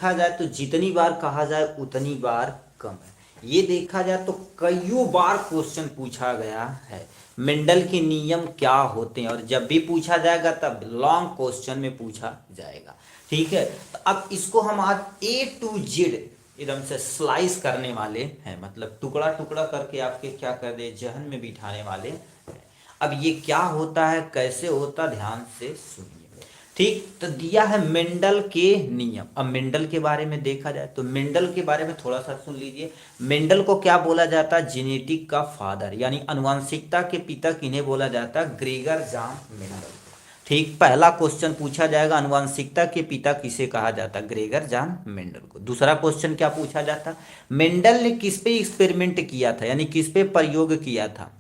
देखा जाए तो जितनी बार कहा जाए उतनी बार कम है। ये देखा जाए तो कईयों बार क्वेश्चन पूछा गया है मेंडल के नियम क्या होते हैं, और जब भी पूछा जाएगा तब लॉन्ग क्वेश्चन में पूछा जाएगा। ठीक है, तो अब इसको हम आज ए टू जेड एकदम से स्लाइस करने वाले हैं, मतलब टुकड़ा टुकड़ा करके आपके क्या कर दे जहन में बिठाने वाले हैं। अब ये क्या होता है, कैसे होता, ध्यान से सुनिए। ठीक, तो दिया है मेंडल के नियम। अब मेंडल के बारे में देखा जाए तो मेंडल के बारे में थोड़ा सा सुन लीजिए। मेंडल को क्या बोला जाता है, जेनेटिक का फादर, यानी अनुवांशिकता के पिता किन्हें बोला जाता है, ग्रेगर जान मेंडल। ठीक, पहला क्वेश्चन पूछा जाएगा अनुवांशिकता के पिता किसे कहा जाता है, ग्रेगर जान मेंडल को। दूसरा क्वेश्चन क्या पूछा जाता, मेंडल ने किस पे एक्सपेरिमेंट किया था, यानी किस पे प्रयोग किया था।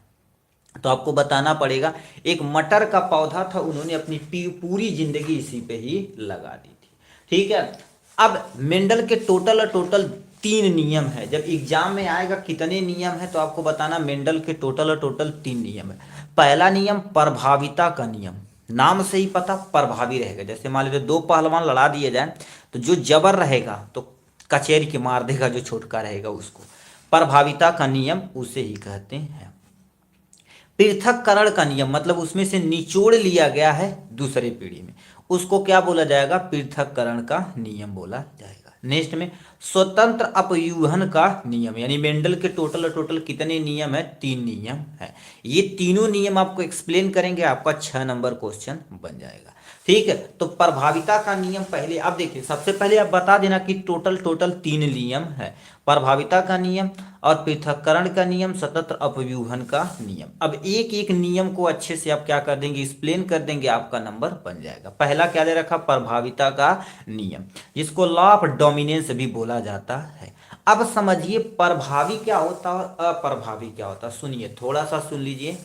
तो आपको बताना पड़ेगा, एक मटर का पौधा था, उन्होंने अपनी पूरी जिंदगी इसी पे ही लगा दी थी। ठीक है, अब मेंडल के टोटल 3 नियम है। जब एग्जाम में आएगा कितने नियम है तो आपको बताना, मेंडल के टोटल 3 नियम है। पहला नियम प्रभाविता का नियम, नाम से ही पता प्रभावी रहेगा। जैसे मान लीजिए 2 पहलवान लड़ा दिए जाए तो जो जबर रहेगा तो कचेरी के मार देगा, जो छोटका रहेगा उसको। प्रभाविता का नियम उसे ही कहते हैं। पृथक्करण का नियम, मतलब उसमें से निचोड़ लिया गया है दूसरे पीढ़ी में, उसको क्या बोला जाएगा, पृथक्करण का नियम बोला जाएगा। नेक्स्ट में स्वतंत्र अपयूहन का नियम, यानी मेंडल के टोटल कितने नियम है, 3 नियम है। ये तीनों नियम आपको एक्सप्लेन करेंगे, आपका 6 नंबर क्वेश्चन बन जाएगा। ठीक है, तो प्रभाविता का नियम पहले आप देखिए, सबसे पहले आप बता देना कि टोटल 3 नियम है, प्रभाविता का नियम और पृथक्करण का नियम, स्वतंत्र अपव्यूहन का नियम। अब एक एक नियम को अच्छे से आप क्या कर देंगे, एक्सप्लेन कर देंगे, आपका नंबर बन जाएगा। पहला क्या दे रखा, प्रभाविता का नियम, जिसको लॉ ऑफ डोमिनेंस भी बोला जाता है। अब समझिए प्रभावी क्या होता है और अप्रभावी क्या होता है, सुनिए थोड़ा सा सुन लीजिए।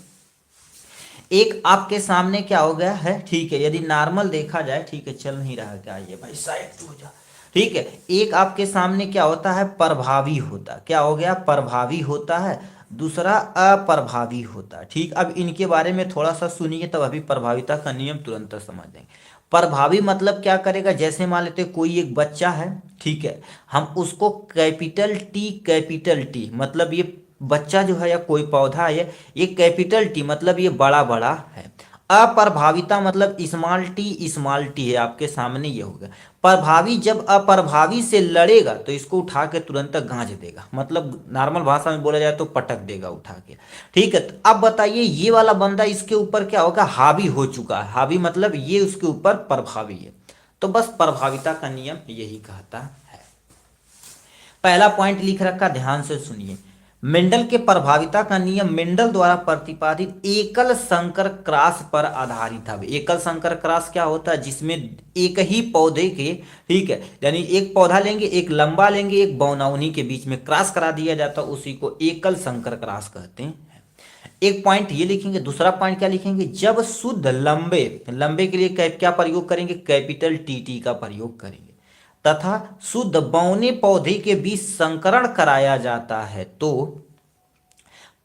एक आपके सामने क्या हो गया है, ठीक है, यदि नॉर्मल देखा जाए, ठीक है, चल नहीं रहा क्या, ये भाई साइड हो जा। ठीक है, एक आपके सामने क्या होता है, प्रभावी होता, क्या हो गया, प्रभावी होता है, दूसरा अप्रभावी होता है। ठीक, अब इनके बारे में थोड़ा सा सुनिए, तब अभी प्रभाविता का नियम तुरंत समझ जाएंगे। प्रभावी मतलब क्या करेगा, जैसे मान लेते कोई एक बच्चा है, ठीक है, हम उसको कैपिटल टी मतलब ये बच्चा जो है या कोई पौधा है, ये कैपिटल टी मतलब ये बड़ा बड़ा है। अप्रभाविता मतलब स्मॉल टी है, आपके सामने ये होगा। प्रभावी जब अप्रभावी से लड़ेगा तो इसको उठा के तुरंत गांज देगा, मतलब नॉर्मल भाषा में बोला जाए तो पटक देगा उठा के। ठीक है, तो अब बताइए ये वाला बंदा इसके ऊपर क्या होगा, हावी हो चुका है। हावी मतलब ये उसके ऊपर प्रभावी है। तो बस प्रभाविता का नियम यही कहता है। पहला पॉइंट लिख रखा, ध्यान से सुनिए। मेंडल के प्रभाविता का नियम मेंडल द्वारा प्रतिपादित एकल संकर क्रॉस पर आधारित था। एकल संकर क्रॉस क्या होता है, जिसमें एक ही पौधे के, ठीक है, यानी एक पौधा लेंगे, एक लंबा लेंगे, एक बौना, उन्हीं के बीच में क्रॉस करा दिया जाता है, उसी को एकल संकर क्रॉस कहते हैं। एक पॉइंट ये लिखेंगे। दूसरा पॉइंट क्या लिखेंगे, जब शुद्ध लंबे, लंबे के लिए क्या प्रयोग करेंगे, कैपिटल टी का प्रयोग करेंगे, तथा शुद्ध बौने पौधे के बीच संकरण कराया जाता है तो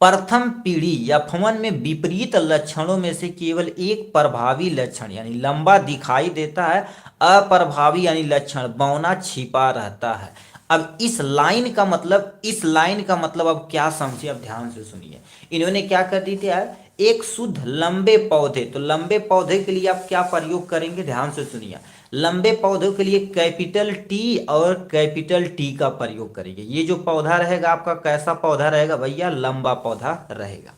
प्रथम पीढ़ी या फवन में विपरीत लक्षणों में से केवल एक प्रभावी लक्षण यानी लंबा दिखाई देता है, अप्रभावी यानी लक्षण बौना छिपा रहता है। अब इस लाइन का मतलब, अब क्या समझिए, अब ध्यान से सुनिए। इन्होंने क्या कर दी थी यार, एक शुद्ध लंबे पौधे, तो लंबे पौधे के लिए आप क्या प्रयोग करेंगे, ध्यान से सुनिए। लंबे पौधों के लिए कैपिटल टी और कैपिटल टी का प्रयोग करेंगे। ये जो पौधा रहेगा आपका कैसा पौधा रहेगा भैया, लंबा पौधा रहेगा।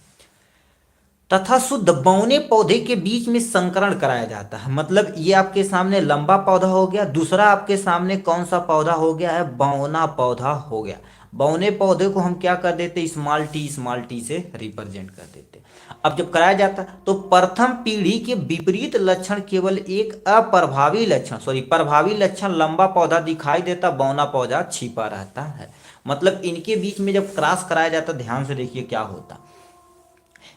तथा शुद्ध बौने पौधे के बीच में संकरण कराया जाता है, मतलब ये आपके सामने लंबा पौधा हो गया, दूसरा आपके सामने कौन सा पौधा हो गया है, बौना पौधा हो गया। बौने पौधे को हम क्या कर देते, स्मॉल टी से रिप्रेजेंट कर देते। अब जब कराया जाता तो प्रथम पीढ़ी के विपरीत लक्षण केवल एक अप्रभावी लक्षण, प्रभावी लक्षण लंबा पौधा दिखाई देता, बौना पौधा छिपा रहता है। मतलब इनके बीच में जब क्रॉस कराया जाता, ध्यान से देखिए क्या होता।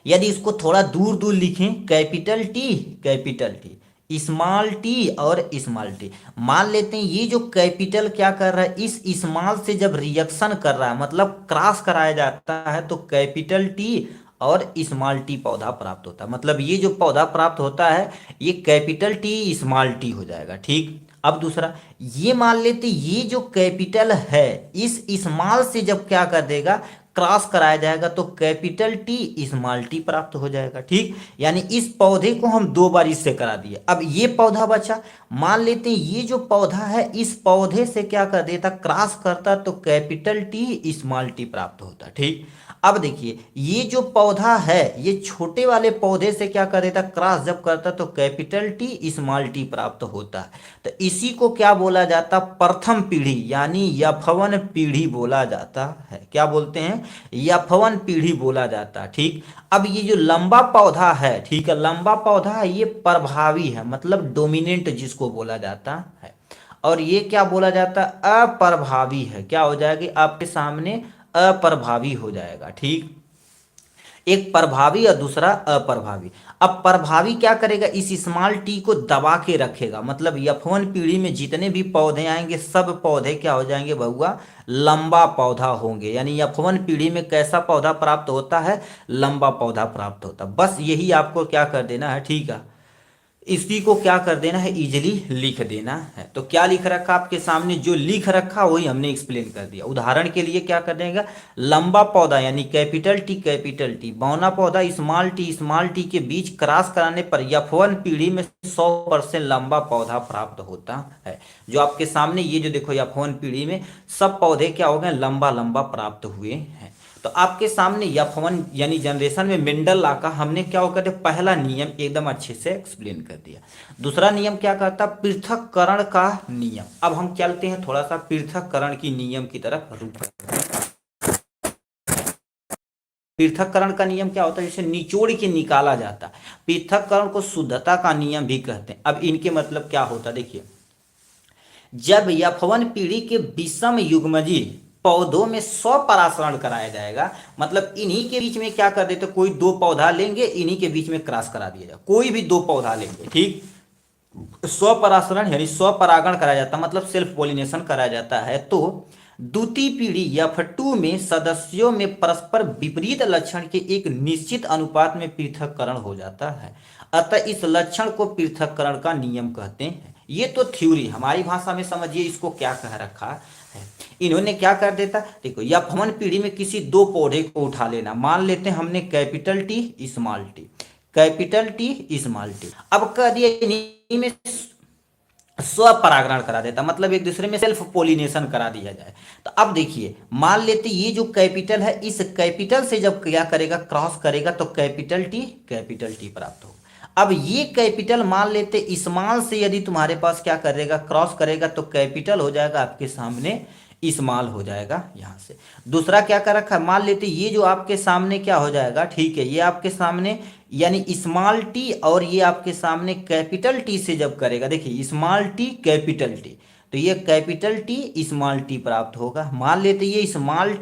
यदि इसको थोड़ा दूर दूर लिखें, कैपिटल टी, स्मॉल टी और स्मॉल टी, मान लेते हैं ये जो कैपिटल क्या कर रहा है, इस स्मॉल से जब रिएक्शन कर रहा है, मतलब क्रॉस कराया जाता है, तो कैपिटल टी और स्मॉल टी पौधा प्राप्त होता है। मतलब ये जो पौधा प्राप्त होता है ये कैपिटल टी स्मॉल टी हो जाएगा। ठीक, अब दूसरा, ये मान लेते ये जो कैपिटल है इस स्मॉल से जब क्या कर देगा, क्रॉस कराया जाएगा तो कैपिटल टी स्मॉल टी प्राप्त हो जाएगा। ठीक, यानी इस पौधे को हम दो बार इससे करा दिए। अब ये पौधा बचा, मान लेते हैं ये जो पौधा है इस पौधे से क्या कर देता, क्रॉस करता तो कैपिटल टी स्मॉल टी प्राप्त होता। ठीक, अब देखिए ये जो पौधा है ये छोटे वाले पौधे से क्या कर देता, क्रॉस जब करता तो कैपिटल टी स्मॉल टी प्राप्त होता है। तो इसी को क्या बोला जाता, प्रथम पीढ़ी यानी यफवन पीढ़ी बोला जाता है। क्या बोलते हैं, यफवन पीढ़ी बोला जाता है। ठीक, अब ये जो लंबा पौधा है, ठीक है, लंबा पौधा है ये प्रभावी है, मतलब डोमिनेंट जिसको बोला जाता है। और ये क्या बोला जाता है, अप्रभावी है। क्या हो जाएगी आपके सामने, अप्रभावी हो जाएगा। ठीक, एक प्रभावी और दूसरा अप्रभावी। अब प्रभावी क्या करेगा, इस स्मॉल टी को दबा के रखेगा, मतलब यफवन पीढ़ी में जितने भी पौधे आएंगे सब पौधे क्या हो जाएंगे बउआ, लंबा पौधा होंगे। यानी यफवन पीढ़ी में कैसा पौधा प्राप्त होता है, लंबा पौधा प्राप्त होता है। बस यही आपको क्या कर देना है। ठीक है, इसी को क्या कर देना है, इजिली लिख देना है। तो क्या लिख रखा आपके सामने, जो लिख रखा वही हमने एक्सप्लेन कर दिया। उदाहरण के लिए क्या कर देगा, लंबा पौधा यानी कैपिटल टी, बौना पौधा स्मॉल टी के बीच क्रॉस कराने पर यफवन पीढ़ी में 100% लंबा पौधा प्राप्त होता है। जो आपके सामने ये जो देखो यफवन पीढ़ी में सब पौधे क्या हो गए, लंबा लंबा प्राप्त हुए हैं। तो आपके सामने यफवन यानी जनरेशन में मेंडल लॉ का हमने क्या हो करते, पहला नियम एकदम अच्छे से एक्सप्लेन कर दिया। दूसरा नियम क्या कहता, पृथक्करण का नियम। अब हम चलते हैं थोड़ा सा पृथक्करण की नियम की तरफ रुक करते हैं। पृथक्करण का नियम क्या होता है, जिसे निचोड़ के निकाला जाता है। पृथक्करण को शुद्धता का नियम भी कहते हैं। अब इनके मतलब क्या होता है, देखिए जब यफवन पीढ़ी के विषम युग्मजी पौधों में स्वपराशरण कराया जाएगा, मतलब इन्हीं के बीच में क्या कर देते, कोई दो पौधा लेंगे इन्हीं के बीच में क्रॉस करा दिया जाए, कोई भी दो पौधा लेंगे। ठीक, स्वपराशरण यानी स्वपरागण कराया जाता, मतलब सेल्फ पोलिनेशन कराया जाता है। तो द्वितीय पीढ़ी F2 में सदस्यों में परस्पर विपरीत लक्षण के एक निश्चित अनुपात में पृथक्करण हो जाता है। अतः इस लक्षण को पृथक्करण का नियम कहते हैं। ये तो थ्योरी, हमारी भाषा में समझिए इसको क्या कह रखा है। इन्होंने क्या कर देता, देखो यफवन पीढ़ी में किसी दो पौधे को उठा लेना, मान लेते हैं हमने capital T small T, capital T small T. अब कह दिया इन्हीं में स्वपरागण करा देता, मतलब एक दूसरे में सेल्फ पोलिनेशन करा दिया जाए। तो अब देखिए मान लेते ये जो कैपिटल है इस कैपिटल से जब क्या करेगा, क्रॉस करेगा तो कैपिटल टी प्राप्त हो। अब ये कैपिटल मान लेते स्मॉल से यदि तुम्हारे पास क्या करेगा, क्रॉस करेगा तो कैपिटल हो जाएगा आपके सामने स्मॉल हो जाएगा यहां से। दूसरा क्या कर रखा है, मान लेते ये जो आपके सामने क्या हो जाएगा, ठीक है, ये आपके सामने यानी स्मॉल टी और ये आपके सामने कैपिटल टी से जब करेगा, देखिए स्मॉल टी कैपिटल टी, तो ये कैपिटल टी स्मॉल टी प्राप्त होगा। मान लेते ये स्मॉल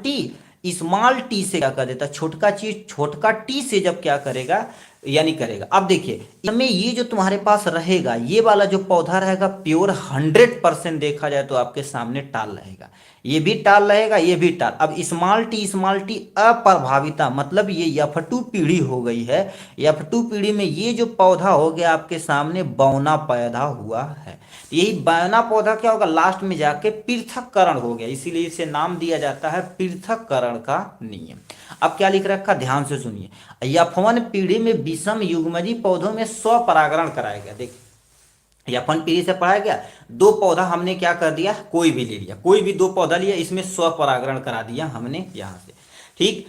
टी से क्या कर देता, छोटका चीज छोटका टी से जब क्या करेगा यानी करेगा। अब देखिए इसमें ये जो तुम्हारे पास रहेगा ये वाला जो पौधा रहेगा प्योर 100% देखा जाए तो आपके सामने टाल रहेगा, ये भी टाल रहेगा, ये भी टाल। अब स्मॉल टी अप्रभाविता, मतलब ये F2 पीढ़ी हो गई है। F2 पीढ़ी में ये जो पौधा हो गया आपके सामने बौना पैदा हुआ है। यही बौना पौधा क्या होगा, लास्ट में जाके पृथक्करण हो गया, इसीलिए इसे नाम दिया जाता है पृथक्करण का नियम। अब क्या लिख रखा, ध्यान से सुनिए, यफवन पीढ़ी में विषम युग्मजी पौधों में स्वपरागण कराया गया। देखिए यफवन पीढ़ी से पढ़ाया गया, दो पौधा हमने क्या कर दिया, कोई भी ले लिया, कोई भी दो पौधा लिया, इसमें स्वपरागण करा दिया हमने यहां से। ठीक,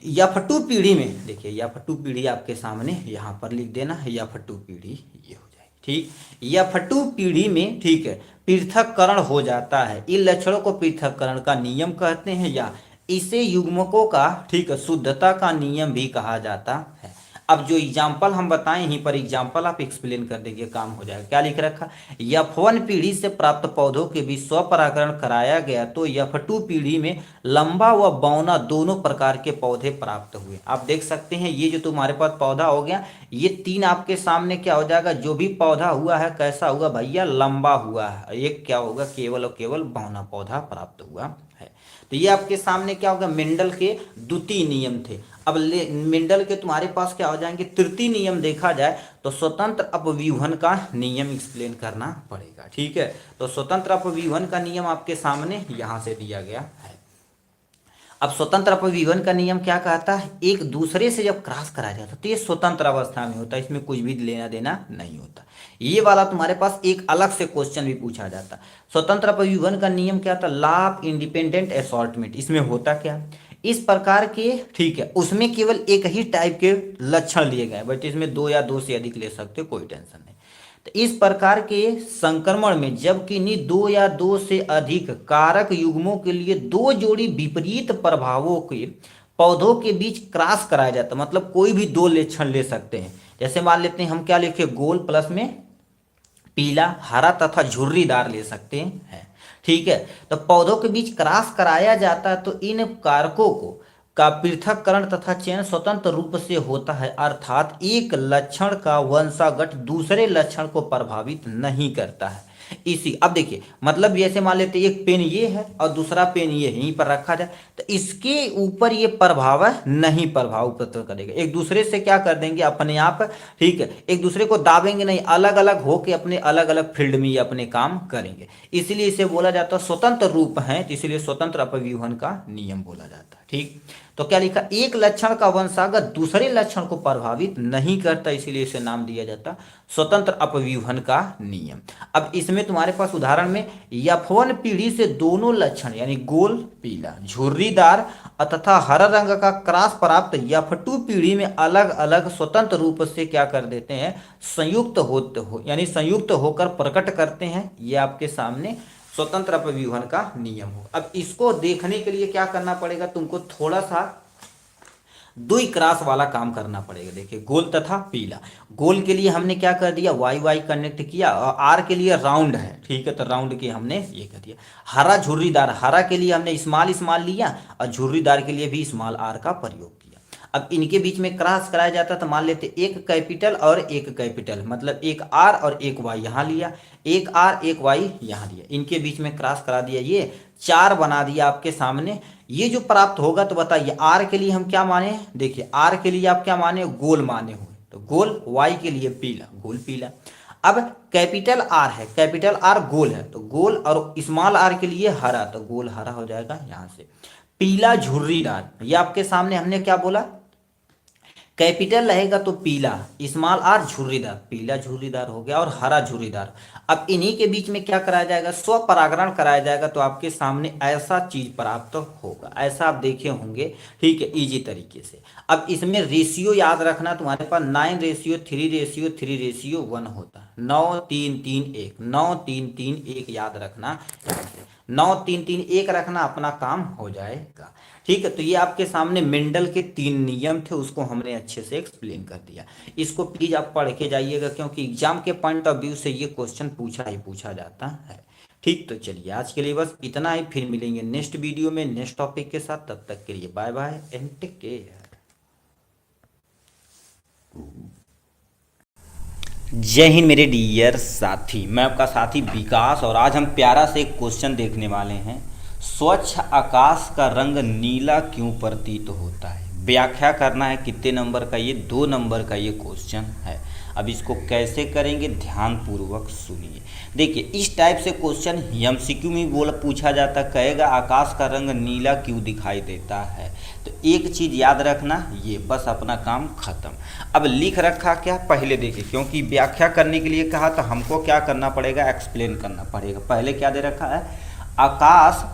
F2 पीढ़ी में देखिए F2 पीढ़ी आपके सामने यहां पर लिख देना, F2 पीढ़ी ये हो जाएगी। ठीक, F2 पीढ़ी में ठीक है पृथक्करण हो जाता है। इन लक्षणों को पृथक्करण का नियम कहते हैं या इसे युग्मकों का ठीक है शुद्धता का नियम भी कहा जाता है। अब जो एग्जाम्पल हम बताएं यहीं पर एग्जाम्पल आप एक्सप्लेन कर देंगे, काम हो जाएगा। क्या लिख रखा, F1 पीढ़ी से प्राप्त पौधों के बीच स्वपरागण कराया गया तो F2 पीढ़ी में लंबा व बौना दोनों प्रकार के पौधे प्राप्त हुए। आप देख सकते हैं ये जो तुम्हारे पास पौधा हो गया, ये तीन आपके सामने क्या हो जाएगा, जो भी पौधा हुआ है कैसा हुआ भैया, लंबा हुआ है। एक क्या होगा, केवल और केवल बौना पौधा प्राप्त हुआ है। है। तो ये आपके सामने क्या होगा, मेंडल के द्वितीय नियम थे। अब मेंडल के तुम्हारे पास क्या हो जाएंगे, तृतीय नियम देखा जाए तो स्वतंत्र अपव्यूहन का नियम एक्सप्लेन करना पड़ेगा। ठीक है, तो स्वतंत्र अपव्यूहन का नियम आपके सामने यहां से दिया गया है। अब स्वतंत्र अपव्यूहन का नियम क्या कहता है, एक दूसरे से जब क्रॉस कराया जाता है तो ये स्वतंत्र अवस्था में होता है, इसमें कुछ भी लेना देना नहीं होता। ये वाला तुम्हारे पास एक अलग से क्वेश्चन भी पूछा जाता है। स्वतंत्र अपव्यूहन का नियम क्या था, लॉ ऑफ इंडिपेंडेंट असॉर्टमेंट। इसमें होता क्या, इस प्रकार के, ठीक है, उसमें केवल एक ही टाइप के लक्षण लिए गए, बट इसमें दो या दो से अधिक ले सकते हो, कोई टेंशन नहीं। तो इस प्रकार के संक्रमण में जब किन्हीं दो या दो से अधिक कारक युग्मों के लिए दो जोड़ी विपरीत प्रभावों के पौधों के बीच क्रॉस कराया जाता, मतलब कोई भी दो लक्षण ले सकते हैं। जैसे मान लेते हैं हम क्या लिखे, गोल प्लस में पीला, हरा तथा झुर्रीदार ले सकते हैं। ठीक है, तो पौधों के बीच क्रॉस कराया जाता है तो इन कारकों को का पृथक्करण तथा चयन स्वतंत्र रूप से होता है, अर्थात एक लक्षण का वंशागत दूसरे लक्षण को प्रभावित नहीं करता है। इसी, अब देखिए, मतलब जैसे मान लेते एक पेन ये है और दूसरा पेन ये यहीं पर रखा जाए तो इसके ऊपर ये प्रभाव नहीं प्रभाव उत्पन्न करेगा, एक दूसरे से क्या कर देंगे अपने आप, ठीक है, एक दूसरे को दाबेंगे नहीं, अलग अलग होके अपने अलग अलग फील्ड में ये अपने काम करेंगे। इसीलिए इसे बोला जाता है स्वतंत्र रूप है, तो इसलिए स्वतंत्र अपव्यूहन का नियम बोला जाता है। ठीक, तो क्या लिखा, एक लक्षण का वंशागत दूसरे लक्षण को प्रभावित नहीं करता, इसीलिए इसे नाम दिया जाता स्वतंत्र अपव्यूहन का नियम। अब इसमें तुम्हारे पास उदाहरण में F1 पीढ़ी से दोनों लक्षण यानी गोल पीला, झुर्रीदार तथा हरा रंग का क्रॉस प्राप्त F2 पीढ़ी में अलग अलग स्वतंत्र रूप से क्या कर देते हैं, संयुक्त होते हो यानी संयुक्त होकर प्रकट करते हैं। ये आपके सामने स्वतंत्र अपव्यूहन का नियम हो। अब इसको देखने के लिए क्या करना पड़ेगा, तुमको थोड़ा सा दुई क्रॉस वाला काम करना पड़ेगा। देखिए, गोल तथा पीला, गोल के लिए हमने क्या कर दिया, वाई वाई कनेक्ट किया, और आर के लिए राउंड है, ठीक है, तो राउंड के हमने ये कर दिया। हरा झुर्रीदार, हरा के लिए हमने स्मॉल स्मॉल लिया और झुर्रीदार के लिए भी स्मॉल आर का प्रयोग किया। अब इनके बीच में क्रॉस कराया जाता तो मान लेते एक कैपिटल और एक कैपिटल, मतलब एक आर और एक वाई यहाँ लिया, एक आर एक वाई यहाँ लिया, इनके बीच में क्रॉस करा दिया, ये चार बना दिया आपके सामने। ये जो प्राप्त होगा तो बताइए, आर के लिए हम क्या माने, देखिए आर के लिए आप क्या माने, गोल माने हुए, तो गोल, वाई के लिए पीला, गोल पीला। अब कैपिटल आर है, कैपिटल आर गोल है तो गोल, और स्मॉल आर के लिए हरा, तो गोल हरा हो जाएगा यहाँ से। पीला झुर्रीदार, ये आपके सामने हमने क्या बोला, कैपिटल रहेगा तो पीला, स्मॉल आर झुर्रीदार, पीला झुर्रीदार हो गया और हरा झुर्रीदार। अब इन्हीं के बीच में क्या कराया जाएगा, स्वपरागण कराया जाएगा, तो आपके सामने ऐसा चीज प्राप्त होगा, ऐसा आप देखे होंगे, ठीक है, इजी तरीके से। अब इसमें रेशियो याद रखना, तुम्हारे पास 9:3:3:1 होता है, 9:3:3:1, 9:3:3:1 याद रखना, 9:3:3:1 रखना, अपना काम हो जाएगा। ठीक है, तो ये आपके सामने मेंडल के 3 नियम थे, उसको हमने अच्छे से एक्सप्लेन कर दिया। इसको प्लीज आप पढ़ के जाइएगा, क्योंकि एग्जाम के पॉइंट ऑफ व्यू से ये क्वेश्चन पूछा ही पूछा जाता है। ठीक, तो चलिए आज के लिए बस इतना ही, फिर मिलेंगे नेक्स्ट वीडियो में नेक्स्ट टॉपिक के साथ। तब तक के लिए bye bye and take care. जय हिंद मेरे डियर साथी, मैं आपका साथी विकास, और आज हम प्यारा से एक क्वेश्चन देखने वाले हैं। स्वच्छ आकाश का रंग नीला क्यों प्रतीत होता है, व्याख्या करना है। कितने नंबर का, ये 2 नंबर का ये क्वेश्चन है। अब इसको कैसे करेंगे, ध्यान पूर्वक सुनिए। देखिए, इस टाइप से क्वेश्चन एमसीक्यू में पूछा जाता, कहेगा आकाश का रंग नीला क्यों दिखाई देता है, तो एक चीज़ याद रखना, ये बस अपना काम खत्म। अब लिख रखा क्या, पहले देखिए, क्योंकि व्याख्या करने के लिए कहा तो हमको क्या करना पड़ेगा, एक्सप्लेन करना पड़ेगा। पहले क्या दे रखा है, आकाश,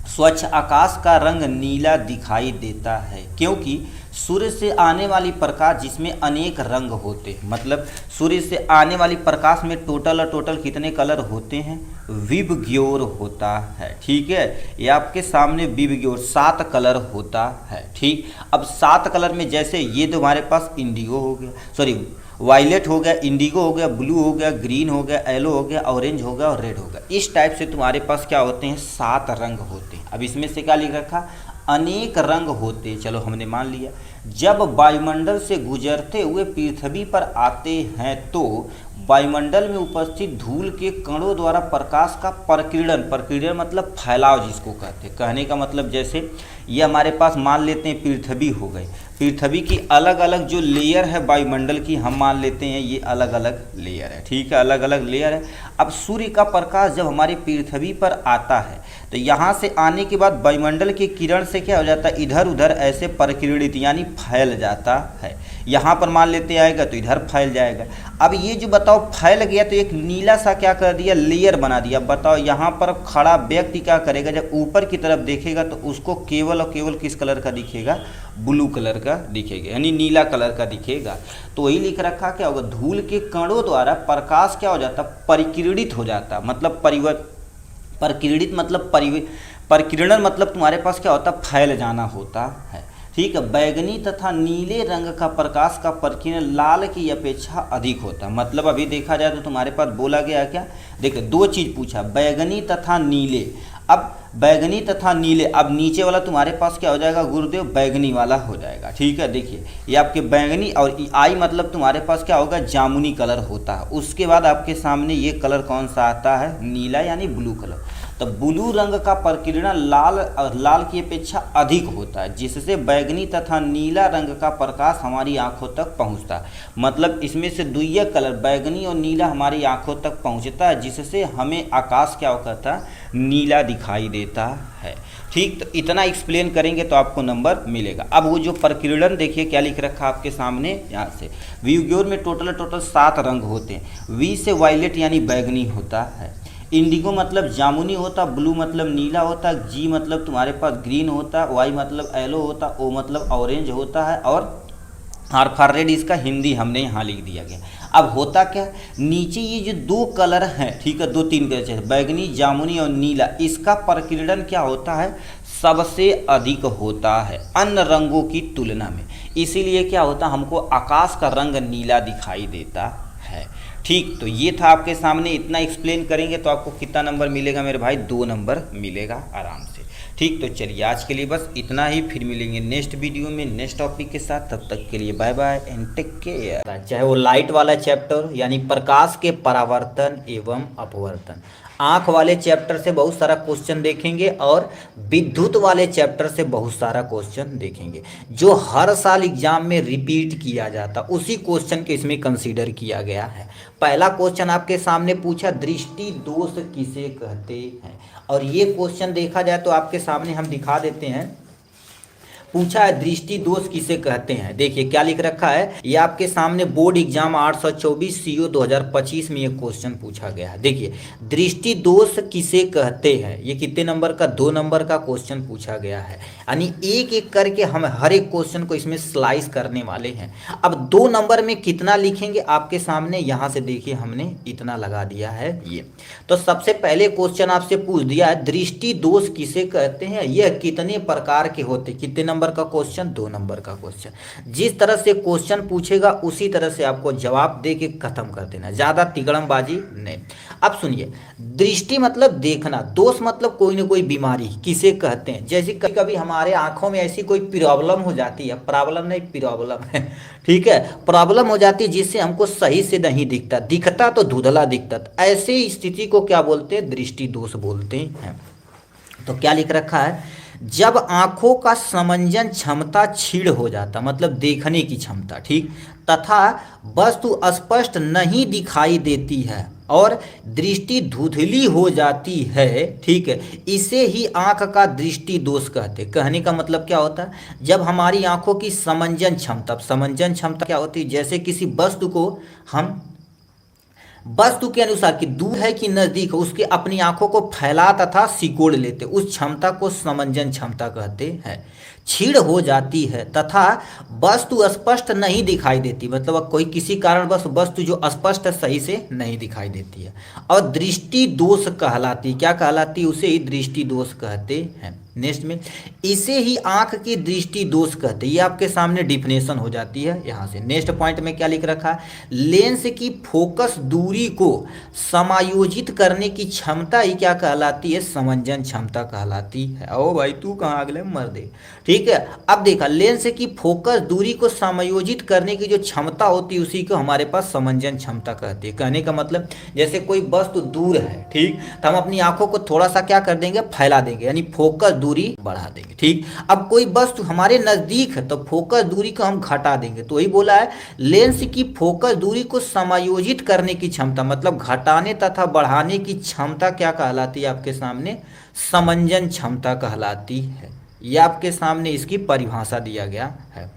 स्वच्छ आकाश का रंग नीला दिखाई देता है क्योंकि सूर्य से आने वाली प्रकाश जिसमें अनेक रंग होते हैं, मतलब सूर्य से आने वाली प्रकाश में टोटल कितने कलर होते हैं, विबग्योर होता है। ठीक है, ये आपके सामने विबग्योर 7 कलर होता है। ठीक, अब 7 कलर में जैसे ये तो हमारे पास इंडिगो हो गया, सॉरी वायलेट हो गया, इंडिगो हो गया, ब्लू हो गया, ग्रीन हो गया, येलो हो गया, ऑरेंज हो गया और रेड हो गया। इस टाइप से तुम्हारे पास क्या होते हैं, 7 रंग होते हैं। अब इसमें से क्या लिख रखा, अनेक रंग होते हैं। चलो हमने मान लिया, जब वायुमंडल से गुजरते हुए पृथ्वी पर आते हैं तो वायुमंडल में उपस्थित धूल के कणों द्वारा प्रकाश का प्रकीर्णन मतलब फैलाव जिसको कहते हैं। कहने का मतलब जैसे ये हमारे पास मान लेते हैं पृथ्वी हो गई, पृथ्वी की अलग अलग जो लेयर है वायुमंडल की हम मान लेते हैं ये अलग अलग लेयर है, ठीक है, अलग अलग लेयर है। अब सूर्य का प्रकाश जब हमारी पृथ्वी पर आता है तो यहाँ से आने के बाद वायुमंडल के किरण से क्या हो जाता है, इधर उधर ऐसे प्रकीर्णित यानी फैल जाता है। यहाँ पर मान लेते आएगा तो इधर फैल जाएगा। अब ये जो बताओ फैल गया तो एक नीला सा क्या कर दिया, लेयर बना दिया। बताओ यहाँ पर खड़ा व्यक्ति क्या करेगा, जब ऊपर की तरफ देखेगा तो उसको केवल और केवल किस कलर का दिखेगा, ब्लू कलर का दिखेगा, यानी नीला कलर का दिखेगा। तो वही लिख रखा क्या होगा, धूल के कणों द्वारा प्रकाश क्या हो जाता, परिकीर्णित हो जाता, मतलब परिकीर्णित मतलब परिकीर्णन मतलब तुम्हारे पास क्या होता, फैल जाना होता है, ठीक है। बैगनी तथा नीले रंग का प्रकाश का परिकीर्णन लाल की अपेक्षा अधिक होता है। मतलब अभी देखा जाए तो तुम्हारे पास बोला गया क्या, देखो दो चीज़ पूछा, बैगनी तथा नीले। अब बैगनी तथा नीले, अब नीचे वाला तुम्हारे पास क्या हो जाएगा गुरुदेव, बैगनी वाला हो जाएगा, ठीक है। देखिए ये आपके बैगनी और आई मतलब तुम्हारे पास क्या होगा, जामुनी कलर होता है। उसके बाद आपके सामने ये कलर कौन सा आता है, नीला यानी ब्लू कलर। तो ब्लू रंग का प्रकीर्णन लाल की अपेक्षा अधिक होता है, जिससे बैगनी तथा नीला रंग का प्रकाश हमारी आंखों तक पहुंचता है। मतलब इसमें से दुइया कलर बैगनी और नीला हमारी आंखों तक पहुंचता है, जिससे हमें आकाश क्या करता है, नीला दिखाई देता है, ठीक। तो इतना एक्सप्लेन करेंगे तो आपको नंबर मिलेगा। अब वो जो प्रकीर्णन देखिए क्या लिख रखा आपके सामने, यहाँ से व्यूग्योर में टोटल 7 रंग होते हैं। वी से वायलेट यानी बैगनी होता है, इंडिगो मतलब जामुनी होता, ब्लू मतलब नीला होता, जी मतलब तुम्हारे पास ग्रीन होता, वाई मतलब येलो होता, ओ मतलब ऑरेंज होता है, और आर फॉर रेड इसका हिंदी हमने यहाँ लिख दिया गया। अब होता क्या, नीचे ये जो 2 कलर हैं, ठीक है, 2-3 कलर चाहिए, बैगनी जामुनी और नीला, इसका प्रकीर्णन क्या होता है, सबसे अधिक होता है अन्य रंगों की तुलना में। इसीलिए क्या होता, हमको आकाश का रंग नीला दिखाई देता है, ठीक। तो ये था आपके सामने, इतना एक्सप्लेन करेंगे तो आपको कितना नंबर मिलेगा मेरे भाई, 2 नंबर मिलेगा आराम से, ठीक। तो चलिए आज के लिए बस इतना ही, फिर मिलेंगे नेक्स्ट वीडियो में नेक्स्ट टॉपिक के साथ। तब तक के लिए bye bye and take care. चाहे वो लाइट वाला चैप्टर यानी प्रकाश के परावर्तन एवं अपवर्तन, आँख वाले चैप्टर से बहुत सारा क्वेश्चन देखेंगे, और विद्युत वाले चैप्टर से बहुत सारा क्वेश्चन देखेंगे, जो हर साल एग्जाम में रिपीट किया जाता, उसी क्वेश्चन को इसमें कंसीडर किया गया है। पहला क्वेश्चन आपके सामने पूछा, दृष्टि दोष किसे कहते हैं, और ये क्वेश्चन देखा जाए तो आपके सामने हम दिखा देते हैं। पूछा है दृष्टि दोष किसे कहते हैं, देखिए क्या लिख रखा है, ये आपके सामने बोर्ड एग्जाम 824 CO 2025 में ये क्वेश्चन पूछा गया है। देखिए दृष्टि दोष किसे कहते हैं, ये कितने नंबर का, 2 नंबर का क्वेश्चन पूछा गया है, यानी एक एक करके हम हर एक क्वेश्चन को इसमें स्लाइस करने वाले हैं। अब 2 नंबर में कितना लिखेंगे आपके सामने, यहाँ से देखिए हमने इतना लगा दिया है ये। तो सबसे पहले क्वेश्चन आपसे पूछ दिया है दृष्टि दोष किसे कहते हैं, यह कितने प्रकार के होते, कितने नंबर का क्वेश्चन, 2 नंबर का क्वेश्चन। जिस तरह से क्वेश्चन पूछेगा उसी तरह से आपको जवाब दे के खत्म कर देना, ज्यादा तिगड़मबाजी नहीं। अब सुनिए, दृष्टि मतलब देखना, दोष मतलब कोई ना कोई बीमारी किसे कहते हैं। जैसे कभी कभी हमारे आंखों में ऐसी कोई प्रॉब्लम हो जाती है, प्रॉब्लम नहीं प्रॉब्लम है, ठीक है, प्रॉब्लम हो जाती है जिससे हमको सही से नहीं दिखता, दिखता तो धुंधला दिखता, ऐसे स्थिति को क्या बोलते हैं, दृष्टि दोष बोलते हैं। तो क्या लिख रखा है, जब आंखों का समंजन क्षमता क्षीण हो जाता, मतलब देखने की क्षमता, ठीक, तथा वस्तु स्पष्ट नहीं दिखाई देती है और दृष्टि धुंधली हो जाती है, ठीक है, इसे ही आंख का दृष्टि दोष कहते। कहने का मतलब क्या होता है, जब हमारी आंखों की समंजन क्षमता क्या होती है, जैसे किसी वस्तु को हम वस्तु के अनुसार कि दूर है कि नजदीक है, उसके अपनी आंखों को फैला तथा सिकोड़ लेते, उस क्षमता को समंजन क्षमता कहते हैं। क्षीण हो जाती है तथा वस्तु स्पष्ट नहीं दिखाई देती, मतलब कोई किसी कारण बस वस्तु जो स्पष्ट सही से नहीं दिखाई देती है, और दृष्टि दोष कहलाती, क्या कहलाती, उसे ही दृष्टि दोष कहते हैं। नेक्स्ट में इसे ही आंख की दृष्टि दोष कहते हैं। ये आपके सामने डिफिनेशन हो जाती है यहाँ से। नेक्स्ट पॉइंट में क्या लिख रखा है, लेंस की फोकस दूरी को समायोजित करने की क्षमता ही क्या कहलाती है, समंजन क्षमता कहलाती है। ओ भाई तू कहाँ अगले मर दे, ठीक है। अब देखा लेंस की फोकस दूरी को समायोजित करने की जो क्षमता होती है उसी को हमारे पास समंजन क्षमता कहते हैं। कहने का मतलब जैसे कोई वस्तु दूर है, ठीक, तो हम अपनी आंखों को थोड़ा सा क्या कर देंगे, फैला देंगे, यानी फोकस दूरी बढ़ा देंगे, ठीक। अब कोई वस्तु हमारे नजदीक है तो फोकस दूरी को हम घटा देंगे। तो वही बोला है लेंस की फोकस दूरी को समायोजित करने की क्षमता, मतलब घटाने तथा बढ़ाने की क्षमता क्या कहलाती है आपके सामने, समंजन क्षमता कहलाती है। यह आपके सामने इसकी परिभाषा दिया गया है।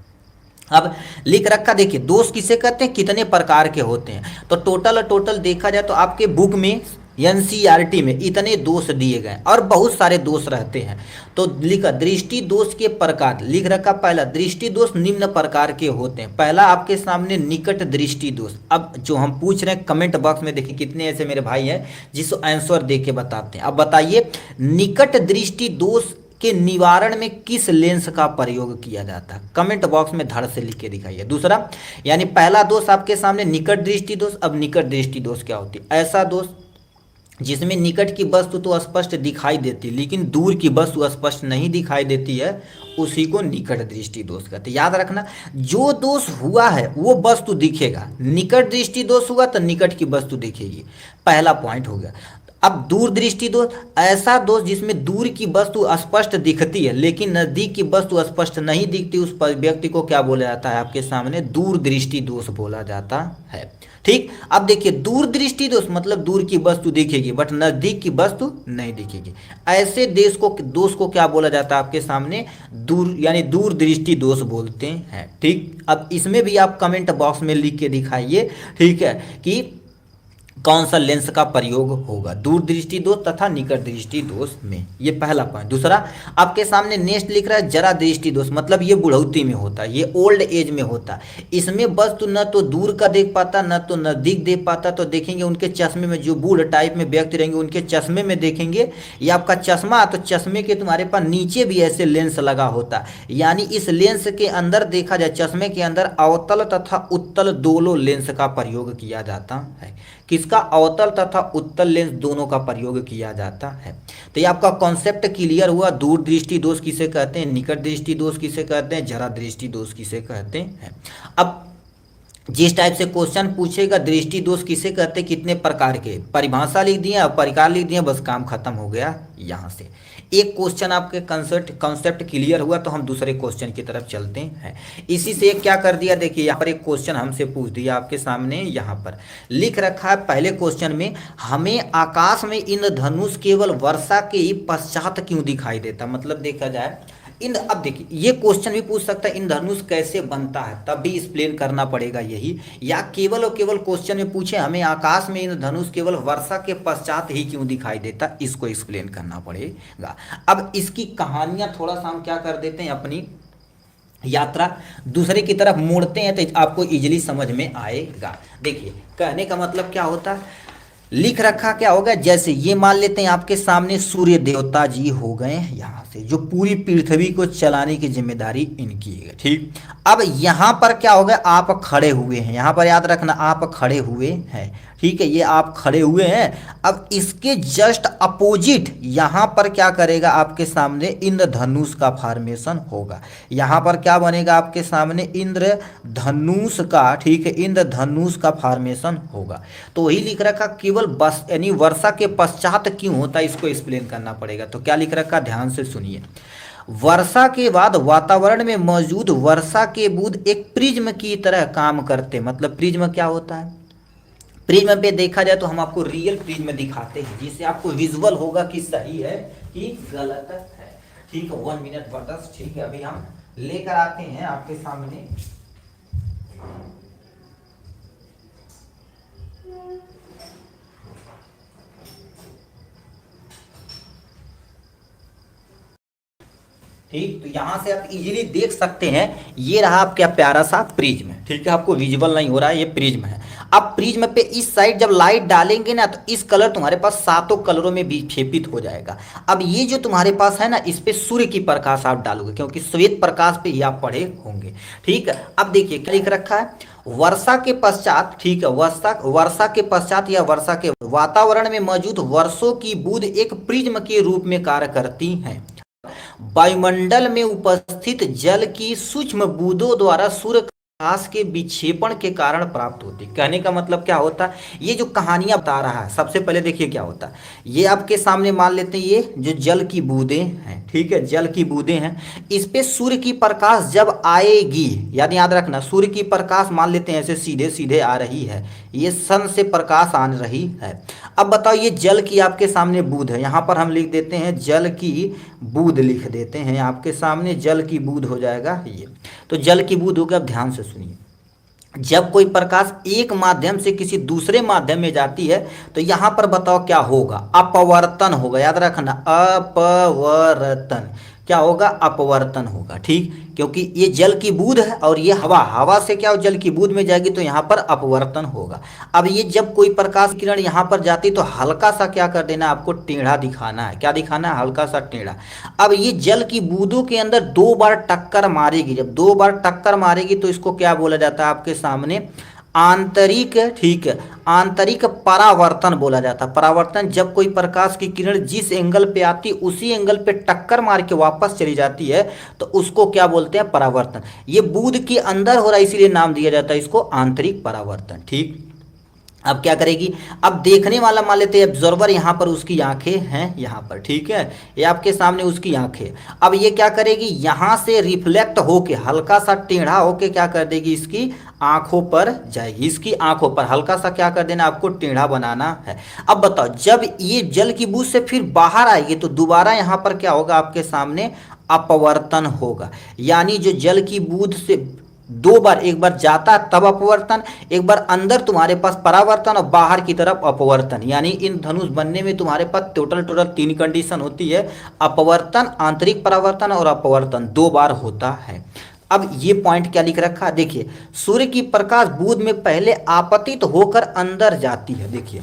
अब लिख रखा देखिए दोष किसे कहते हैं, कितने प्रकार के होते हैं। तो टोटल देखा जाए तो आपके बुक में एनसीईआरटी में इतने दोष दिए गए और बहुत सारे दोष रहते हैं। तो लिखा दृष्टि दोष के प्रकार लिख रखा, पहला दृष्टि दोष निम्न प्रकार के होते हैं। पहला आपके सामने निकट दृष्टि दोष। अब जो हम पूछ रहे हैं कमेंट बॉक्स में देखिए कितने ऐसे मेरे भाई हैं जिसको आंसर दे के बताते हैं। अब बताइए निकट दृष्टि दोष के निवारण में किस लेंस का प्रयोग किया जाता है, कमेंट बॉक्स में धड़ से लिख के दिखाइए। दूसरा यानी पहला दोष आपके सामने निकट दृष्टि दोष। अब निकट दृष्टि दोष क्या होती है, ऐसा दोष जिसमें निकट की वस्तु तो स्पष्ट दिखाई देती लेकिन दूर की वस्तु स्पष्ट नहीं दिखाई देती है, उसी को निकट दृष्टि दोष कहते हैं। याद रखना जो दोष हुआ है वो वस्तु दिखेगा, निकट दृष्टि दोष हुआ तो निकट की वस्तु दिखेगी, पहला पॉइंट हो गया। अब दूर दृष्टि दोष, ऐसा दोष जिसमें दूर की वस्तु स्पष्ट दिखती है लेकिन नजदीक की वस्तु स्पष्ट नहीं दिखती, उस पर व्यक्ति को क्या बोला जाता है आपके सामने, दूर दृष्टि दोष बोला जाता है, ठीक। अब देखिए दूर दृष्टि दोष मतलब दूर की वस्तु दिखेगी बट नजदीक की वस्तु नहीं दिखेगी, ऐसे दोष को क्या बोला जाता है आपके सामने, दूर यानी दूर दृष्टि दोष बोलते हैं, ठीक। अब इसमें भी आप कमेंट बॉक्स में लिख के दिखाइए, ठीक है, कि कौन सा लेंस का प्रयोग होगा दूर दृष्टि दोष तथा निकट दृष्टि दोष में, ये पहला पॉइंट। दूसरा आपके सामने नेक्स्ट लिख रहा है जरा दृष्टि दोष, मतलब ये बुढ़ौती में होता है, ये ओल्ड एज में होता है। इसमें वस्तु न तो दूर का देख पाता न तो नजदीक देख पाता। तो देखेंगे उनके चश्मे में, जो बूढ़ टाइप में व्यक्ति रहेंगे उनके चश्मे में देखेंगे, ये आपका चश्मा तो चश्मे के तुम्हारे पास नीचे भी ऐसे लेंस लगा होता है, यानी इस लेंस के अंदर देखा जाए चश्मे के अंदर अवतल तथा उत्तल दोनों लेंस का प्रयोग किया जाता है। किसका, अवतल तथा उत्तल लेंस दोनों का प्रयोग किया जाता है। तो ये आपका कॉन्सेप्ट क्लियर हुआ, दूर दृष्टि दोष किसे कहते हैं, निकट दृष्टि दोष किसे कहते हैं, जरा दृष्टि दोष किसे कहते हैं। अब जिस टाइप से क्वेश्चन पूछेगा दृष्टि दोष किसे कहते हैं, कितने प्रकार के, परिभाषा लिख दिए, प्रकार लिख दिए, बस काम खत्म हो गया। यहाँ से एक क्वेश्चन आपके कॉन्सेप्ट क्लियर हुआ तो हम दूसरे क्वेश्चन की तरफ चलते हैं। इसी से क्या कर दिया, देखिए यहाँ पर एक क्वेश्चन हमसे पूछ दिया आपके सामने, यहाँ पर लिख रखा है पहले क्वेश्चन में, हमें आकाश में इंद्रधनुष केवल वर्षा के ही पश्चात क्यों दिखाई देता। मतलब देखा जाए अब देखिए ये क्वेश्चन भी पूछ सकता है इंद्रधनुष कैसे बनता है, तब भी एक्सप्लेन करना पड़ेगा यही, या केवल और केवल क्वेश्चन में पूछे हमें आकाश में इंद्रधनुष केवल वर्षा के पश्चात ही क्यों दिखाई देता, इसको एक्सप्लेन करना पड़ेगा। अब इसकी कहानियां थोड़ा सा हम क्या कर देते हैं, अपनी यात्रा दूसरे की तरफ मोड़ते हैं तो आपको इजीली समझ में आएगा। देखिए कहने का मतलब क्या होता है, लिख रखा क्या होगा, जैसे ये मान लेते हैं आपके सामने सूर्य देवता जी हो गए यहाँ से, जो पूरी पृथ्वी को चलाने की जिम्मेदारी इनकी है, ठीक। अब यहाँ पर क्या होगा, आप खड़े हुए हैं, यहाँ पर याद रखना आप खड़े हुए हैं, ठीक है, ये आप खड़े हुए हैं। अब इसके जस्ट अपोजिट यहाँ पर क्या करेगा, आपके सामने इंद्रधनुष का फॉर्मेशन होगा। यहाँ पर क्या बनेगा आपके सामने, इंद्रधनुष का, ठीक है, इंद्रधनुष का फॉर्मेशन होगा। तो वही लिख रखा केवल बस यानी वर्षा के पश्चात क्यों होता है, इसको एक्सप्लेन करना पड़ेगा। तो क्या लिख रखा, ध्यान से सुनिए, वर्षा के बाद वातावरण में मौजूद वर्षा के बूंद एक प्रिज्म की तरह काम करते। मतलब प्रिज्म क्या होता है, प्रिज्म पे देखा जाए तो हम आपको रियल प्रिज्म दिखाते हैं जिससे आपको विजुअल होगा कि सही है कि गलत है, ठीक है। 1 मिनट बर्दाश्त, ठीक है, अभी हम लेकर आते हैं आपके सामने। ठीक, तो यहाँ से आप इजीली देख सकते हैं, ये रहा आपका प्यारा सा प्रिज्म, ठीक है, आपको विजुअल नहीं हो रहा है, ये प्रिज्म है। अब प्रिज्म पे इस साइड जब लाइट डालेंगे ना तो इस कलर तुम्हारे पास सातों कलरों में विक्षेपित हो जाएगा। अब ये जो तुम्हारे पास है ना, इस पे सूर्य की प्रकाश आप डालोगे, क्योंकि श्वेत प्रकाश पे ही आप पढ़े होंगे। ठीक है, अब देखिए क्या लिख रखा है, वर्षा के पश्चात, ठीक है, वर्षा के पश्चात या वर्षा के वातावरण में मौजूद वर्षों की बूंद एक प्रिज्म के रूप में कार्य करती हैं। वायुमंडल में उपस्थित जल की सूक्ष्म बूंदों द्वारा सूर्य प्रकाश के विक्षेपण के कारण प्राप्त होती। कहने का मतलब क्या होता है, ये जो कहानियां बता रहा है, सबसे पहले देखिए क्या होता है। ये आपके सामने मान लेते हैं, ये जो जल की बूंदें हैं, ठीक है, जल की बूंदें हैं, इस पे सूर्य की प्रकाश जब आएगी, याद रखना, सूर्य की प्रकाश मान लेते हैं ऐसे सीधे सीधे आ रही है, ये सन से प्रकाश आ रही है। अब बताओ, ये जल की आपके सामने बूंद है, यहाँ पर हम लिख देते हैं जल की बूंद, लिख देते हैं आपके सामने जल की बूंद हो जाएगा ये। तो जल की बूंद हो गया। अब ध्यान से सुनिए, जब कोई प्रकाश एक माध्यम से किसी दूसरे माध्यम में जाती है तो यहां पर बताओ क्या होगा, अपवर्तन होगा। याद रखना, अपवर्तन क्या होगा, अपवर्तन होगा। ठीक, क्योंकि ये जल की बूंद है और ये हवा से क्या हो, जल की बूंद में जाएगी तो यहाँ पर अपवर्तन होगा। अब ये जब कोई प्रकाश किरण यहाँ पर जाती तो हल्का सा क्या कर देना, आपको टेढ़ा दिखाना है। क्या दिखाना है, हल्का सा टेढ़ा। अब ये जल की बूंदों के अंदर दो बार टक्कर मारेगी, जब दो बार टक्कर मारेगी तो इसको क्या बोला जाता है आपके सामने, आंतरिक, ठीक है, आंतरिक परावर्तन बोला जाता है। परावर्तन, जब कोई प्रकाश की किरण जिस एंगल पे आती उसी एंगल पे टक्कर मार के वापस चली जाती है तो उसको क्या बोलते हैं, परावर्तन। ये बूंद के अंदर हो रहा है इसीलिए नाम दिया जाता है इसको आंतरिक परावर्तन। ठीक, अब क्या करेगी, अब देखने वाला मान लेते हैं ऑब्जर्वर, यहाँ पर उसकी आंखें हैं यहाँ पर, ठीक है, ये आपके सामने उसकी आंखें। अब ये क्या करेगी, यहाँ से रिफ्लेक्ट होके हल्का सा टेढ़ा होके क्या कर देगी, इसकी आंखों पर जाएगी, इसकी आंखों पर हल्का सा क्या कर देना, आपको टेढ़ा बनाना है। अब बताओ, जब ये जल की बूंद से फिर बाहर आएगी तो दोबारा यहाँ पर क्या होगा, आपके सामने अपवर्तन होगा। यानी जो जल की बूंद से दो बार, एक बार जाता है तब अपवर्तन, एक बार अंदर तुम्हारे पास परावर्तन और बाहर की तरफ अपवर्तन। यानी इन धनुष बनने में तुम्हारे पास टोटल तीन कंडीशन होती है, अपवर्तन, आंतरिक परावर्तन और अपवर्तन दो बार होता है। अब ये पॉइंट क्या लिख रखा है, देखिए, सूर्य की प्रकाश बूंद में पहले आपतित होकर अंदर जाती है। देखिए,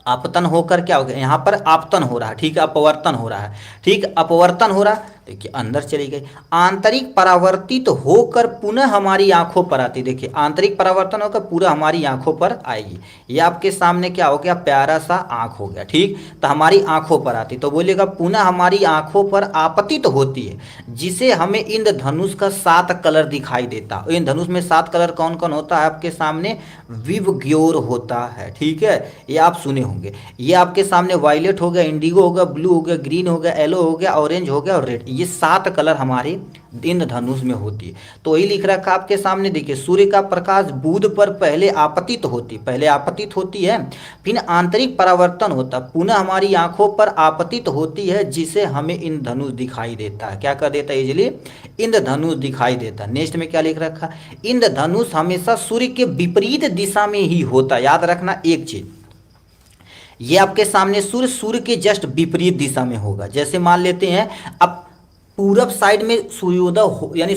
आपतन होकर क्या हो गया, यहाँ पर आपतन हो रहा है, ठीक है, अपवर्तन हो रहा है, ठीक, अपवर्तन हो रहा है, देखिए अंदर चली गई, आंतरिक परावर्तित होकर पुनः हमारी आंखों पर आती। देखिए, आंतरिक परावर्तन होकर पूरा हमारी आंखों पर आएगी। ये आपके सामने क्या हो गया, प्यारा सा आंख हो गया। ठीक, तो हमारी आंखों पर आती, तो बोलेगा पुनः हमारी आंखों पर आपतित होती है, जिसे हमें इंद्रधनुष का 7 कलर दिखाई देता। इंद्रधनुष में 7 कलर कौन कौन होता है आपके सामने, विवग्योर होता है। ठीक है, ये आप सुने होंगे। ये आपके सामने वायलेट हो गया, इंडिगो हो गया, ब्लू हो गया, ग्रीन हो गया, येलो हो गया, ऑरेंज हो गया और रेड, ये 7 कलर हमारे इंद्रधनुष में होती है। तो वही लिख रखा आपके सामने, देखिए, सूर्य का प्रकाश बूंद पर पहले आपतित होती है, फिर आंतरिक परावर्तन होता, पुनः हमारी आंखों पर आपतित होती है, जिसे हमें इंद्रधनुष दिखाई देता है। क्या कर देता है, इजली इंद्रधनुष दिखाई देता है। नेक्स्ट में क्या लिख रखा, इंद्रधनुष हमेशा सूर्य के विपरीत दिशा में ही होता है। याद रखना एक चीज, ये आपके सामने सूर्य के जस्ट विपरीत दिशा में होगा। जैसे मान लेते हैं, अब पूरब साइड में सूर्योदय यानी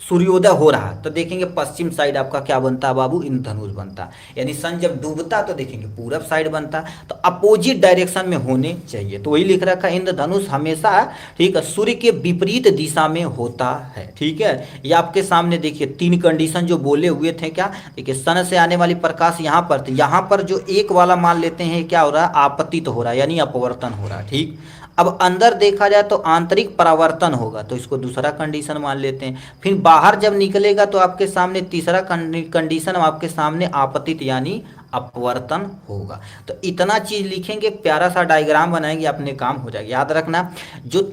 सूर्योदय हो रहा है तो देखेंगे पश्चिम साइड आपका क्या बनता है बाबू, इंद्रधनुष बनता है। यानी सन जब डूबता तो देखेंगे पूरब साइड बनता, तो अपोजिट डायरेक्शन में होने चाहिए। तो वही लिख रखा है, इंद्रधनुष हमेशा, ठीक है, सूर्य के विपरीत दिशा में होता है। ठीक है, ये आपके सामने देखिए 3 कंडीशन जो बोले हुए थे, क्या देखिए, सन से आने वाली प्रकाश यहाँ पर, तो यहाँ पर जो एक वाला मान लेते हैं क्या हो रहा है, आपतित हो रहा है, यानी अपवर्तन हो रहा है। ठीक, अब अंदर देखा जाए तो आंतरिक परावर्तन होगा, तो इसको दूसरा कंडीशन मान लेते हैं। फिर बाहर जब निकलेगा तो आपके सामने तीसरा कंडीशन आपके सामने आपतित यानी अपवर्तन होगा। तो इतना चीज लिखेंगे, प्यारा सा डायग्राम बनाएंगे, अपने काम हो जाएगा। याद रखना, जो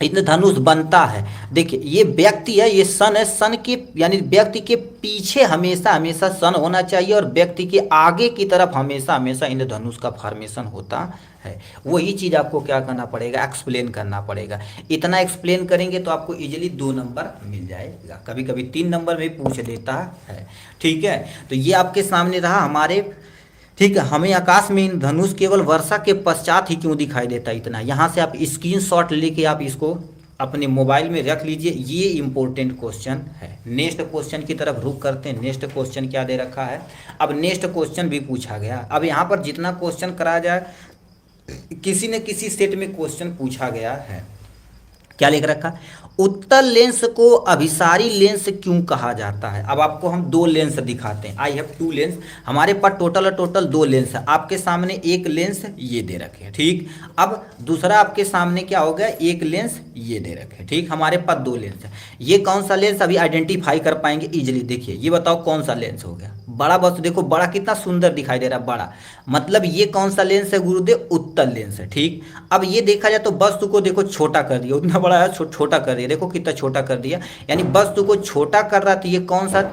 इंद्रधनुष बनता है, देखिए ये व्यक्ति है, ये सन है, सन के यानी व्यक्ति के पीछे हमेशा हमेशा सन होना चाहिए और व्यक्ति के आगे की तरफ हमेशा हमेशा इंद्रधनुष का फॉर्मेशन होता है। वही चीज आपको क्या करना पड़ेगा, एक्सप्लेन करना पड़ेगा। इतना एक्सप्लेन करेंगे तो आपको इजीली 2 नंबर मिल जाएगा, कभी कभी 3 नंबर में पूछ लेता है। ठीक है, तो ये आपके सामने रहा हमारे, ठीक है, हमें आकाश में इंद्रधनुष केवल वर्षा के पश्चात ही क्यों दिखाई देता है, इतना। यहाँ से आप स्क्रीनशॉट लेके आप इसको अपने मोबाइल में रख लीजिए, ये इंपॉर्टेंट क्वेश्चन है। नेक्स्ट क्वेश्चन की तरफ रुख करते हैं। नेक्स्ट क्वेश्चन क्या दे रखा है, अब नेक्स्ट क्वेश्चन भी पूछा गया। अब यहाँ पर जितना क्वेश्चन कराया जाए, किसी न किसी सेट में क्वेश्चन पूछा गया है। क्या लिख रखा, उत्तल लेंस को अभिसारी लेंस क्यों कहा जाता है। अब आपको हम दो लेंस दिखाते हैं। आई हैव टू लेंस, हमारे पास टोटल दो लेंस है। आपके सामने एक लेंस ये दे रखे हैं, ठीक। अब दूसरा आपके सामने क्या हो गया, एक लेंस ये दे रखे हैं, ठीक। हमारे पास दो लेंस है। ये कौन सा लेंस अभी आइडेंटिफाई कर पाएंगे इजिली। देखिए ये बताओ कौन सा लेंस हो गया, बड़ा बस देखो, बड़ा कितना सुंदर दिखाई दे रहा है, बड़ा मतलब ये कौन सा लेंस है गुरुदेव, उत्तल लेंस है, ठीक। अब ये देखा जाए तो वस्तु को देखो छोटा कर दिया, उतना बड़ा है छोटा कर दिया, देखो कितना छोटा कर दिया, यानी वस्तु को छोटा कर रहा, तो ये कौन सा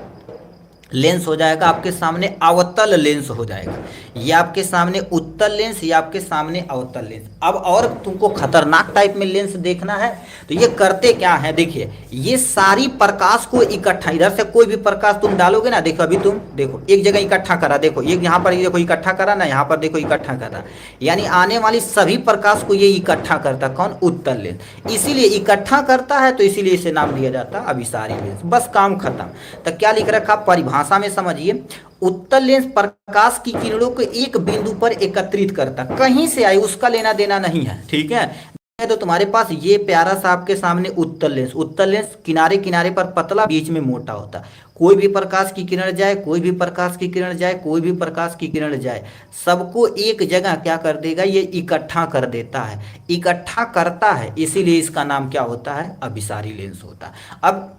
लेंस हो जाएगा आपके सामने, अवतल लेंस हो जाएगा। ये आपके सामने उत्तल लेंस, ये आपके सामने अवतल लेंस। अब और तुमको खतरनाक टाइप में लेंस देखना है तो ये करते क्या है, देखिए ये सारी प्रकाश को इकट्ठा, इधर से कोई भी प्रकाश तुम डालोगे ना, देखो अभी तुम देखो एक जगह इकट्ठा करा, देखो ये यहाँ पर देखो इकट्ठा करा ना, यहाँ पर देखो इकट्ठा करा, यानी आने वाली सभी प्रकाश को ये इकट्ठा करता, कौन, उत्तल लेंस। इसीलिए इकट्ठा करता है तो इसीलिए इसे नाम दिया जाता है अभिसारी लेंस। बस काम खत्म। तो क्या लिख रखा, परिभाषा में समझिए, उत्तल लेंस प्रकाश की किरणों को एक बिंदु पर एकत्रित करता, कहीं से आई उसका लेना देना नहीं है, ठीक है। तो तुम्हारे पास ये प्यारा सा आपके सामने उत्तल लेंस, उत्तल लेंस किनारे किनारे पर पतला, बीच में मोटा होता। कोई भी प्रकाश की किरण जाए, कोई भी प्रकाश की किरण जाए, कोई भी प्रकाश की किरण जाए, सबको एक जगह क्या कर देगा, ये इकट्ठा कर देता है, इकट्ठा करता है, इसीलिए इसका नाम क्या होता है, अभिसारी लेंस होता है। अब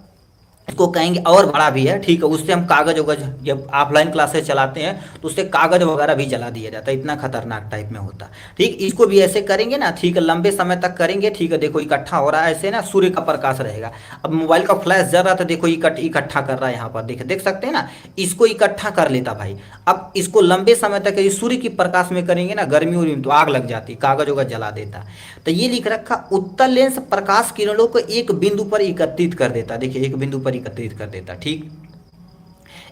इसको कहेंगे और बड़ा भी है, ठीक है, उससे हम कागज वगज, जब ऑफलाइन क्लासेस चलाते हैं तो उससे कागज वगैरह भी जला दिया जाता है, इतना खतरनाक टाइप में होता है, ठीक। इसको भी ऐसे करेंगे ना, ठीक है, लंबे समय तक करेंगे, ठीक है। देखो इकट्ठा हो रहा है ऐसे ना, सूर्य का प्रकाश रहेगा। अब मोबाइल का फ्लैश जल रहा था, देखो इकट्ठा कर रहा है, यहाँ पर देख सकते हैं ना, इसको इकट्ठा कर लेता भाई। अब इसको लंबे समय तक सूर्य की प्रकाश में करेंगे ना, गर्मी उर्मी तो आग लग जाती, कागज वगैरह जला देता। तो ये लिख रखा, उत्तल लेंस प्रकाश किरणों को एक बिंदु पर एकत्रित कर देता, देखिए एक बिंदु पर एकत्रित कर देता, ठीक।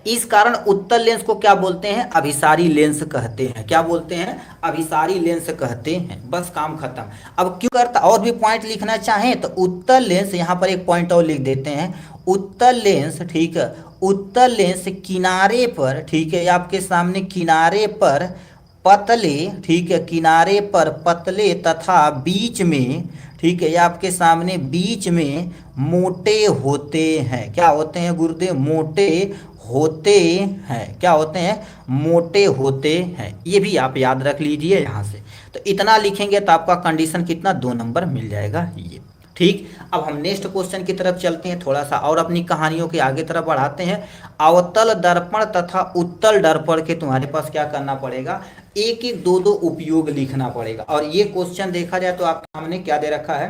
इस कारण उत्तल लेंस को क्या बोलते हैं, अभिसारी लेंस कहते हैं। क्या बोलते हैं, अभिसारी लेंस कहते हैं। बस काम खत्म। अब क्यों करता, और भी पॉइंट लिखना चाहें तो उत्तल लेंस, यहां पर एक पॉइंट और लिख देते हैं, उत्तल लेंस, ठीक है, उत्तल लेंस किनारे पर, ठीक है, आपके सामने किनारे पर पतले, ठीक है, किनारे पर पतले तथा बीच में, ठीक है, ये आपके सामने बीच में मोटे होते हैं। क्या होते हैं गुरुदेव, मोटे होते हैं। क्या होते हैं, मोटे होते हैं। ये भी आप याद रख लीजिए यहाँ से। तो इतना लिखेंगे तो आपका कंडीशन कितना, 2 नंबर मिल जाएगा ये, ठीक। अब हम नेक्स्ट क्वेश्चन की तरफ चलते हैं, थोड़ा सा और अपनी कहानियों के आगे तरफ बढ़ाते हैं। अवतल दर्पण तथा उत्तल दर्पण के तुम्हारे पास क्या करना पड़ेगा, एक एक दो दो उपयोग लिखना पड़ेगा। और ये क्वेश्चन देखा जाए तो आपके सामने क्या दे रखा है,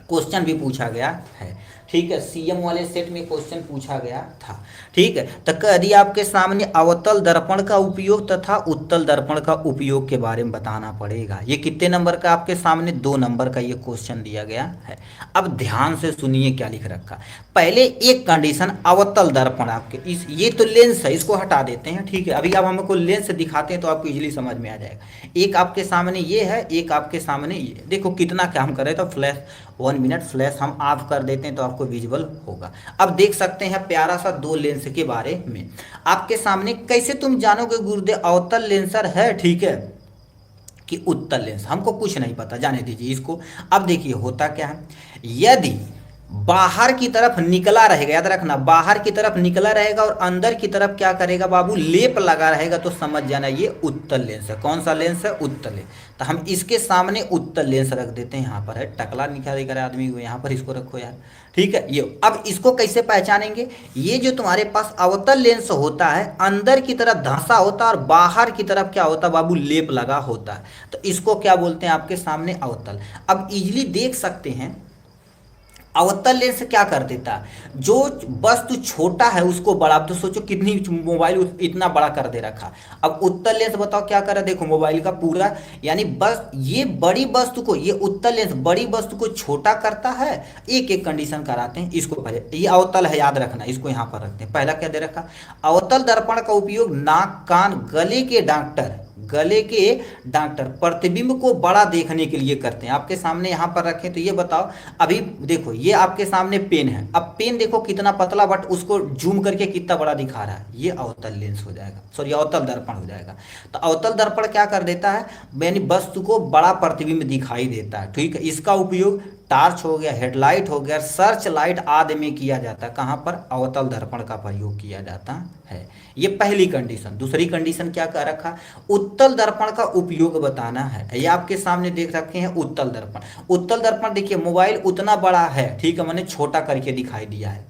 क्वेश्चन भी पूछा गया है, ठीक है, सीएम वाले सेट में क्वेश्चन पूछा गया था, ठीक है। तो कह दिया आपके सामने अवतल दर्पण का उपयोग तथा उत्तल दर्पण का उपयोग के बारे में बताना पड़ेगा। ये कितने नंबर का आपके सामने, 2 नंबर का ये क्वेश्चन दिया गया है। अब ध्यान से सुनिए क्या लिख रखा। पहले एक कंडीशन, अवतल दर्पण आपके इस, ये तो लेंस है, इसको हटा देते हैं, ठीक है। अभी अब हमको लेंस दिखाते हैं तो आपको इजीली समझ में आ जाएगा। एक आपके सामने ये है, एक आपके सामने ये, देखो कितना काम कर रहे तो फ्लैश 1 मिनट, फ्लैश हम ऑफ कर देते हैं तो आपको विजुअल होगा। अब देख सकते हैं प्यारा सा 2 लेंस के बारे में आपके सामने। कैसे तुम जानोगे गुरुदेव अवतल लेंसर है, ठीक है, कि उत्तल लेंस, हमको कुछ नहीं पता, जाने दीजिए इसको। अब देखिए होता क्या है, यदि बाहर की तरफ निकला रहेगा, याद रखना, बाहर की तरफ निकला रहेगा और अंदर की तरफ क्या करेगा बाबू, लेप लगा रहेगा, तो समझ जाना ये उत्तल लेंस है। कौन सा लेंस है, उत्तल लेंस। तो हम इसके सामने उत्तल लेंस रख देते हैं, यहाँ पर है, टकला निकालेगा आदमी को, यहाँ पर इसको रखो यार, ठीक है। ये अब इसको कैसे पहचानेंगे, ये जो तुम्हारे पास अवतल लेंस होता है, अंदर की तरफ धंसा होता है और बाहर की तरफ क्या होता है बाबू, लेप लगा होता है, तो इसको क्या बोलते हैं आपके सामने, अवतल। अब इजीली देख सकते हैं अवतल लेंस क्या कर देता है, जो वस्तु छोटा है उसको बड़ा, अब तो सोचो कितनी मोबाइल इतना बड़ा कर दे रखा। अब उत्तल लेंस बताओ क्या कर रहा है, देखो मोबाइल का पूरा, यानी बस ये बड़ी वस्तु को, ये उत्तल लेंस बड़ी वस्तु को छोटा करता है। एक एक कंडीशन कराते हैं इसको, पहले ये अवतल है, याद रखना, इसको यहाँ पर रखते हैं। पहला क्या दे रखा, अवतल दर्पण का उपयोग नाक कान गले के डॉक्टर, गले के डॉक्टर प्रतिबिंब को बड़ा देखने के लिए करते हैं। आपके सामने यहाँ पर रखें तो ये बताओ, अभी देखो ये आपके सामने पेन है, अब पेन देखो कितना पतला, बट उसको जूम करके कितना बड़ा दिखा रहा है, ये अवतल लेंस हो जाएगा, सॉरी अवतल दर्पण हो जाएगा। तो अवतल दर्पण क्या कर देता है, यानी वस्तु को बड़ा प्रतिबिंब दिखाई देता है। ठीक है, इसका उपयोग टार्च हो गया, हेडलाइट हो गया, सर्च लाइट आदि में किया जाता है। कहाँ पर, अवतल दर्पण का प्रयोग किया जाता है। ये पहली कंडीशन। दूसरी कंडीशन क्या कर रखा, उत्तल दर्पण का उपयोग बताना है। ये आपके सामने देख रखे हैं उत्तल दर्पण। उत्तल दर्पण देखिए मोबाइल उतना बड़ा है, ठीक है, मैंने छोटा करके दिखाई दिया है,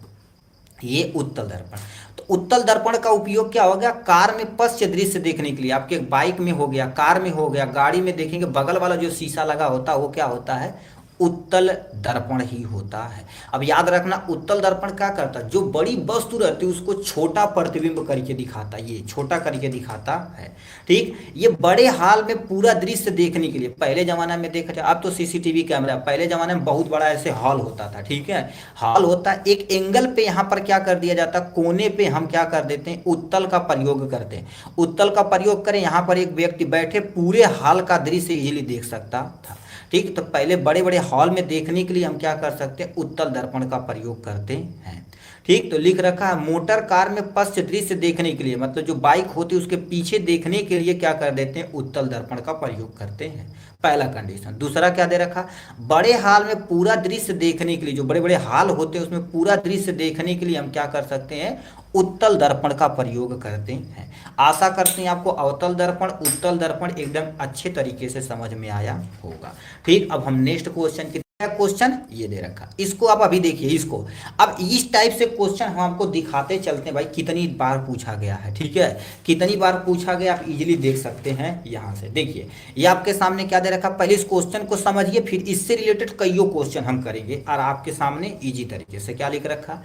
ये उत्तल दर्पण। तो उत्तल दर्पण का उपयोग क्या हो गया, कार में पश्च दृश्य देखने के लिए, आपके बाइक में हो गया, कार में हो गया, गाड़ी में देखेंगे बगल वाला जो शीशा लगा होता है वो क्या होता है, उत्तल दर्पण ही होता है। अब याद रखना उत्तल दर्पण क्या करता है, जो बड़ी वस्तु रहती है उसको छोटा प्रतिबिंब करके दिखाता है, ये छोटा करके दिखाता है। ठीक, ये बड़े हाल में पूरा दृश्य देखने के लिए, पहले जमाना में देखा जाए, अब तो सीसीटीवी कैमरा, पहले जमाने में बहुत बड़ा ऐसे हॉल होता था। ठीक है, हॉल होता है, एक एंगल पे यहाँ पर क्या कर दिया जाता है, कोने पे हम क्या कर देते हैं, उत्तल का प्रयोग करते हैं। उत्तल का प्रयोग करें, यहाँ पर एक व्यक्ति बैठे पूरे हॉल का दृश्य इजीली देख सकता था। ठीक, तो पहले बड़े बड़े हॉल में देखने के लिए हम क्या कर सकते हैं, उत्तल दर्पण का प्रयोग करते हैं। ठीक, तो लिख रखा है मोटर कार में पश्च दृश्य देखने के लिए, मतलब जो बाइक होती है उसके पीछे देखने के लिए क्या कर देते हैं, उत्तल दर्पण का प्रयोग करते हैं। पहला कंडीशन। दूसरा क्या दे रखा, बड़े हाल में पूरा दृश्य देखने के लिए, जो बड़े बड़े हाल होते हैं उसमें पूरा दृश्य देखने के लिए हम क्या कर सकते हैं, उत्तल दर्पण का प्रयोग करते हैं। आशा करते हैं आपको अवतल दर्पण, उत्तल दर्पण एकदम अच्छे तरीके से समझ में आया होगा। ठीक, अब हम नेक्स्ट क्वेश्चन की, क्वेश्चन ये दे रखा, इसको आप अभी देखिए, इसको अब इस टाइप से क्वेश्चन हम आपको दिखाते चलते हैं भाई, कितनी बार पूछा गया है। ठीक है, कितनी बार पूछा गया आप इजीली देख सकते हैं। यहाँ से देखिए ये आपके सामने क्या दे रखा, पहले इस क्वेश्चन को समझिए, फिर इससे रिलेटेड कईयों क्वेश्चन हम करेंगे और आपके सामने इजी तरीके से। क्या लिख रखा,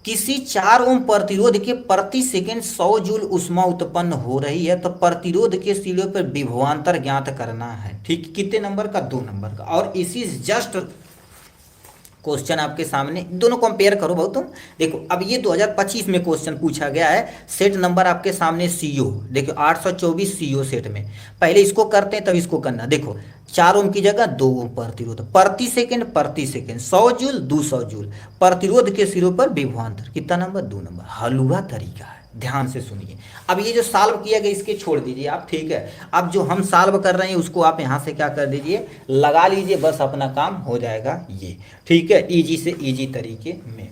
किसी 4 ओम प्रतिरोध के प्रति सेकंड 100 जूल ऊष्मा उत्पन्न हो रही है, तो प्रतिरोध के सिरे पर विभवांतर ज्ञात करना है। ठीक, कितने नंबर का, 2 नंबर का। और इसी जस्ट क्वेश्चन आपके सामने, दोनों कंपेयर करो बहुत तुम देखो। अब ये 2025 में क्वेश्चन पूछा गया है, सेट नंबर आपके सामने सीओ, देखो 824 सीओ सेट में। पहले इसको करते हैं तब इसको करना। देखो 4 ओम की जगह 2 ओम प्रतिरोध, प्रति सेकंड 100 जूल 200 जूल, प्रतिरोध के सिरों पर विभवांतर कितना नंबर, 2 नंबर। हलवा तरीका है, ध्यान से सुनिए। अब ये जो सॉल्व किया गया इसके छोड़ दीजिए आप। ठीक है, अब जो हम सॉल्व कर रहे हैं उसको आप यहाँ से क्या कर दीजिए, लगा लीजिए, बस अपना काम हो जाएगा ये। ठीक है, इजी से इजी तरीके में।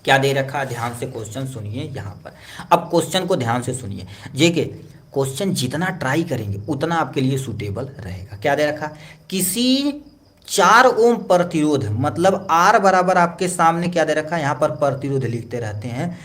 क्या दे रखा, ध्यान से क्वेश्चन सुनिए यहाँ पर। अब क्वेश्चन को ध्यान से सुनिए, जेके क्वेश्चन जितना ट्राई करेंगे उतना आपके लिए सूटेबल रहेगा। क्या दे रखा, किसी 4 ओम प्रतिरोध, मतलब R बराबर आपके सामने क्या दे रखा है, यहाँ पर प्रतिरोध लिखते रहते हैं।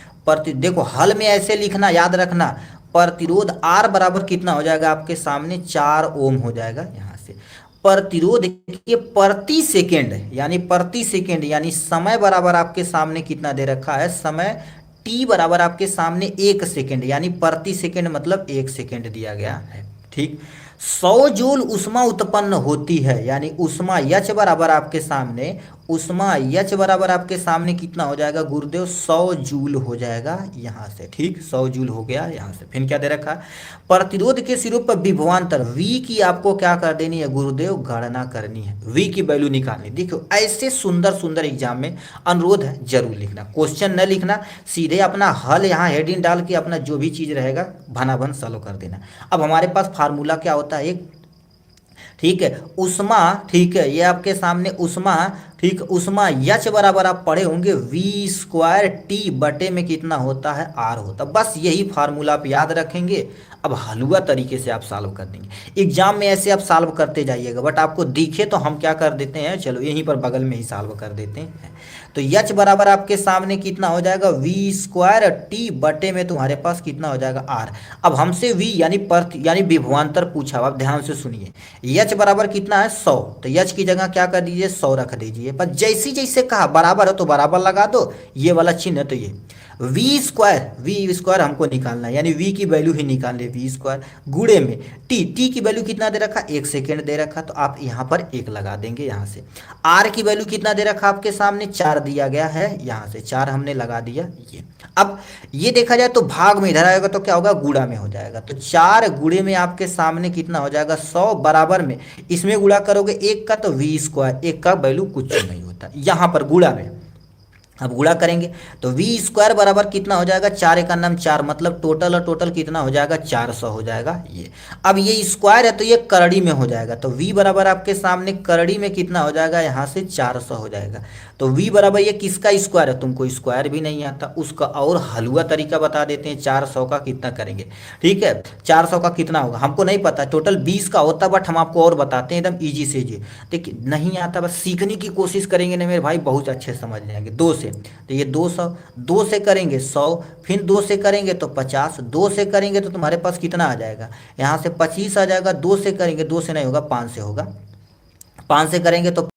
देखो हल में ऐसे लिखना, याद रखना, प्रतिरोध R बराबर कितना हो जाएगा आपके सामने, 4 ओम हो जाएगा। यहाँ से प्रतिरोध के प्रति सेकेंड, यानी समय बराबर आपके सामने कितना दे रखा है, समय t बराबर आपके सामने 1 सेकेंड, यानी प्रति सेकेंड मतलब 1 सेकेंड दिया गया है। ठीक, 100 जूल ऊष्मा उत्पन्न होती है, यानी ऊष्मा H बराबर आपके सामने, ऊष्मा H बराबर आपके सामने कितना हो जाएगा गुरुदेव, 100 जूल हो जाएगा यहाँ से। ठीक, 100 जूल हो गया यहाँ से। फिर क्या दे रखा, प्रतिरोध के सिरों पर विभवांतर V की आपको क्या कर देनी है गुरुदेव, गणना करनी है, V की वैल्यू निकालनी। देखो ऐसे सुंदर सुंदर एग्जाम में अनुरोध है जरूर लिखना, क्वेश्चन न लिखना, सीधे अपना हल यहाँ हेडिंग डाल के अपना जो भी चीज रहेगा भनाभन सॉल्व कर देना। अब हमारे पास फार्मूला क्या होता है एक, ठीक है, उष्मा, ठीक है, ये आपके सामने उष्मा, ठीक, उष्मा H बराबर आप पढ़े होंगे V² T बटे में कितना होता है, R होता। बस यही फार्मूला आप याद रखेंगे। अब हलवा तरीके से आप सॉल्व कर देंगे। एग्जाम में ऐसे आप सॉल्व करते जाइएगा, बट आपको दिखे तो हम क्या कर देते हैं, चलो यहीं पर बगल में ही सॉल्व कर देते हैं। तो H बराबर आपके सामने कितना हो जाएगा, V² T बटे में तुम्हारे पास कितना हो जाएगा, R। अब हमसे V यानी विभवांतर पूछा, आप ध्यान से सुनिए। H बराबर कितना है, 100, तो H की जगह क्या कर दीजिए, 100 रख दीजिए। पर जैसे जैसे कहा बराबर है तो बराबर लगा दो, ये वाला चिन्ह है तो ये V² हमको निकालना है, यानी V की वैल्यू ही निकालनी है। वी स्क्वायर गुणे में टी की वैल्यू कितना दे रखा, 1 सेकेंड दे रखा, तो आप यहाँ पर 1 लगा देंगे यहाँ से। आर की वैल्यू कितना दे रखा आपके सामने, 4 दिया गया है, यहाँ से 4 हमने लगा दिया ये। अब ये देखा जाए तो भाग में इधर आएगा तो क्या होगा, गुणा में हो जाएगा, तो 4 गुणे में आपके सामने कितना हो जाएगा 100 बराबर में इसमें गुणा करोगे 1 का तो वी स्क्वायर, 1 का वैल्यू कुछ नहीं होता यहाँ पर गुणा में। अब गुणा करेंगे तो वी स्क्वायर बराबर कितना हो जाएगा, 4 का नाम 4, मतलब टोटल और टोटल कितना हो जाएगा 400 हो जाएगा ये। अब ये स्क्वायर है तो ये करड़ी में हो जाएगा, तो वी बराबर आपके सामने करड़ी में कितना हो जाएगा, यहाँ से 400 हो जाएगा। तो वी बराबर ये किसका स्क्वायर है, तुमको स्क्वायर भी नहीं आता, उसका और हलवा तरीका बता देते हैं। 400 का कितना करेंगे, ठीक है 400 का कितना होगा हमको नहीं पता, टोटल 20 का होता, बट हम आपको और बताते हैं एकदम ईजी से जी। देखिए नहीं आता, बस सीखने की कोशिश करेंगे ना मेरे भाई, बहुत अच्छे समझ जाएंगे। 2 से तो ये 200, 2 से करेंगे 100, फिर 2 से करेंगे तो 50, 2 से करेंगे तो तुम्हारे पास कितना आ जाएगा, यहाँ से 25 आ जाएगा। 2 से करेंगे, 2 से नहीं होगा 5 से होगा, 5 से करेंगे तो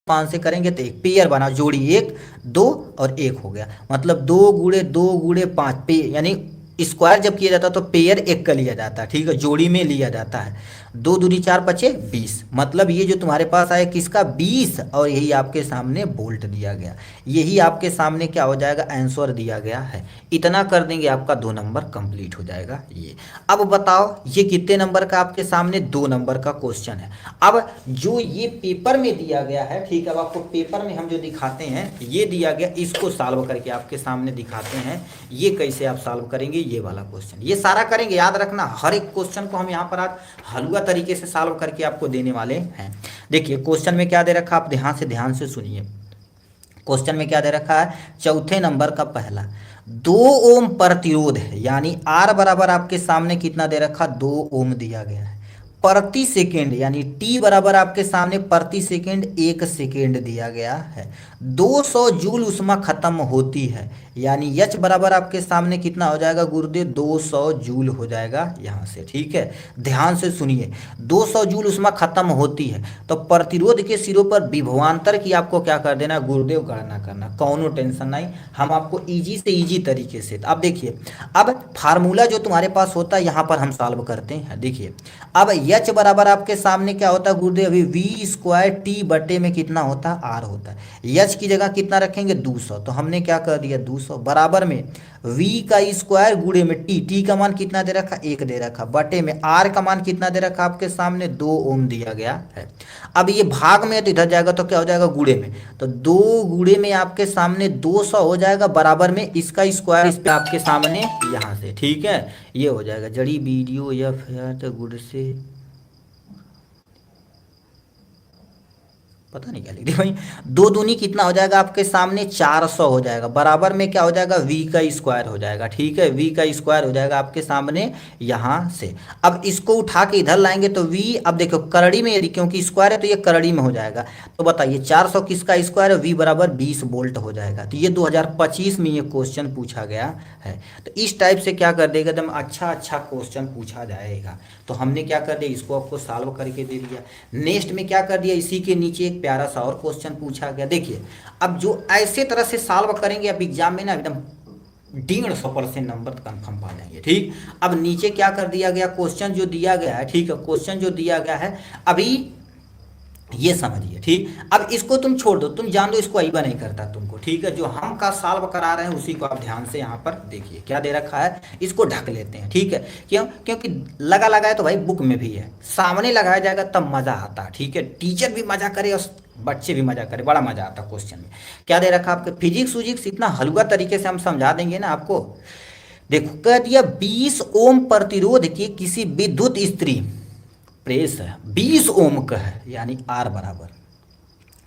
5 से करेंगे तो एक पेयर बना, जोड़ी 1 2 और 1 हो गया, मतलब 2 गुणे 2 गुणे 5 पे, यानी स्क्वायर जब किया जाता है तो पेयर 1 का लिया जाता है, ठीक है, जोड़ी में लिया जाता है। 2 दूनी 4 पचे 20, मतलब ये जो तुम्हारे पास आया किसका 20, और यही आपके सामने वोल्ट दिया गया, यही आपके सामने क्या हो जाएगा आंसर दिया गया है। इतना कर देंगे आपका 2 नंबर कंप्लीट हो जाएगा ये। अब बताओ ये कितने नंबर का आपके सामने, 2 नंबर का क्वेश्चन है। अब जो ये पेपर में दिया गया है, ठीक है, अब आपको पेपर में हम जो दिखाते हैं ये दिया गया, इसको सॉल्व करके आपके सामने दिखाते हैं ये कैसे आप सॉल्व करेंगे ये वाला क्वेश्चन। ये सारा करेंगे, याद रखना हर एक क्वेश्चन को हम यहाँ पर आज हलवा तरीके से सॉल्व करके आपको देने वाले हैं। देखिए क्वेश्चन में क्या दे रखा, आप ध्यान से सुनिए। क्वेश्चन में क्या दे रखा है, चौथे नंबर का पहला 2 ओम प्रतिरोध है, यानी आर बराबर आपके सामने कितना दे रखा, 2 ओम दिया गया है। प्रति सेकेंड यानी टी बराबर आपके सामने प्रति सेकेंड 1 सेकेंड दिया गया है। 200 जूल उष्मा खत्म होती है, यानी एच बराबर आपके सामने कितना हो जाएगा गुरुदेव, 200 जूल हो जाएगा यहाँ से, ठीक है। ध्यान से सुनिए, 200 जूल उष्मा खत्म होती है तो प्रतिरोध के सिरों पर विभवांतर की आपको क्या कर देना गुरुदेव, गणना करना, कौनो टेंशन नहीं, हम आपको इजी से इजी तरीके से। अब देखिए, अब फार्मूला जो तुम्हारे पास होता है यहाँ पर हम सॉल्व करते हैं। देखिए अब एच बराबर आपके सामने क्या होता है गुरुदेव, अभी वी स्क्वायर टी बटे में कितना होता है, आर होता है। एच की जगह कितना रखेंगे 200, तो हमने क्या कर दिया 200 बराबर में v का स्क्वायर गुणे में टी का मान कितना दे रखा, 1 दे रखा, बटे में r का मान कितना दे रखा आपके सामने 2 ओम दिया गया है। अब ये भाग में तो इधर जाएगा तो क्या हो जाएगा गुणे में, तो 2 गुणे में आपके सामने 200 हो जाएगा, बराबर में इसका स्क्वायर इस पे आपके सामने यहाँ से, ठीक है, ये हो जाएगा। जड़ी वीडियो या फिर गुड़ से पता नहीं क्या लिख दिया भाई, 2 दूनी कितना हो जाएगा आपके सामने 400 हो जाएगा, बराबर में क्या हो जाएगा v का स्क्वायर हो जाएगा, ठीक है, v का स्क्वायर हो जाएगा आपके सामने यहाँ से। अब इसको उठा के इधर लाएंगे तो v, अब देखो करड़ी में यदि क्योंकि स्क्वायर है तो ये करड़ी में हो जाएगा, तो बताइए 400 किसका स्क्वायर है, v बराबर 20 वोल्ट हो जाएगा। तो ये 2025 में ये क्वेश्चन पूछा गया है। तो इस टाइप से क्या कर देगा एकदम अच्छा क्वेश्चन पूछा जाएगा। तो हमने क्या कर दिया, इसको आपको सॉल्व करके दे दिया। नेक्स्ट में क्या कर दिया, इसी के नीचे एक प्यारा सा और क्वेश्चन पूछा गया। देखिए अब जो ऐसे तरह से सॉल्व करेंगे अब एग्जाम में ना एकदम 150% नंबर कंफर्म पा जाएंगे, ठीक। अब नीचे क्या कर दिया गया, क्वेश्चन जो दिया गया है, ठीक है, क्वेश्चन जो दिया गया है अभी ये समझिए, ठीक। अब इसको तुम छोड़ दो, तुम जान दो इसको अईबा नहीं करता तुमको, ठीक है। जो हम का सॉल्व करा रहे हैं उसी को आप ध्यान से यहाँ पर देखिए क्या दे रखा है, इसको ढक लेते हैं, ठीक है। क्यों, क्योंकि लगा है तो भाई बुक में भी है, सामने लगाया जाएगा तब मजा आता है, ठीक है। टीचर भी मजा करे और बच्चे भी मजा करे, बड़ा मजा आता है। क्वेश्चन में क्या दे रखा आपके, फिजिक्स इतना हलवा तरीके से हम समझा देंगे ना आपको। देखो कह दिया 20 ओम प्रतिरोध की किसी विद्युत स्त्री प्रेस है 20 ओम का है, यानी आर बराबर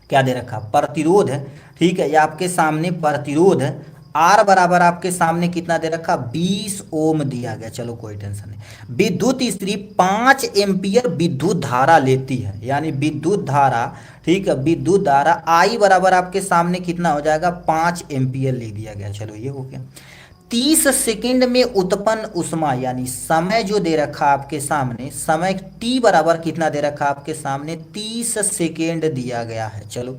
क्या दे रखा प्रतिरोध है, ठीक है, ये आपके सामने प्रतिरोध है, आर बराबर आपके सामने कितना दे रखा 20 ओम दिया गया। चलो कोई टेंशन नहीं। विद्युत स्त्री 5 एम्पियर विद्युत धारा लेती है, यानी विद्युत धारा, ठीक है, विद्युत धारा आई बराबर आपके सामने कितना हो जाएगा 5 एम्पियर ले दिया गया। चलो ये हो गया। 30 सेकंड में उत्पन्न उष्मा, यानी समय जो दे रखा आपके सामने, समय t बराबर कितना दे रखा आपके सामने 30 सेकंड दिया गया है। चलो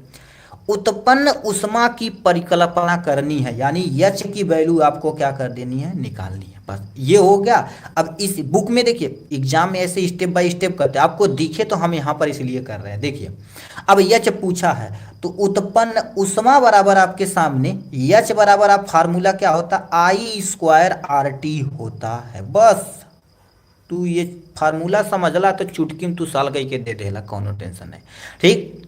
उत्पन्न उष्मा की परिकल्पना करनी है, यानी h की वैल्यू आपको क्या कर देनी है, निकालनी है। बस ये हो गया। अब इस बुक में देखिए एग्जाम में ऐसे स्टेप बाय स्टेप करते हैं, आपको दिखे तो हम यहाँ पर इसलिए कर रहे हैं। देखिए अब यच पूछा है तो उत्पन्न उष्मा बराबर आपके सामने यच बराबर आप फार्मूला क्या होता है, आई स्क्वायर आर टी होता है। बस तू ये फार्मूला समझला तो चुटकी में तू साल कही के दे देला, कोनो टेंशन नहीं। ठीक,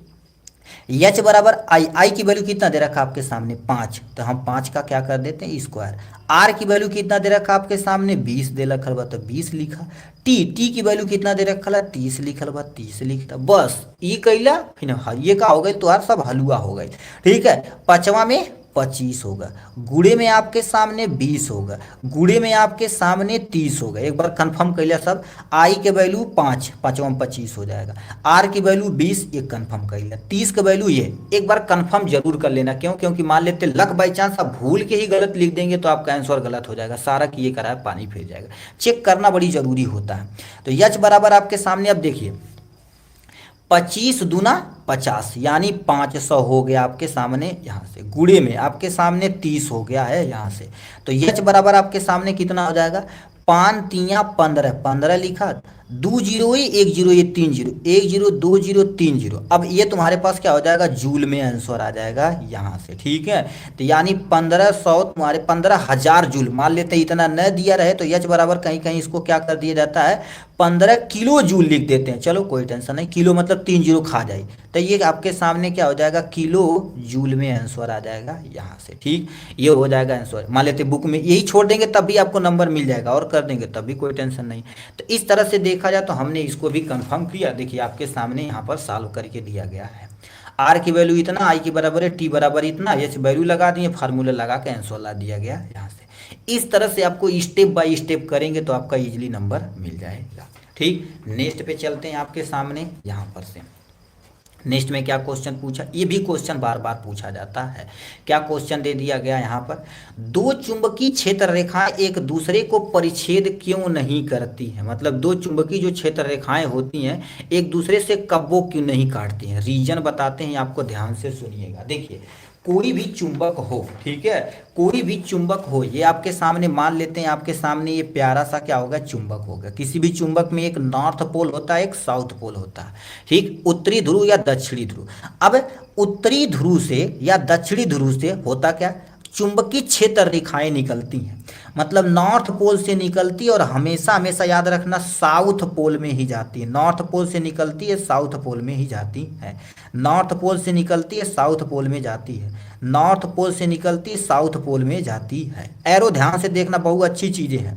एच बराबर आई, आई की वैल्यू कितना दे रखा आपके सामने 5, तो हम 5 का क्या कर देते हैं स्क्वायर। आर की वैल्यू कितना दे रखा आपके सामने 20 दे रखल बा तो 20 लिखा। टी, टी की वैल्यू कितना दे रखल है 30 लिखल बा 30 लिखता। बस ई कैला फिर ये का हो गई तो सब हलुआ हो गई। ठीक है, पांचवा में 25 होगा, गुड़े में आपके सामने 20 होगा, गुड़े में आपके सामने 30 होगा। एक बार कंफर्म कर लिया सब। आई के वैल्यू 5, पांचवा में 25 हो जाएगा। आर की वैल्यू 20, एक कंफर्म कर लिया। 30 का वैल्यू ये एक बार कंफर्म जरूर कर लेना। क्यों? क्योंकि मान लेते लक बाई चांस आप भूल के ही गलत लिख देंगे तो आपका आंसर गलत हो जाएगा, सारा किए करा पानी फिर जाएगा। चेक करना बड़ी जरूरी होता है। तो यच बराबर आपके सामने अब देखिए 25 दूना 50 यानी 500 हो गया आपके सामने यहाँ से। गुड़े में आपके सामने 30 हो गया है यहाँ से। तो यच बराबर आपके सामने कितना हो जाएगा 5 तिया 15, 15 लिखा, 2 जीरो ही 1 जीरो, ये 3 जीरो, 1 जीरो 2 जीरो 3 जीरो। अब ये तुम्हारे पास क्या हो जाएगा जूल में आंसर आ जाएगा यहाँ से। ठीक है, तो यानी 1500 तुम्हारे 15,000 जूल। मान लेते हैं इतना न दिया रहे तो यच बराबर कहीं कहीं इसको क्या कर दिया जाता है 15 किलो जूल लिख देते हैं। चलो कोई टेंशन नहीं, किलो मतलब 3 जीरो खा जाए, तो ये आपके सामने क्या हो जाएगा किलो जूल में आंसर आ जाएगा यहाँ से। ठीक, ये हो जाएगा आंसर। मान लेते बुक में यही छोड़ देंगे तब भी आपको नंबर मिल जाएगा, और कर देंगे तब भी कोई टेंशन नहीं। तो इस तरह से देखा जाए तो हमने इसको भी कंफर्म किया। देखिए आपके सामने यहाँ पर सॉल्व करके दिया गया है। आर की वैल्यू इतना, आई की बराबर है, टी बराबर इतना, एच वैल्यू लगा दिए, फार्मूला लगा के आंसर ला दिया गया यहाँ से। इस तरह से आपको स्टेप बाय स्टेप करेंगे तो आपका इजीली नंबर मिल जाएगा। ठीक, नेक्स्ट पे चलते हैं आपके सामने। यहाँ पर से नेक्स्ट में क्या क्वेश्चन पूछा, ये भी क्वेश्चन बार बार पूछा जाता है। क्या क्वेश्चन दे दिया गया यहाँ पर, दो चुंबकीय क्षेत्र रेखाएं एक दूसरे को परिच्छेद क्यों नहीं करती हैं। मतलब दो चुंबकीय जो क्षेत्र रेखाएं होती हैं एक दूसरे से कब्बो क्यों नहीं काटती हैं। रीजन बताते हैं, आपको ध्यान से सुनिएगा। देखिए कोई भी चुंबक हो, ठीक है, कोई भी चुंबक हो, ये आपके सामने मान लेते हैं आपके सामने ये प्यारा सा क्या होगा चुंबक होगा। किसी भी चुंबक में एक नॉर्थ पोल होता है, एक साउथ पोल होता है। ठीक, उत्तरी ध्रुव या दक्षिणी ध्रुव। अब उत्तरी ध्रुव से या दक्षिणी ध्रुव से होता क्या, चुंबकीय क्षेत्र रेखाएं निकलती हैं। मतलब नॉर्थ पोल से निकलती है और हमेशा हमेशा याद रखना साउथ पोल में ही जाती है। नॉर्थ पोल से निकलती है साउथ पोल में ही जाती है। नॉर्थ पोल से निकलती है साउथ पोल में जाती है। नॉर्थ पोल से निकलती है साउथ पोल में जाती है। एरो ध्यान से देखना, बहुत अच्छी चीजें हैं।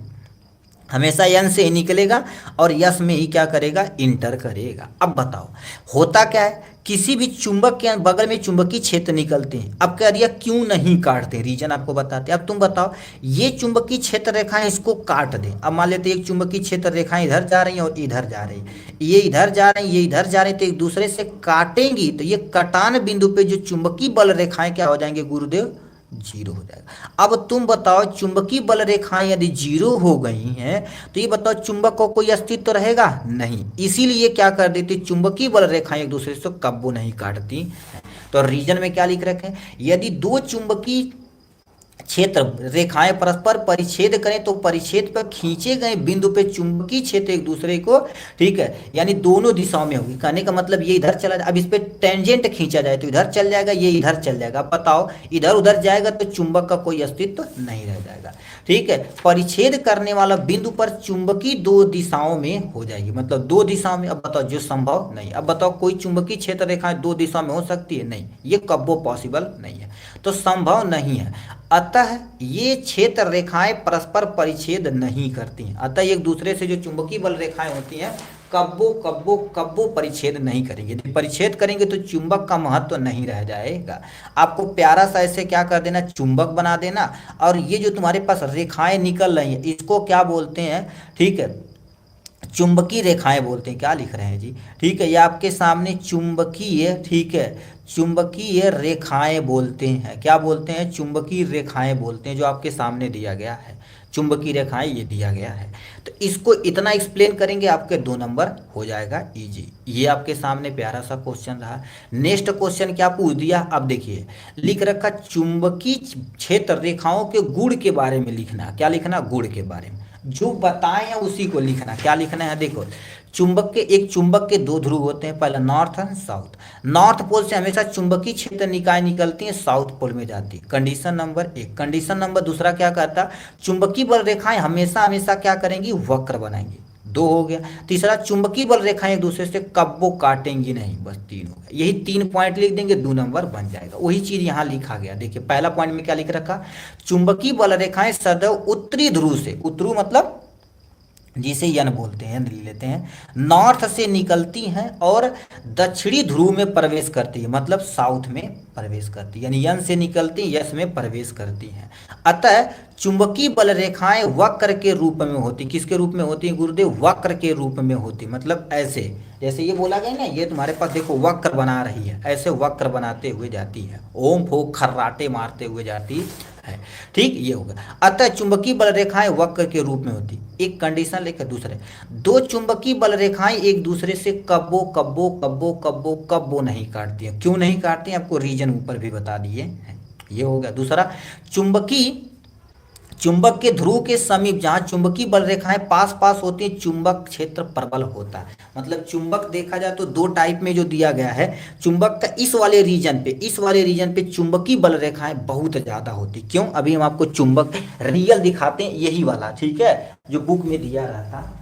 हमेशा एन से ही निकलेगा और यस में ही क्या करेगा इंटर करेगा। अब बताओ होता क्या है, किसी भी चुंबक के बगल में चुंबकीय क्षेत्र निकलते हैं। अब कह दिया क्यों नहीं काटते, रीजन आपको बताते हैं। अब तुम बताओ ये चुंबकीय क्षेत्र रेखाएं इसको काट दें। अब मान लेते एक चुंबकीय क्षेत्र रेखाएं इधर जा रही हैं और इधर जा रही हैं, ये इधर जा रही हैं, ये इधर जा रही हैं, तो एक दूसरे से काटेंगी तो ये कटान बिंदु पे जो चुंबकीय बल रेखाएं क्या हो जाएंगे गुरुदेव, जीरो हो जाएगा। अब तुम बताओ चुंबकीय बल रेखाएं यदि जीरो हो गई हैं तो ये बताओ चुंबक को कोई अस्तित्व तो रहेगा नहीं। इसीलिए क्या कर देती चुंबकीय बल रेखाएं एक दूसरे से कब्बो नहीं काटती। तो रीजन में क्या लिख रखे हैं, यदि दो चुंबकीय क्षेत्र रेखाएं परस्पर परिच्छेद करें तो परिच्छेद पर खींचे गए बिंदु पे चुंबकीय क्षेत्र एक दूसरे को, ठीक है, यानी दोनों दिशाओं में होगी। कहने का मतलब ये इधर चला जाए, अब इस पे टेंजेंट खींचा जाए तो इधर चल जाएगा, ये इधर चल जाएगा। अब बताओ इधर उधर जाएगा तो चुंबक का कोई अस्तित्व नहीं रह जाएगा। ठीक है, परिच्छेद करने वाला बिंदु पर चुंबकीय दो दिशाओं में हो जाएगी, मतलब दो दिशाओं में। अब बताओ जो संभव नहीं। अब बताओ कोई चुंबकीय क्षेत्र रेखाएं दो दिशा में हो सकती है, नहीं, ये कब्बो पॉसिबल नहीं है, तो संभव नहीं है। अतः ये क्षेत्र रेखाएं परस्पर परिच्छेद नहीं करती हैं। अतः एक दूसरे से जो चुंबकीय बल रेखाएं होती हैं कब्बो कब्बो कब्बो परिच्छेद नहीं करेंगे। परिच्छेद करेंगे तो चुंबक का महत्व नहीं रह जाएगा। आपको प्यारा सा ऐसे क्या कर देना, चुंबक बना देना। और ये जो तुम्हारे पास रेखाएं निकल रही हैं इसको क्या बोलते हैं, ठीक है, चुंबकीय रेखाएं बोलते हैं। क्या लिख रहे हैं जी, ठीक है, ये आपके सामने चुंबकीय, ठीक है, चुंबकीय रेखाएं बोलते हैं। क्या बोलते हैं, चुंबकीय रेखाएं बोलते हैं, जो आपके सामने दिया गया है। चुंबकीय रेखाएं ये दिया गया है। तो इसको इतना एक्सप्लेन करेंगे आपके 2 नंबर हो जाएगा इजी। ये आपके सामने प्यारा सा क्वेश्चन रहा। नेक्स्ट क्वेश्चन क्या पूछ दिया, अब देखिए लिख रखा चुंबकीय क्षेत्र रेखाओं के गुण के बारे में लिखना। क्या लिखना, गुण के बारे में, जो बताए हैं उसी को लिखना। क्या लिखना है, देखो एक चुंबक के 2 ध्रुव होते हैं, पहला north and south. North pole से हमेशा चुंबकीय क्षेत्र निकाय निकलती है, साउथ पोल में जाती है। Condition number 1। कंडीशन नंबर दूसरा क्या कहता, चुंबकीय बल रेखाएं हमेशा हमेशा क्या करेंगी, वक्र बनाएंगी। 2 हो गया। तीसरा, चुंबकीय बल रेखाएं एक दूसरे से कब्बो काटेंगी नहीं। बस 3 हो गया। यही 3 पॉइंट लिख देंगे, 2 नंबर बन जाएगा। वही चीज यहाँ लिखा गया। देखिए पहला पॉइंट में क्या लिख रखा, चुंबकीय बल रेखाएं सदैव उत्तरी ध्रुव से, उत्तरी मतलब जिसे यन बोलते हैं, ले लेते हैं, नॉर्थ से निकलती हैं और दक्षिणी ध्रुव में प्रवेश करती है, मतलब साउथ में प्रवेश करती है, यानी यन से निकलती यस में प्रवेश करती हैं। अतः चुंबकीय बल रेखाएं वक्र के रूप में होती। किसके रूप में होती है गुरुदेव, वक्र के रूप में होती। मतलब ऐसे, जैसे ये बोला गया ना, ये तुम्हारे पास देखो वक्र बना रही है, ऐसे वक्र बनाते हुए जाती है, ओम फो खर्राटे मारते हुए जाती है। ठीक, ये होगा। अतः चुंबकीय बल रेखाएं वक्र के रूप में होती। एक कंडीशन लेकर दूसरे, 2 चुंबकीय बल रेखाएं एक दूसरे से कब्बो कब्बो कब्बो कब्बो कब्बो नहीं काटती हैं। क्यों नहीं काटती हैं, आपको रीजन ऊपर भी बता दिए हैं। ये हो गया। दूसरा, चुंबक के ध्रुव के समीप जहां चुंबकीय बल रेखाएं पास पास होती है, चुंबक क्षेत्र प्रबल होता है। मतलब चुंबक देखा जाए तो 2 टाइप में जो दिया गया है, चुंबक का इस वाले रीजन पे चुंबकीय बल रेखाएं बहुत ज्यादा होती। क्यों, अभी हम आपको चुंबक रियल दिखाते हैं, यही वाला, ठीक है, जो बुक में दिया रहता।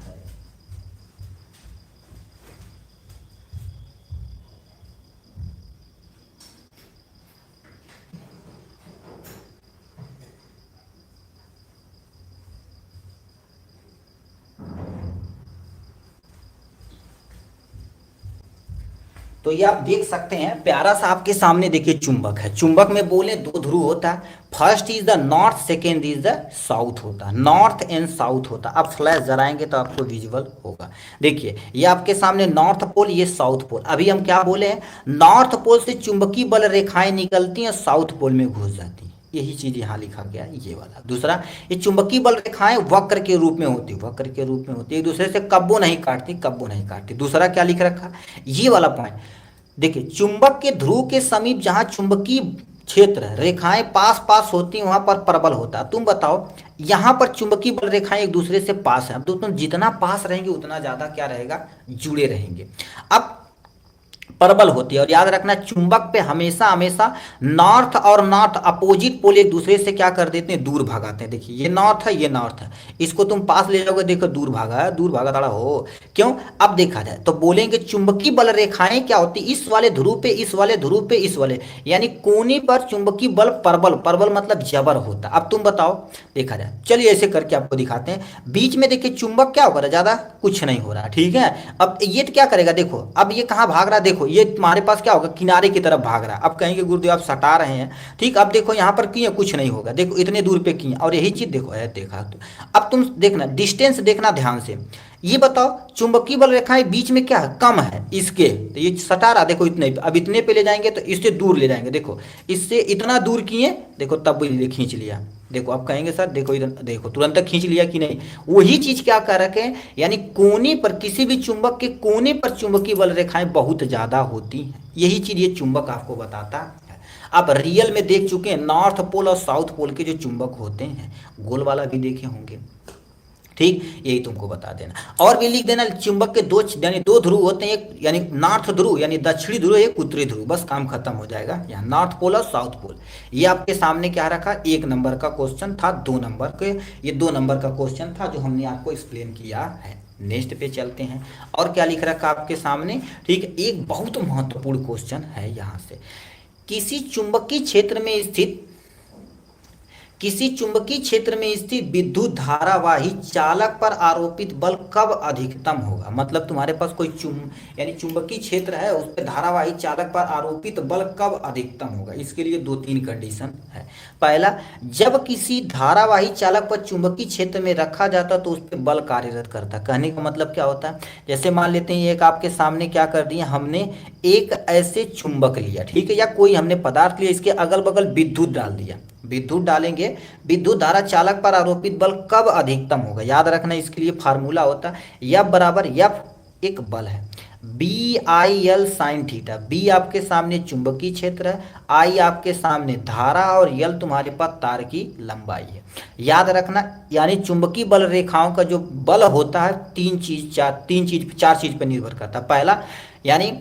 तो ये आप देख सकते हैं, प्यारा सा आपके सामने देखिए चुंबक है। चुंबक में बोले 2 ध्रुव होता है, first is the north, second is the south होता है, नॉर्थ एंड साउथ होता है। अब फ्लैश जलाएंगे तो आपको विजुअल होगा। देखिए ये आपके सामने नॉर्थ पोल, ये साउथ पोल। अभी हम क्या बोले हैं, नॉर्थ पोल से चुंबकीय बल रेखाएं निकलती हैं, साउथ पोल में घुस जाती हैं। यही चीज यहाँ लिखा गया है, ये वाला। दूसरा, ये चुंबकीय बल रेखाएं वक्र के रूप में होती, वक्र के रूप में होती, एक दूसरे से कब्बो नहीं काटती, कब्बो नहीं काटती। दूसरा क्या लिख रखा, ये वाला पॉइंट देखिए, चुंबक के ध्रुव के समीप जहां चुंबकीय क्षेत्र रेखाएं पास पास होती हैं, वहां पर प्रबल होता है। तुम बताओ, यहां पर चुंबकीय बल रेखाएं एक दूसरे से पास है, तो तुम जितना पास रहेंगे उतना ज्यादा क्या रहेगा, जुड़े रहेंगे। अब प्रबल होती है। और याद रखना, चुंबक पे हमेशा हमेशा नॉर्थ और नॉर्थ अपोजिट पोल एक दूसरे से क्या कर देते हैं, दूर भागाते हैं। देखिए ये नॉर्थ है, ये नॉर्थ है, इसको तुम पास ले जाओगे, देखो दूर भागा है, दूर भागा थोड़ा हो। क्यों, अब देखा जाए तो बोलेंगे चुंबकीय बल रेखाएं क्या होती, इस वाले ध्रुव पे, इस वाले ध्रुव पे, इस वाले, यानी कोने पर चुंबकीय बल प्रबल, प्रबल मतलब जबर होता। अब तुम बताओ, देखा जाए, चलिए ऐसे करके आपको दिखाते हैं। बीच में देखिए चुंबक क्या हो रहा है, ज्यादा कुछ नहीं हो रहा, ठीक है। अब ये क्या करेगा, देखो अब ये कहाँ भाग रहा है, देखो ये तुम्हारे पास क्या होगा, किनारे की तरफ भाग रहा है। अब कहेंगे गुरुदेव आप सटा रहे हैं, ठीक। अब देखो यहाँ पर किए कुछ नहीं होगा, देखो इतने दूर पे किए, और यही चीज देखो है, देखा तो। अब तुम देखना, डिस्टेंस देखना ध्यान से। ये बताओ, चुंबकीय बल रेखाएं बीच में क्या है, कम है इसके, तो ये सटा रहा, देखो इतने। अब इतने पे ले जाएंगे तो इससे दूर ले जाएंगे, देखो इससे इतना दूर किए, देखो तब खींच लिया। देखो आप कहेंगे सर देखो इधर, देखो तुरंत खींच लिया कि नहीं। वही चीज क्या कर रखे हैं, यानी कोने पर, किसी भी चुंबक के कोने पर चुंबकीय बल रेखाएं बहुत ज्यादा होती हैं। यही चीज ये चुंबक आपको बताता है। आप रियल में देख चुके हैं, नॉर्थ पोल और साउथ पोल के जो चुंबक होते हैं, गोल वाला भी देखे होंगे, ठीक। यही तुमको बता देना। और भी लिख देना, चुंबक के 2 यानी 2 ध्रुव होते हैं, एक यानी नॉर्थ ध्रुव यानी दक्षिणी ध्रुव, एक उत्तरी ध्रुव, बस काम खत्म हो जाएगा। यहाँ नॉर्थ पोल और साउथ पोल। ये आपके सामने क्या रखा, 1 नंबर का क्वेश्चन था, 2 नंबर के, ये 2 नंबर का क्वेश्चन था जो हमने आपको एक्सप्लेन किया है। नेक्स्ट पे चलते हैं, और क्या लिख रखा आपके सामने, ठीक। एक बहुत महत्वपूर्ण क्वेश्चन है यहाँ से, किसी चुंबकीय क्षेत्र में स्थित विद्युत धारावाही चालक पर आरोपित बल कब अधिकतम होगा। मतलब तुम्हारे पास कोई यानी चुंबकीय क्षेत्र है, उस पर धारावाही चालक पर आरोपित बल कब अधिकतम होगा। इसके लिए 2-3 कंडीशन है। पहला, जब किसी धारावाही चालक पर चुंबकीय क्षेत्र में रखा जाता तो उस पर बल कार्यरत करता। कहने का मतलब क्या होता है, जैसे मान लेते हैं एक आपके सामने क्या कर दिया हमने, एक ऐसे चुंबक लिया, ठीक है, या कोई हमने पदार्थ लिया, इसके अगल बगल विद्युत डाल दिया, विद्युत डालेंगे, विद्युत धारा चालक पर आरोपित बल कब अधिकतम होगा, याद रखना इसके लिए फार्मूला होता है एफ बराबर एफ एक बल है B I L sine theta. B आपके सामने चुंबकीय क्षेत्र है, आई आपके सामने धारा और यल तुम्हारे पास तार की लंबाई है। याद रखना यानी चुंबकीय बल रेखाओं का जो बल होता है चार चीज पर निर्भर करता है। पहला यानी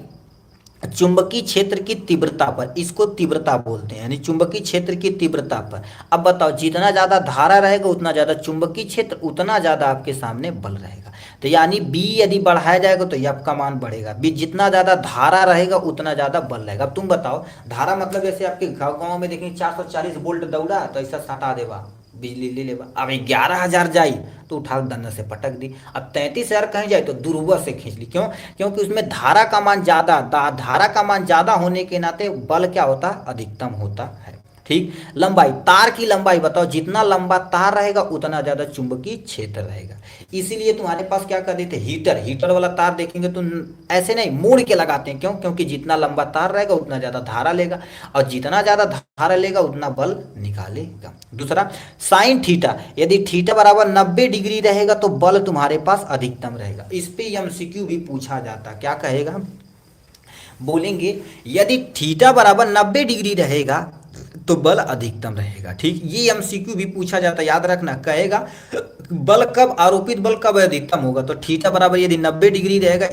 चुंबकीय क्षेत्र की तीव्रता पर, इसको तीव्रता बोलते हैं, यानी चुंबकीय क्षेत्र की तीव्रता पर। अब बताओ जितना ज्यादा धारा रहेगा उतना ज्यादा चुंबकीय क्षेत्र, उतना ज्यादा आपके सामने बल रहेगा। तो यानी बी यदि बढ़ाया जाएगा तो एफ का मान बढ़ेगा, बी जितना ज्यादा धारा रहेगा उतना ज्यादा बल रहेगा। अब तुम बताओ धारा मतलब जैसे आपके गाँव में देखेंगे 440 वोल्ट दौड़ा तो ऐसा सटा देगा बिजली ले लेगा। अब 11,000 जाई तो उठा दंड से पटक दी। अब 33,000 कहीं जाए तो दुर्वा से खींच ली। क्यों? क्योंकि उसमें धारा का मान ज्यादा, धारा का मान ज्यादा होने के नाते बल क्या होता है, अधिकतम होता है। ठीक। लंबाई, तार की लंबाई बताओ, जितना लंबा तार रहेगा उतना ज्यादा चुंबकीय क्षेत्र रहेगा। इसीलिए तुम्हारे पास क्या कर देते, हीटर वाला तार देखेंगे तो ऐसे नहीं मोड़ के लगाते हैं। क्यों? क्योंकि जितना लंबा तार रहेगा उतना ज्यादा धारा लेगा, और जितना ज्यादा धारा लेगा उतना बल निकालेगा। दूसरा साइन थीटा, यदि थीटा बराबर 90 डिग्री रहेगा तो बल तुम्हारे पास अधिकतम रहेगा। इस पे एमसीक्यू भी पूछा जाता, क्या कहेगा, बोलेंगे यदि थीटा बराबर 90 डिग्री रहेगा तो बल अधिकतम रहेगा। ठीक, ये एमसीक्यू भी पूछा जाता है, याद रखना। कहेगा बल कब, आरोपित बल कब अधिकतम होगा, तो थीटा बराबर यदि 90 डिग्री रहेगा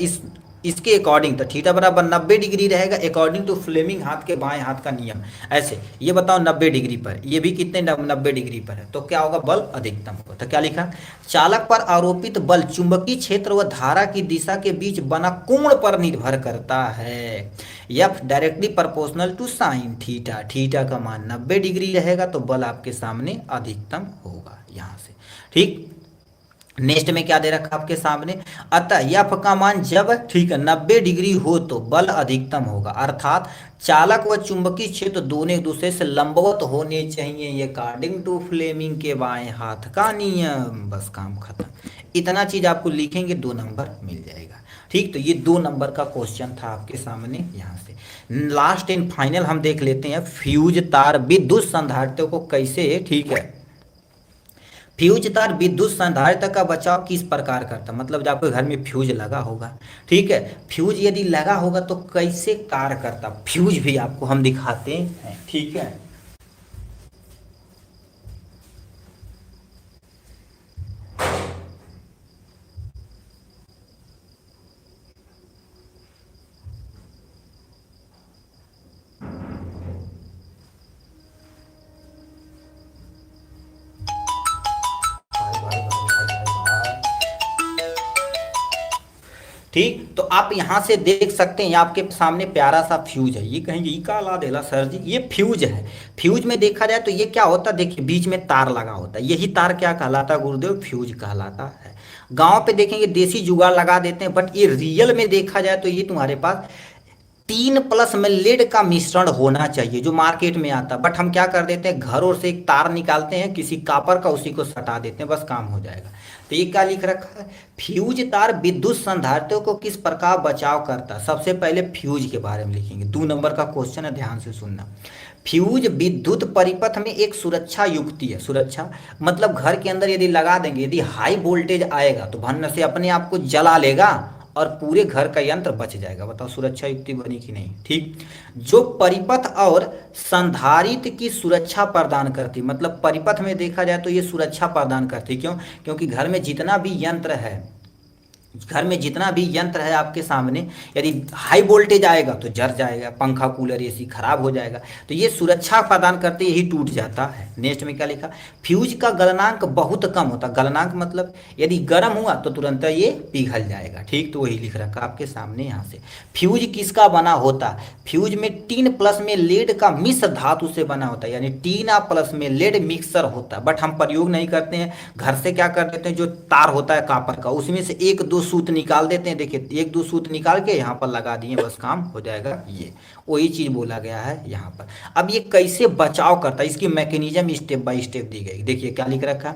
इसके अकॉर्डिंग, तो थीटा बराबर 90 डिग्री रहेगा अकॉर्डिंग टू फ्लेमिंग हाथ के बाएं हाथ का नियम। ऐसे ये बताओ 90 डिग्री पर, ये भी कितने 90 डिग्री पर है, तो क्या होगा, बल अधिकतम होगा। तो क्या लिखा, चालक पर आरोपित बल चुंबकीय क्षेत्र व धारा की दिशा के बीच बना कोण पर निर्भर करता है। F directly proportional to sine theta, theta का मान 90 डिग्री रहेगा तो बल आपके सामने अधिकतम होगा यहाँ से। ठीक, नेक्स्ट में क्या दे रखा आपके सामने, अतः एफ का मान जब ठीक है 90 डिग्री हो तो बल अधिकतम होगा, अर्थात चालक व चुंबकीय क्षेत्र दोनों एक दूसरे से लंबवत होने चाहिए, ये अकॉर्डिंग टू फ्लेमिंग के बाएं हाथ का नियम। बस काम खत्म। इतना चीज आपको लिखेंगे 2 नंबर मिल जाएगा। ठीक, तो ये 2 नंबर का क्वेश्चन था आपके सामने यहाँ से। लास्ट एंड फाइनल हम देख लेते हैं, फ्यूज तार विद्युत संधारित्र को कैसे, ठीक है, फ्यूज तार विद्युत संधारित्र का बचाव किस प्रकार करता, मतलब जब आपके घर में फ्यूज लगा होगा, ठीक है, फ्यूज यदि लगा होगा तो कैसे कार्य करता, फ्यूज भी आपको हम दिखाते हैं। ठीक है, ठीक, तो आप यहां से देख सकते हैं आपके सामने प्यारा सा फ्यूज है। ये कहेंगे ई का ला देला सर जी, ये फ्यूज है। फ्यूज में देखा जाए तो ये क्या होता है, देखिए बीच में तार लगा होता है, यही तार क्या कहलाता है गुरुदेव, फ्यूज कहलाता है। गांव पे देखेंगे देसी जुगाड़ लगा देते हैं, बट ये रियल में देखा जाए तो ये तुम्हारे पास 3 प्लस में लेड का मिश्रण होना चाहिए जो मार्केट में आता है। बट हम क्या कर देते हैं, घरों से एक तार निकालते हैं किसी कापर का, उसी को सटा देते हैं, बस काम हो जाएगा। तो ये क्या लिख रखा है, फ्यूज तार विद्युत संधारित्रों को किस प्रकार बचाव करता है। सबसे पहले फ्यूज के बारे में लिखेंगे, 2 नंबर का क्वेश्चन है, ध्यान से सुनना। फ्यूज विद्युत परिपथ में एक सुरक्षा युक्ति है। सुरक्षा मतलब घर के अंदर यदि लगा देंगे, यदि हाई वोल्टेज आएगा तो भन्न से अपने आप को जला लेगा और पूरे घर का यंत्र बच जाएगा। बताओ सुरक्षा युक्ति बनी कि नहीं। ठीक, जो परिपथ और संधारित्र की सुरक्षा प्रदान करती, मतलब परिपथ में देखा जाए तो ये सुरक्षा प्रदान करती। क्यों? क्योंकि घर में जितना भी यंत्र है, घर में जितना भी यंत्र है आपके सामने, यदि हाई वोल्टेज आएगा तो जर जाएगा, पंखा कूलर एसी खराब हो जाएगा। तो ये सुरक्षा प्रदान करते यही टूट जाता है। नेक्स्ट में क्या लिखा, फ्यूज का गलनांक बहुत कम होता। गलनांक मतलब यदि गर्म हुआ तो तुरंत ये पिघल जाएगा। ठीक, तो वही लिख रखा आपके सामने यहाँ से। फ्यूज किसका बना होता, फ्यूज में टीन प्लस में लेड का मिश्र धातु से बना होता है, यानी टीना प्लस में लेड मिक्सर होता है। बट हम प्रयोग नहीं करते हैं, घर से क्या कर देते हैं, जो तार होता है कापर का, उसमें से 1-2 सूत निकाल देते हैं। देखिए 1-2 सूत निकाल के यहाँ पर लगा दिए, बस काम हो जाएगा। ये वही चीज बोला गया है यहाँ पर। अब ये कैसे बचाव करता है, इसकी मैकेनिज्म स्टेप बाय स्टेप दी गई। देखिए क्या लिख रखा,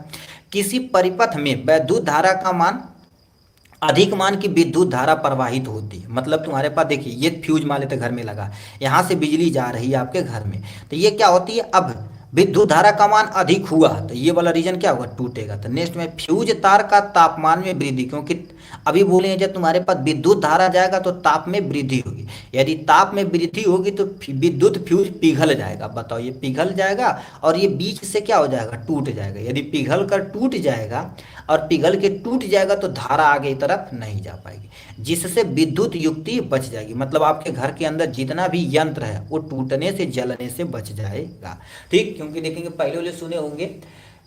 किसी परिपथ में वैद्युत धारा का मान अधिक मान की विद्युत धारा प्रवाहित होती है। मतलब तुम्हारे पास देखिए ये फ्यूज मान लेते घर में लगा, यहाँ से बिजली जा रही है आपके घर में, तो ये क्या होती है, अब विद्युत धारा का मान अधिक हुआ तो ये वाला रीजन क्या होगा, टूटेगा। तो नेक्स्ट में फ्यूज तार का तापमान में वृद्धि, क्योंकि अभी बोले हैं जब तुम्हारे पास विद्युत धारा जाएगा तो ताप में वृद्धि होगी, यदि ताप में वृद्धि होगी तो विद्युत फ्यूज पिघल जाएगा। बताओ, ये पिघल जाएगा और ये बीच से क्या हो जाएगा, टूट जाएगा। यदि पिघल कर टूट जाएगा और पिघल के टूट जाएगा तो धारा आगे की तरफ नहीं जा पाएगी, जिससे विद्युत युक्ति बच जाएगी। मतलब आपके घर के अंदर जितना भी यंत्र है वो टूटने से जलने से बच जाएगा। ठीक, क्योंकि देखेंगे पहले वाले सुने होंगे,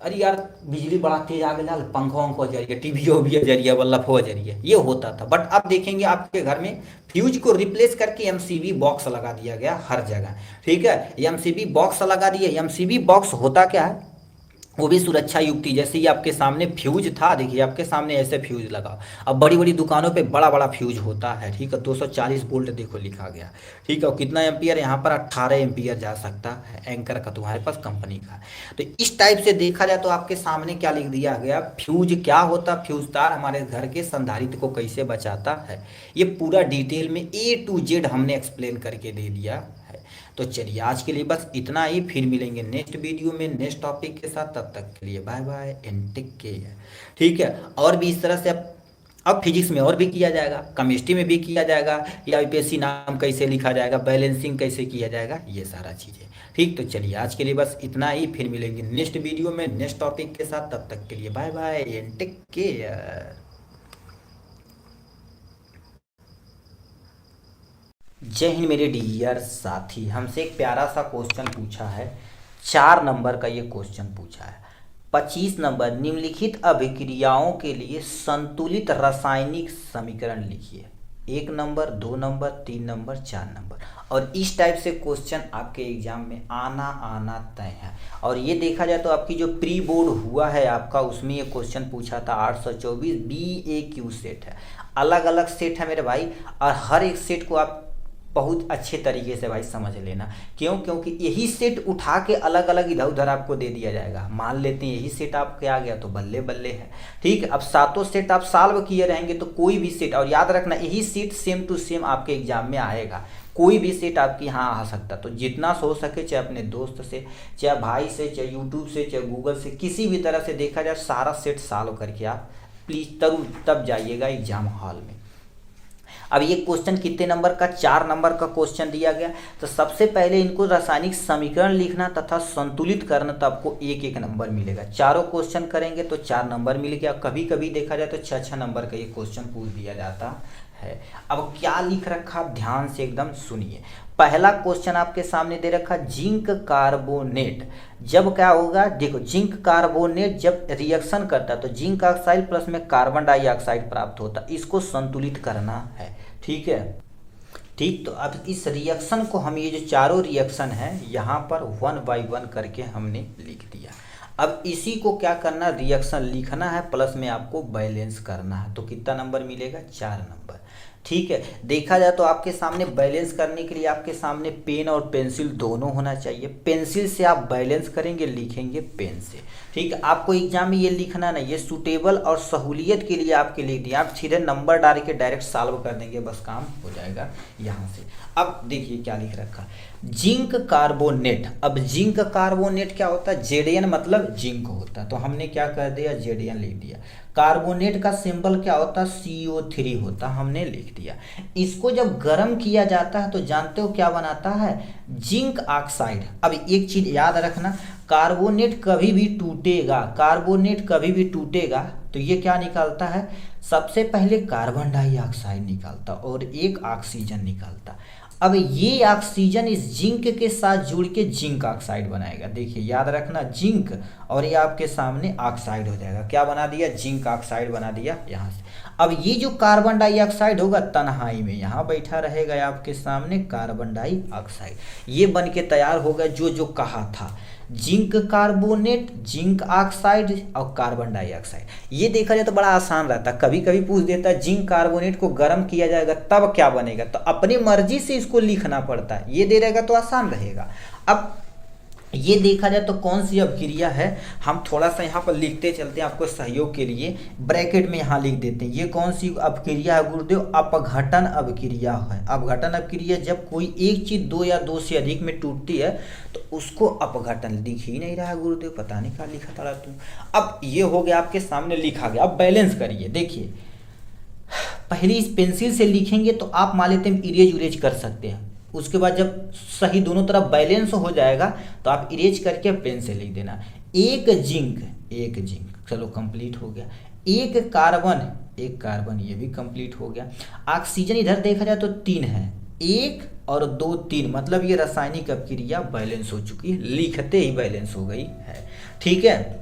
अरे यार बिजली बड़ा तेज आ गया, पंखा वंखा जरिए, टीवी भी जरिए, बल्ब हो जरिए, ये होता था। बट अब देखेंगे आपके घर में फ्यूज को रिप्लेस करके एमसीबी बॉक्स लगा दिया गया हर जगह। ठीक है, एमसीबी बॉक्स लगा दिए। एमसीबी बॉक्स होता क्या है, वो भी सुरक्षा युक्ति, जैसे ही आपके सामने फ्यूज था, देखिए आपके सामने ऐसे फ्यूज लगा। अब बड़ी बड़ी दुकानों पे बड़ा बड़ा फ्यूज होता है। ठीक है, 240 वोल्ट देखो लिखा गया। ठीक है, और कितना एम्पियर, यहाँ पर 18 एम्पियर जा सकता है एंकर का, तुम्हारे पास कंपनी का। तो इस टाइप से देखा जाए तो आपके सामने क्या लिख दिया गया, फ्यूज क्या होता, फ्यूज तार हमारे घर के संधारित्र को कैसे बचाता है, ये पूरा डिटेल में A to Z हमने एक्सप्लेन करके दे दिया है। तो चलिए आज के लिए बस इतना ही, फिर मिलेंगे नेक्स्ट वीडियो में नेक्स्ट टॉपिक के साथ। तब तक के लिए bye bye and take care. ठीक है, और भी इस तरह से अब फिजिक्स में और भी किया जाएगा, केमिस्ट्री में भी किया जाएगा, या यूपीएससी नाम कैसे लिखा जाएगा, बैलेंसिंग कैसे किया जाएगा, ये सारा चीज़ें। ठीक, तो चलिए आज के लिए बस इतना ही, फिर मिलेंगे नेक्स्ट वीडियो में नेक्स्ट टॉपिक के साथ। तब तक के लिए bye bye and take care. जय हिंद मेरे डियर साथी। हमसे एक प्यारा सा क्वेश्चन पूछा है, 4 नंबर का ये क्वेश्चन पूछा है। 25 नंबर, निम्नलिखित अभिक्रियाओं के लिए संतुलित रासायनिक समीकरण लिखिए। 1 नंबर, 2 नंबर, 3 नंबर, 4 नंबर। और इस टाइप से क्वेश्चन आपके एग्जाम में आना तय है। और ये देखा जाए तो आपकी जो प्री बोर्ड हुआ है आपका, उसमें ये क्वेश्चन पूछा था 824 BAQ सेट है। अलग अलग सेट है मेरे भाई, और हर एक सेट को आप बहुत अच्छे तरीके से भाई समझ लेना। क्यों, क्योंकि यही सेट उठा के अलग अलग इधर उधर आपको दे दिया जाएगा। मान लेते हैं यही सेट आपके आ गया तो बल्ले बल्ले है। ठीक है, अब 7 सेट आप सॉल्व किए रहेंगे तो कोई भी सेट, और याद रखना यही सेट सेम टू सेम आपके एग्जाम में आएगा, कोई भी सेट आपके यहाँ आ सकता। तो जितना हो सके, चाहे अपने दोस्त से, चाहे भाई से, चाहे यूट्यूब से, चाहे गूगल से, किसी भी तरह से देखा जाए, सारा सेट सॉल्व करके आप प्लीज तब जाइएगा एग्जाम हॉल में। अब ये क्वेश्चन कितने नंबर का, 4 नंबर का क्वेश्चन दिया गया। तो सबसे पहले इनको रासायनिक समीकरण लिखना तथा संतुलित करना, तो आपको 1-1 नंबर मिलेगा। चारों क्वेश्चन करेंगे तो 4 नंबर मिल गया। कभी कभी देखा जाए तो 6-6 नंबर का ये क्वेश्चन पूछ दिया जाता है। अब क्या लिख रखा, आप ध्यान से एकदम सुनिए। पहला क्वेश्चन आपके सामने दे रखा, जिंक कार्बोनेट जब क्या होगा, देखो जिंक कार्बोनेट जब रिएक्शन करता है तो जिंक ऑक्साइड प्लस में कार्बन डाइऑक्साइड प्राप्त होता है, इसको संतुलित करना है। ठीक है, ठीक, तो अब इस रिएक्शन को हम, ये जो चारों रिएक्शन है यहाँ पर 1 by 1 करके हमने लिख दिया। अब इसी को क्या करना, रिएक्शन लिखना है, प्लस में आपको बैलेंस करना है। तो कितना नंबर मिलेगा, 4 नंबर। ठीक है, देखा जाए तो आपके सामने बैलेंस करने के लिए आपके सामने पेन और पेंसिल दोनों होना चाहिए। पेंसिल से आप बैलेंस करेंगे, लिखेंगे पेन से। ठीक है, आपको एग्जाम में ये लिखना नहीं, ये सूटेबल और सहूलियत के लिए आपके लिख दिया। आप सीधे नंबर डाल के डायरेक्ट सॉल्व कर देंगे, बस काम हो जाएगा यहाँ से। अब देखिए क्या लिख रखा, जिंक कार्बोनेट। अब जिंक कार्बोनेट क्या होता है, Zn मतलब जिंक होता है, तो हमने क्या कर दिया, Zn लिख दिया। कार्बोनेट का सिंबल क्या होता है, CO3 होता, हमने लिख दिया। इसको जब गर्म किया जाता है तो जानते हो क्या बनाता है, जिंक ऑक्साइड। अब एक चीज याद रखना, कार्बोनेट कभी भी टूटेगा, कार्बोनेट कभी भी टूटेगा तो ये क्या निकालता है, सबसे पहले कार्बन डाइऑक्साइड निकालता और एक ऑक्सीजन निकालता। अब ये ऑक्सीजन इस जिंक के साथ जुड़ के जिंक ऑक्साइड बनाएगा। देखिए याद रखना, जिंक और ये आपके सामने ऑक्साइड हो जाएगा। क्या बना दिया, जिंक ऑक्साइड बना दिया यहाँ से। अब ये जो कार्बन डाइऑक्साइड होगा तन्हाई में यहाँ बैठा रहेगा आपके सामने कार्बन डाइऑक्साइड, ये बन के तैयार होगा जो कहा था, जिंक कार्बोनेट, जिंक ऑक्साइड और कार्बन डाइऑक्साइड। ये देखा जाए तो बड़ा आसान रहता है, कभी कभी पूछ देता है जिंक कार्बोनेट को गर्म किया जाएगा तब क्या बनेगा, तो अपनी मर्जी से इसको लिखना पड़ता है। ये दे रहेगा तो आसान रहेगा। अब ये देखा जाए तो कौन सी अपक्रिया है, हम थोड़ा सा यहाँ पर लिखते चलते हैं आपको सहयोग के लिए, ब्रैकेट में यहाँ लिख देते हैं। ये कौन सी अपक्रिया है गुरुदेव? अपघटन अपक्रिया है। अपघटन अपक्रिया, जब कोई एक चीज दो या दो से अधिक में टूटती है तो उसको अपघटन, दिख ही नहीं रहा है गुरुदेव, पता नहीं क्या लिखा था तुम। अब ये हो गया आपके सामने लिखा गया। अब बैलेंस करिए, देखिए पहले इस पेंसिल से लिखेंगे तो आप मान लेते हैं इरेज उरेज कर सकते हैं, उसके बाद जब सही दोनों तरफ बैलेंस हो जाएगा तो आप इरेज करके पेन से लिख देना। एक जिंक, चलो कंप्लीट हो गया। एक कार्बन, ये भी कंप्लीट हो गया। ऑक्सीजन इधर देखा जाए तो 3 है, 1 और 2 3, मतलब ये रासायनिक अपक्रिया बैलेंस हो चुकी है, लिखते ही बैलेंस हो गई है। ठीक है,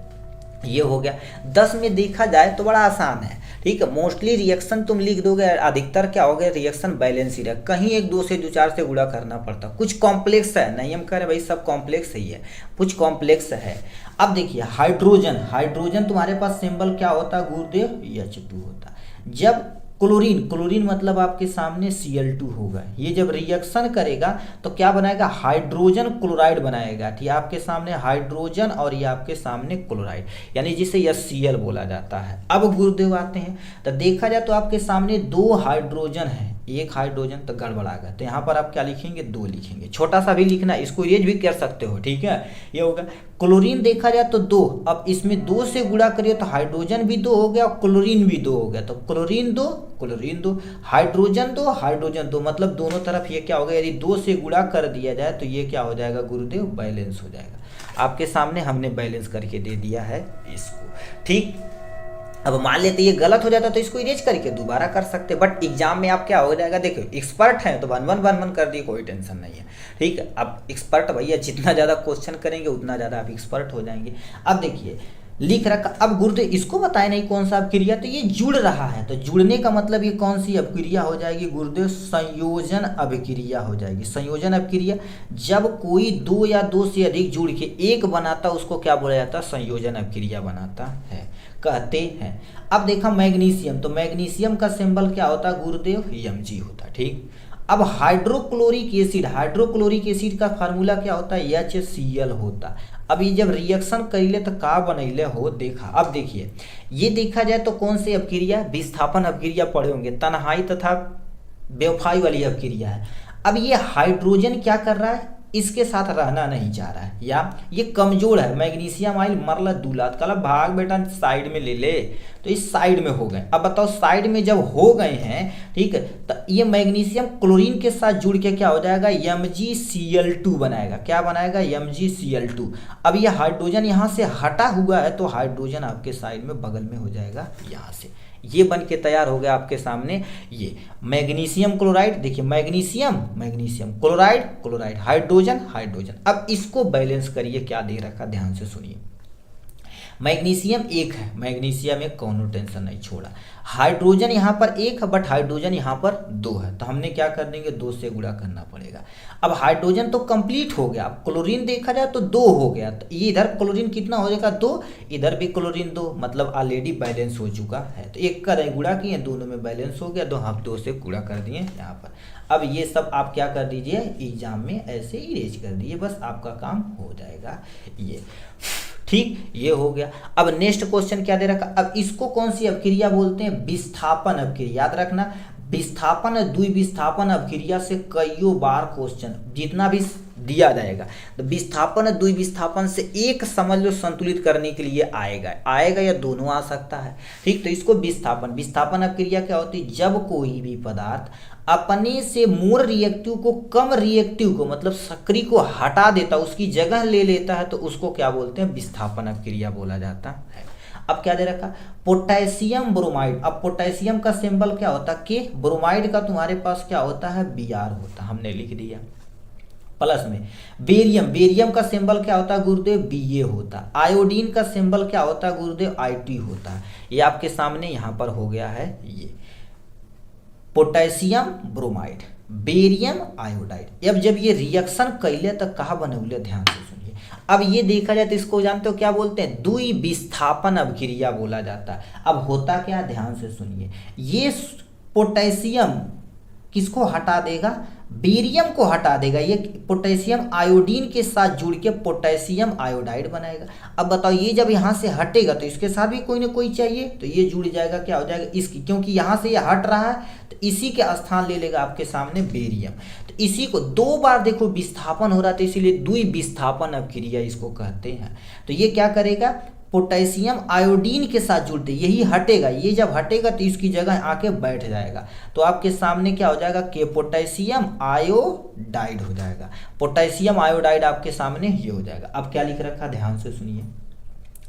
ये हो गया। 10 में देखा जाए तो बड़ा आसान है। ठीक है, मोस्टली रिएक्शन तुम लिख दोगे, अधिकतर क्या हो गया रिएक्शन बैलेंस ही रहा, कहीं 1 2 से 2 4 से गुणा करना पड़ता, कुछ कॉम्प्लेक्स है, नहीं हम कह रहे भाई सब कॉम्प्लेक्स ही है, कुछ कॉम्प्लेक्स है। अब देखिए हाइड्रोजन तुम्हारे पास सिंबल क्या होता है गुरुदेव? H2 होता। जब क्लोरीन मतलब आपके सामने Cl2 होगा, ये जब रिएक्शन करेगा तो क्या बनाएगा? हाइड्रोजन क्लोराइड बनाएगा। ठीक है, आपके सामने हाइड्रोजन और ये आपके सामने क्लोराइड, यानी जिसे HCl बोला जाता है। अब गुरुदेव आते हैं तो देखा जाए तो आपके सामने 2 हाइड्रोजन है, एक हाइड्रोजन तो गड़बड़ा गया, तो यहाँ पर आप क्या लिखेंगे? 2 लिखेंगे, छोटा सा भी लिखना, इसको इरेज भी कर सकते हो। ठीक है, ये होगा। क्लोरीन देखा जाए तो 2, अब इसमें 2 से गुणा करिए तो हाइड्रोजन भी 2 हो गया और क्लोरीन भी 2 हो गया, तो क्लोरीन 2 हाइड्रोजन 2, मतलब दोनों तरफ ये क्या होगा? यदि 2 से गुणा कर दिया जाए तो ये क्या हो जाएगा गुरुदेव? बैलेंस हो जाएगा। आपके सामने हमने बैलेंस करके दे दिया है इसको। ठीक, अब मान लेते ये गलत हो जाता तो इसको इरेज करके दोबारा कर सकते, बट एग्जाम में आप क्या हो जाएगा? देखो एक्सपर्ट हैं तो 1 1 1 1 कर दिए, कोई टेंशन नहीं है। ठीक है, अब एक्सपर्ट भैया जितना ज़्यादा क्वेश्चन करेंगे उतना ज़्यादा आप एक्सपर्ट हो जाएंगे। अब देखिए लिख रखा, अब गुरुदेव इसको बताए नहीं कौन सा अपक्रिया, तो ये जुड़ रहा है, तो जुड़ने का मतलब ये कौन सी अपक्रिया हो जाएगी गुरुदेव? संयोजन अपक्रिया हो जाएगी। संयोजन अपक्रिया, जब कोई 2 या 2 से अधिक जुड़ के एक बनाता उसको क्या बोला जाता है? संयोजन अपक्रिया बनाता है, कहते हैं। अब देखा मैग्नीशियम, तो मैग्नीशियम का सिंबल क्या होता है गुरुदेव? Mg होता है। ठीक, अब हाइड्रोक्लोरिक एसिड का फार्मूला क्या होता है? HCl होता। अब ये जब रिएक्शन करेले तो का बनैले हो देखा। अब देखिए ये देखा जाए तो कौन सी अपक्रिया? विस्थापन अपक्रिया पढ़े होंगे, तन्हाई तथा बेवफाई वाली अपक्रिया है। अब ये हाइड्रोजन क्या कर रहा है? इसके साथ रहना नहीं चाह रहा है, या ये कमजोर है, मैग्नीशियम आइल मरला दूलात कला भाग बेटा साइड में ले ले, तो इस साइड में हो गए। अब बताओ साइड में जब हो गए हैं, ठीक है, तो ये मैग्नीशियम क्लोरीन के साथ जुड़ के क्या हो जाएगा? MgCl2 बनाएगा। क्या बनाएगा? MgCl2। अब ये हाइड्रोजन यहाँ से हटा हुआ है तो हाइड्रोजन आपके साइड में बगल में हो जाएगा यहाँ से, ये बन के तैयार हो गया आपके सामने ये मैग्नीशियम क्लोराइड। देखिए मैग्नीशियम क्लोराइड हाइड्रोजन। अब इसको बैलेंस करिए, क्या दे रखा ध्यान से सुनिए। मैग्नीशियम 1 है, मैग्नीशियम एक कोनो टेंशन नहीं छोड़ा। हाइड्रोजन यहाँ पर 1 है बट हाइड्रोजन यहाँ पर 2 है, तो हमने क्या कर देंगे? 2 से गुणा करना पड़ेगा। अब हाइड्रोजन तो कंप्लीट हो गया, अब क्लोरीन देखा जाए तो 2 हो गया, तो ये इधर क्लोरीन कितना हो जाएगा? 2, इधर भी क्लोरीन 2, मतलब ऑलरेडी बैलेंस हो चुका है। तो एक का गुणा किए, दोनों में बैलेंस हो गया, तो हम 2 से गुणा कर दिए यहाँ पर। अब ये सब आप क्या कर दीजिए एग्जाम में ऐसे इरेज कर दीजिए, बस आपका काम हो जाएगा ये। ठीक, ये हो गया। अब नेक्स्ट क्वेश्चन क्या दे रखा? अब इसको कौन सी अपक्रिया बोलते हैं? विस्थापन अपक्रिया। याद रखना, विस्थापन द्विविस्थापन अपक्रिया से कईयों बार क्वेश्चन जितना भी दिया जाएगा तो विस्थापन द्विविस्थापन से एक समझ लो संतुलित करने के लिए आएगा या दोनों आ सकता है। ठीक, तो इसको विस्थापन अपक्रिया क्या होती है? जब कोई भी पदार्थ अपने से मोर रिएक्टिव को कम रिएक्टिव को, मतलब सक्रिय को हटा देता, उसकी जगह ले लेता है, तो उसको क्या बोलते हैं? विस्थापन अपक्रिया बोला जाता है। अब क्या दे रखा? Potassium bromide. अब पोटेशियम का सिंबल क्या होता है? के। ब्रोमाइड का तुम्हारे पास क्या होता है? Br होता, हमने लिख दिया। प्लस में बेरियम का सिंबल क्या होता है गुरुदेव? Ba होता। आयोडीन का सिंबल क्या होता है गुरुदेव? It होता है। ये आपके सामने यहाँ पर हो गया है ये पोटेशियम ब्रोमाइड, बेरियम आयोडाइड। अब जब ये रिएक्शन कैले तो कहा बनौले, ध्यान से सुनिए। अब ये देखा जाए तो इसको जानते हो क्या बोलते हैं? द्विविस्थापन अपक्रिया बोला जाता है। अब होता क्या, ध्यान से सुनिए। ये पोटेशियम किसको हटा देगा? बेरियम को हटा देगा, ये पोटेशियम आयोडीन के साथ जुड़ के पोटेशियम आयोडाइड बनाएगा। अब बताओ ये जब यहाँ से हटेगा तो इसके साथ भी कोई ना कोई चाहिए, तो ये जुड़ जाएगा, क्या हो जाएगा इसकी, क्योंकि यहाँ से ये हट रहा है तो इसी के स्थान ले लेगा आपके सामने बेरियम। तो इसी को 2 बार देखो विस्थापन हो रहा था, इसीलिए द्विविस्थापन अभिक्रिया इसको कहते हैं। तो ये क्या करेगा, पोटेशियम आयोडीन के साथ जुड़ते, यही हटेगा, ये जब हटेगा तो इसकी जगह आके बैठ जाएगा, तो आपके सामने क्या हो जाएगा कि पोटेशियम आयोडाइड हो जाएगा। पोटेशियम आयोडाइड आपके सामने ये हो जाएगा। अब क्या लिख रखा, ध्यान से सुनिए,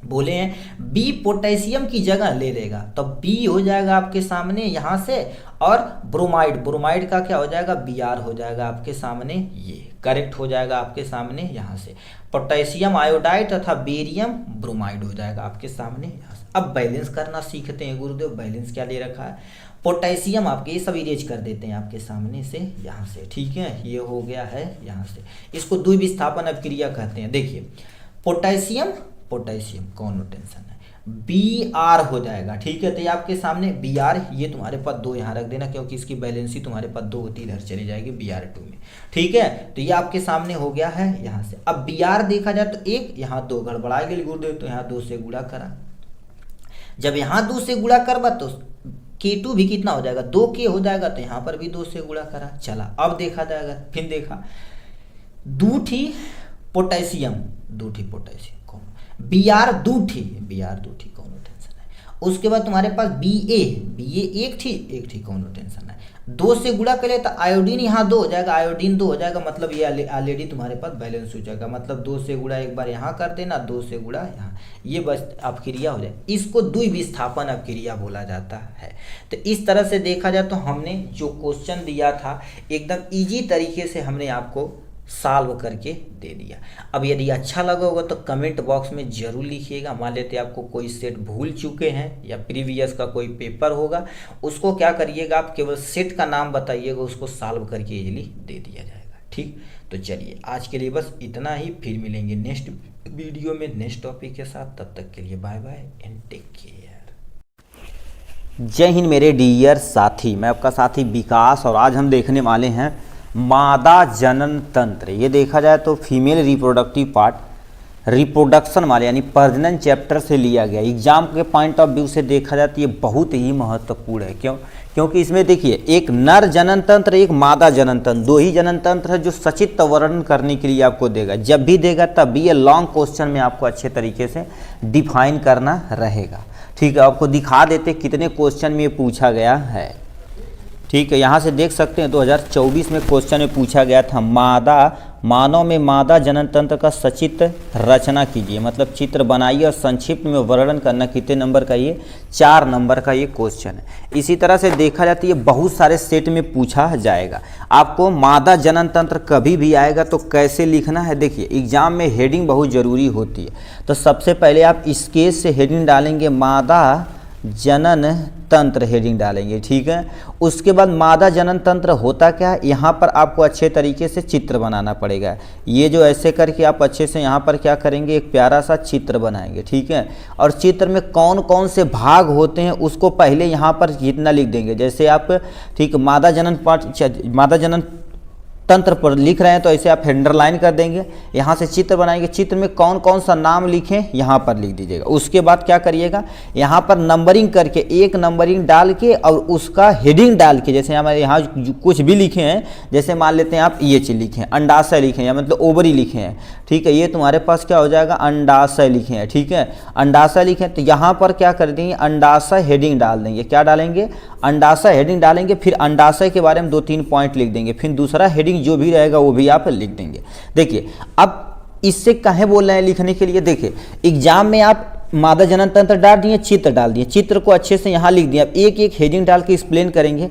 बोले हैं बी पोटेशियम की जगह ले लेगा, तो बी हो जाएगा आपके सामने यहाँ से, और ब्रोमाइड का क्या हो जाएगा, Br हो जाएगा आपके सामने, ये करेक्ट हो जाएगा आपके सामने यहाँ से। पोटेशियम आयोडाइड तथा बेरियम ब्रोमाइड हो जाएगा आपके सामने यहाँ से। अब बैलेंस करना सीखते हैं गुरुदेव, बैलेंस क्या ले रखा है, पोटेशियम आपके ये सब इरेज कर देते हैं आपके सामने से यहाँ से, ठीक है, ये हो गया है यहाँ से। इसको द्विविस्थापन अभिक्रिया कहते हैं। देखिए पोटेशियम कौन टेंशन है, Br हो जाएगा, ठीक है, तो ये आपके सामने Br, ये तुम्हारे पास 2 यहाँ रख देना, क्योंकि इसकी बैलेंसी तुम्हारे पास 2 होती इधर चली जाएगी Br2 में, ठीक है। तो ये आपके सामने हो गया है यहाँ से। अब Br देखा जाए तो 1, यहाँ 2 गड़बड़ा गई गुरुदेव, तो यहाँ 2 से गुणा करा, जब यहाँ 2 से गुणा करबा तो K2 भी कितना हो जाएगा, 2K हो जाएगा, तो यहाँ पर भी 2 से गुणा करा। चला अब देखा जाएगा, फिर देखा दूठी पोटेशियम कौन, Br दूठी कौन टेंशन है। उसके बाद तुम्हारे पास Ba एक थी कौन टेंशन है। 2 से गुणा करें तो आयोडीन यहाँ 2 हो जाएगा, आयोडीन 2 हो जाएगा, मतलब ये ऑलरेडी तुम्हारे पास बैलेंस हो जाएगा, मतलब 2 से गुणा एक बार यहाँ कर देना, 2 से गुणा यहाँ, ये बस अपक्रिया हो जाए। इसको द्विविस्थापन अपक्रिया बोला जाता है। तो इस तरह से देखा जाए तो हमने जो क्वेश्चन दिया था एकदम ईजी तरीके से हमने आपको सॉल्व करके दे दिया। अब यदि अच्छा लगा होगा तो कमेंट बॉक्स में ज़रूर लिखिएगा। मान लेते आपको कोई सेट भूल चुके हैं या प्रीवियस का कोई पेपर होगा, उसको क्या करिएगा, आप केवल सेट का नाम बताइएगा, उसको सॉल्व करके इजीली दे दिया जाएगा। ठीक, तो चलिए आज के लिए बस इतना ही, फिर मिलेंगे नेक्स्ट वीडियो में नेक्स्ट टॉपिक के साथ। तब तक के लिए bye bye and take care. जय हिंद मेरे डियर साथी, मैं आपका साथी विकास, और आज हम देखने वाले हैं मादा जनन तंत्र। ये देखा जाए तो फीमेल रिप्रोडक्टिव पार्ट, रिप्रोडक्शन वाले यानी प्रजनन चैप्टर से लिया गया। एग्जाम के पॉइंट ऑफ व्यू से देखा जाए तो ये बहुत ही महत्वपूर्ण है। क्योंकि इसमें देखिए एक नर जनन तंत्र, एक मादा जनन तंत्र, 2 ही जनन तंत्र है जो सचित्र वर्णन करने के लिए आपको देगा। जब भी देगा तब भी ये लॉन्ग क्वेश्चन में आपको अच्छे तरीके से डिफाइन करना रहेगा। ठीक है, आपको दिखा देते कितने क्वेश्चन में ये पूछा गया है। ठीक है, यहाँ से देख सकते हैं 2024 में क्वेश्चन में पूछा गया था, मानव में मादा जनन तंत्र का सचित्र रचना कीजिए, मतलब चित्र बनाइए और संक्षिप्त में वर्णन करना। कितने नंबर का ये, 4 नंबर का ये क्वेश्चन है। इसी तरह से देखा जाता है ये बहुत सारे सेट में पूछा जाएगा। आपको मादा जनन तंत्र कभी भी आएगा तो कैसे लिखना है, देखिए एग्जाम में हेडिंग बहुत ज़रूरी होती है। तो सबसे पहले आप स्केच से हेडिंग डालेंगे, मादा जनन तंत्र हेडिंग डालेंगे। ठीक है, उसके बाद मादा जनन तंत्र होता क्या है, यहाँ पर आपको अच्छे तरीके से चित्र बनाना पड़ेगा। ये जो ऐसे करके आप अच्छे से यहाँ पर क्या करेंगे, एक प्यारा सा चित्र बनाएंगे। ठीक है, और चित्र में कौन कौन से भाग होते हैं उसको पहले यहाँ पर जितना लिख देंगे। जैसे आप ठीक मादा जनन तंत्र पर लिख रहे हैं तो ऐसे आप अंडरलाइन कर देंगे, यहाँ से चित्र बनाएंगे, चित्र में कौन कौन सा नाम लिखें यहाँ पर लिख दीजिएगा। उसके बाद क्या करिएगा, यहाँ पर नंबरिंग करके एक नंबरिंग डाल के और उसका हेडिंग डाल के, जैसे हमारे यहाँ कुछ भी लिखे हैं, जैसे मान लेते हैं आप ये चीज़ लिखें, अंडाशय लिखें या मतलब ओवरी लिखे हैं। ठीक है, ये तुम्हारे पास क्या हो जाएगा, अंडाशय लिखे हैं। ठीक है, अंडाशय लिखें तो यहाँ पर क्या कर देंगे, अंडाशय हेडिंग डाल देंगे। क्या डालेंगे, अंडाशय हेडिंग डालेंगे, फिर अंडाशय के बारे में 2-3 पॉइंट लिख देंगे, फिर दूसरा हेडिंग जो भी रहेगा वो भी आप लिख देंगे। देखिए अब इससे कहे बोल रहे हैं लिखने के लिए, देखिए एग्जाम में आप मादा जनन तंत्र डाल दिए, चित्र डाल दिए, चित्र को अच्छे से यहाँ लिख दिया। अब एक एक हेडिंग डाल के एक्सप्लेन करेंगे,